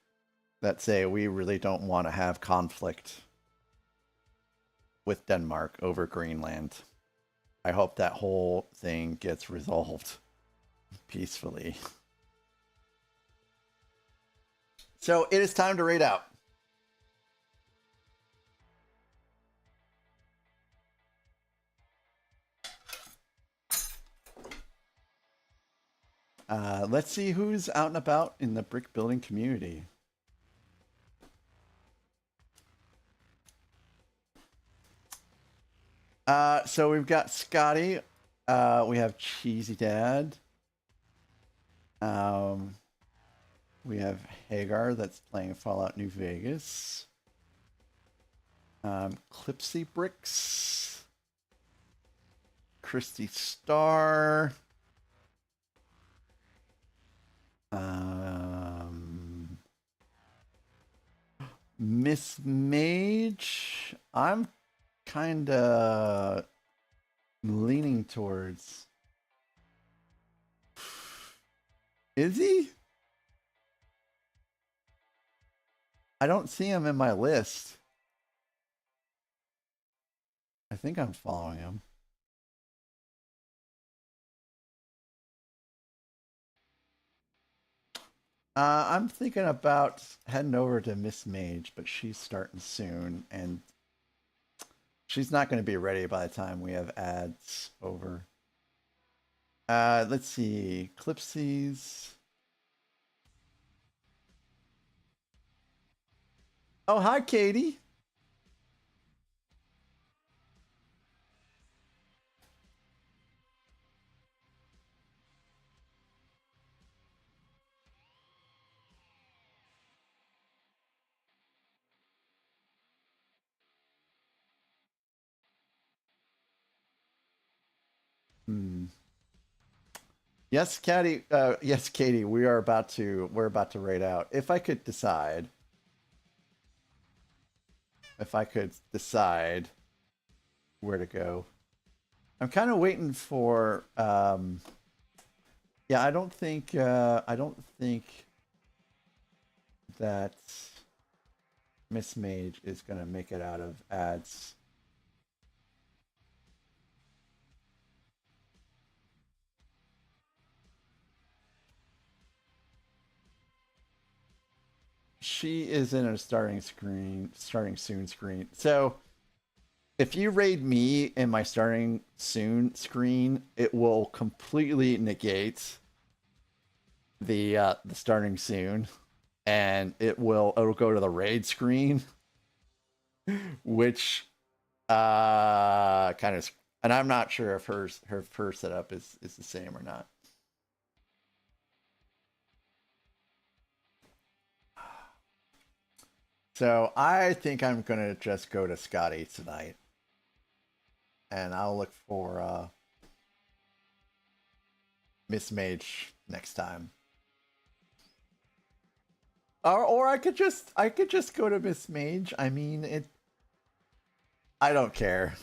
that say we really don't want to have conflict with Denmark over Greenland. I hope that whole thing gets resolved peacefully. So it is time to raid out. Let's see who's out and about in the brick building community. So we've got Scotty. We have Cheesy Dad. We have Hagar that's playing Fallout New Vegas. Clipsy Bricks. Christy Star. Miss Mage. I'm kind of leaning towards. Is he? I don't see him in my list. I think I'm following him. I'm thinking about heading over to Miss Mage, but she's starting soon, and she's not going to be ready by the time we have ads over. Let's see. Clipsies. Oh, hi, Katie. Hmm. Yes, Katie. Yes, Katie. We're about to raid out. If I could decide, where to go, I'm kind of waiting for. Yeah, I don't think that Miss Mage is gonna make it out of ads. She is in a starting soon screen. So if you raid me in my starting soon screen, it will completely negate the starting soon, and it'll go to the raid screen, which kind of, and I'm not sure if her setup is the same or not. So I think I'm gonna just go to Scotty tonight, and I'll look for Miss Mage next time. Or I could just go to Miss Mage. I mean, I don't care.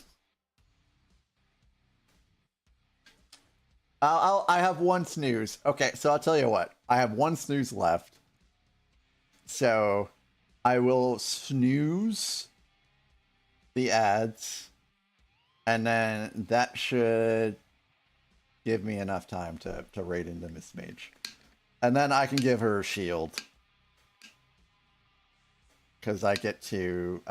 I have one snooze. Okay, so I'll tell you what. I have one snooze left. So I will snooze the ads, and then that should give me enough time to raid into Miss Mage. And then I can give her a shield, because I get to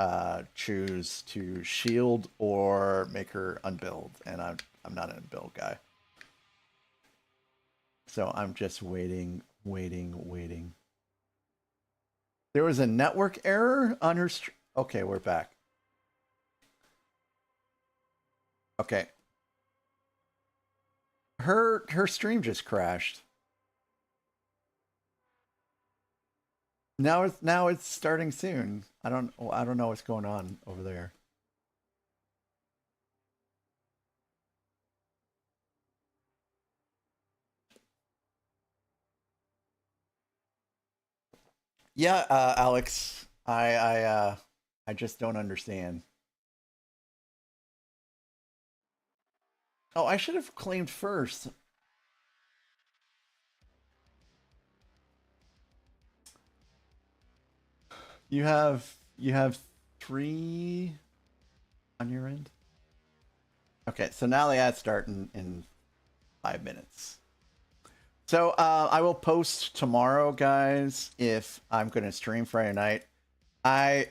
choose to shield or make her unbuild, and I'm not an unbuild guy. So I'm just waiting. There was a network error on her stream. Okay, we're back. Okay. Her stream just crashed. Now it's starting soon. I don't know what's going on over there. Yeah, Alex, I just don't understand. Oh, I should have claimed first. You have 3 on your end. Okay, so now the ads start in 5 minutes. So I will post tomorrow, guys, if I'm going to stream Friday night. I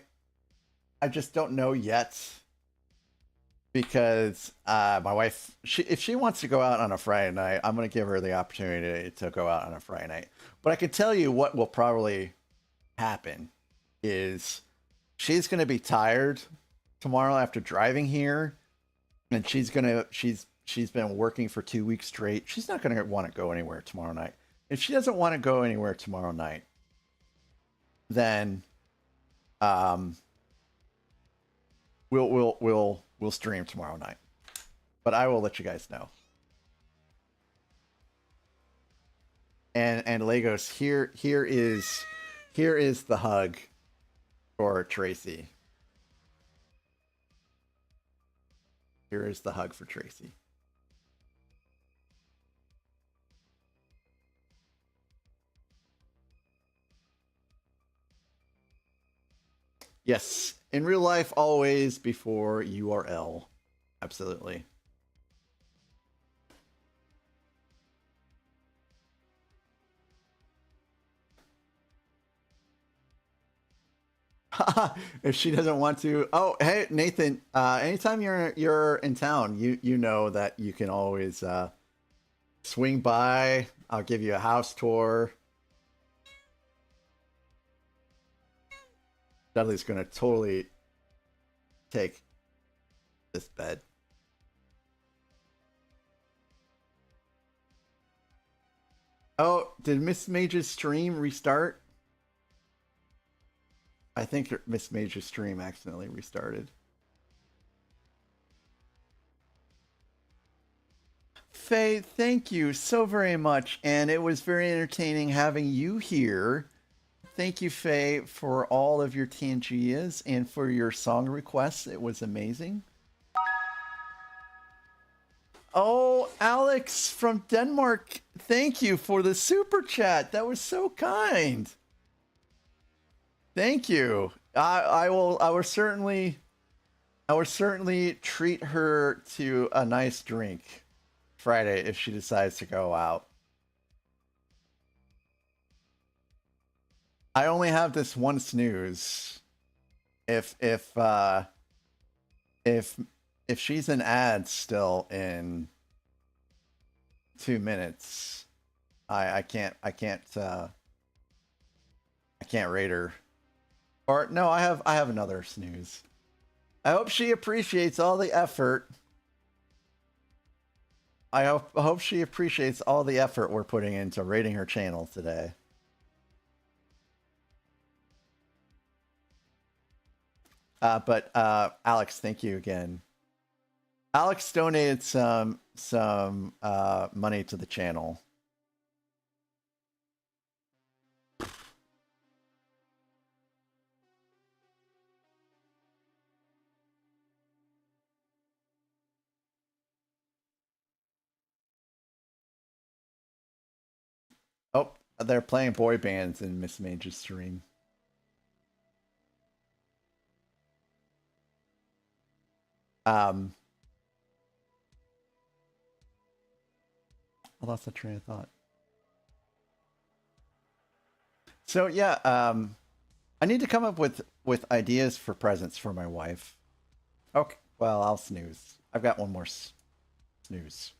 just don't know yet, because my wife, if she wants to go out on a Friday night, I'm going to give her the opportunity to go out on a Friday night. But I can tell you what will probably happen is she's going to be tired tomorrow after driving here, and she's been working for 2 weeks straight. She's not going to want to go anywhere tomorrow night. If she doesn't want to go anywhere tomorrow night, then we'll stream tomorrow night. But I will let you guys know. And Legos, here is the hug for Tracy. Here is the hug for Tracy. Yes, in real life, always before URL. Absolutely. If she doesn't want to. Oh, hey Nathan, anytime you're in town, you know that you can always swing by. I'll give you a house tour. Dudley's gonna totally take this bed. Oh, did Miss Mage's stream restart? I think Miss Mage's stream accidentally restarted. Faye, thank you so very much. And it was very entertaining having you here. Thank you, Faye, for all of your TNGs and for your song requests. It was amazing. Oh, Alex from Denmark, thank you for the super chat. That was so kind. Thank you. I will certainly treat her to a nice drink Friday if she decides to go out. I only have this one snooze. If she's in ads still in 2 minutes, I can't rate her. Or no, I have another snooze. I hope she appreciates all the effort. I hope she appreciates all the effort we're putting into rating her channel today. But Alex, thank you again. Alex donated some money to the channel. Oh, they're playing boy bands in Miss Mage's stream. I lost the train of thought. So yeah, I need to come up with ideas for presents for my wife. Okay, well, I'll snooze. I've got one more snooze.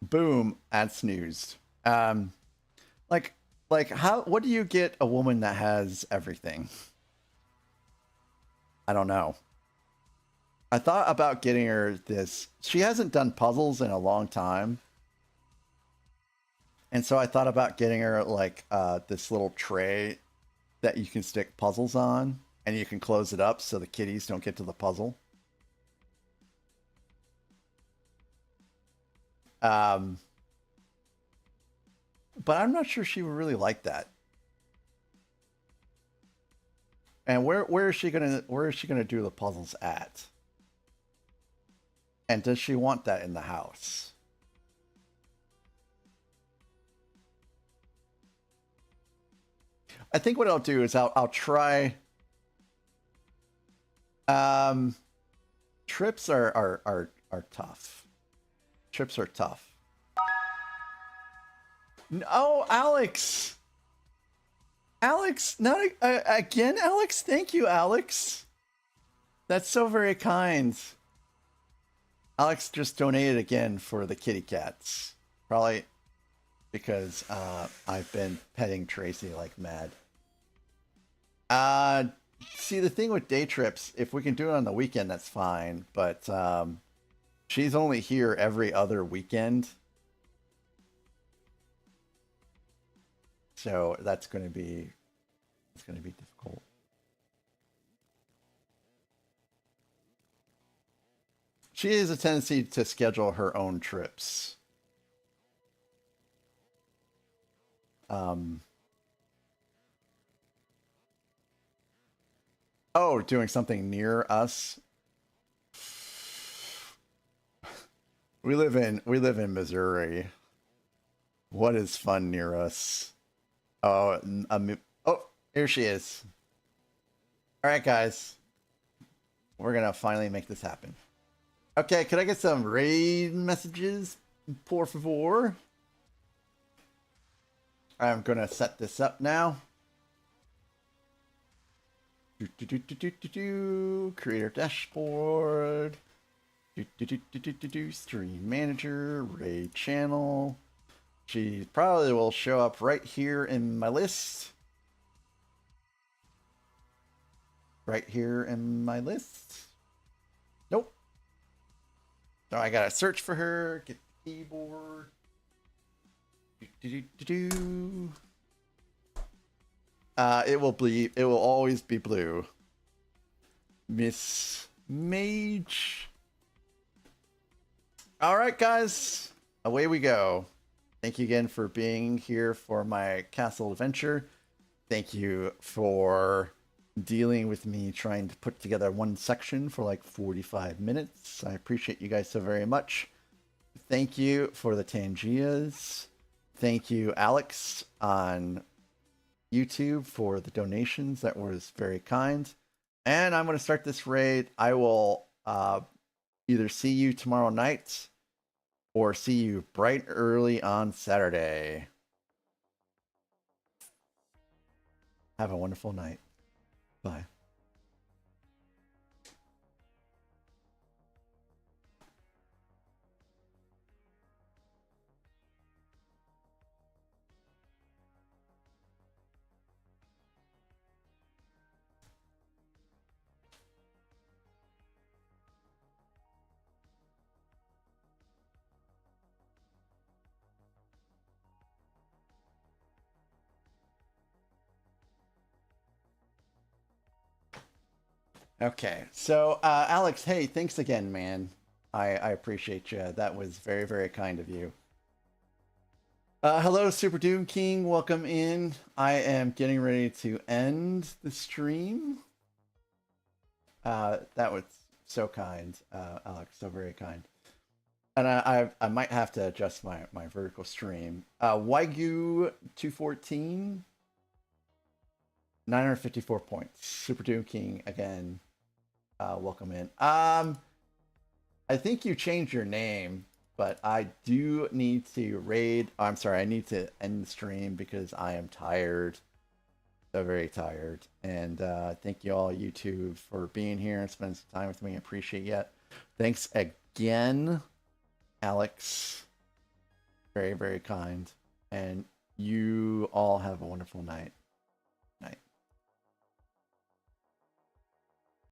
Boom, and snoozed. Like what do you get a woman that has everything? I don't know. I thought about getting her this. She hasn't done puzzles in a long time. And so I thought about getting her like this little tray that you can stick puzzles on, and you can close it up so the kitties don't get to the puzzle. But I'm not sure she would really like that. And where is she gonna do the puzzles at? And does she want that in the house? I think what I'll do is I'll try. Trips are tough. Trips are tough. No, Alex. Alex, not again, Alex. Thank you, Alex. That's so very kind. Alex just donated again for the kitty cats. Probably because I've been petting Tracy like mad. See, the thing with day trips, if we can do it on the weekend, that's fine. But she's only here every other weekend. So that's going to be difficult. She has a tendency to schedule her own trips. Oh, doing something near us. We live in Missouri. What is fun near us? Oh, oh, here she is. All right, guys. We're going to finally make this happen. Okay, could I get some raid messages, por favor? I'm going to set this up now. Creator dashboard. Stream manager, raid channel. She probably will show up right here in my list. Right here in my list. Nope. So I gotta search for her, get the keyboard. It will always be blue. Miss Mage. All right, guys, away we go. Thank you again for being here for my castle adventure. Thank you for dealing with me trying to put together one section for like 45 minutes. I appreciate you guys so very much. Thank you for the Tangias. Thank you, Alex, on YouTube for the donations. That was very kind. And I'm going to start this raid. I will either see you tomorrow night or see you bright early on Saturday. Have a wonderful night. Bye. Okay, so Alex, hey, thanks again, man. I appreciate you. That was very, very kind of you. Hello, Super Doom King. Welcome in. I am getting ready to end the stream. That was so kind, Alex. So very kind. And I might have to adjust my vertical stream. Waigu 214, 954 points. Super Doom King again. Welcome in. I think you changed your name, but I do need to raid. Oh, I'm sorry, I need to end the stream because I am tired. So very tired. And thank you all, YouTube, for being here and spending some time with me. I appreciate it. Thanks again, Alex. Very, very kind. And you all have a wonderful night.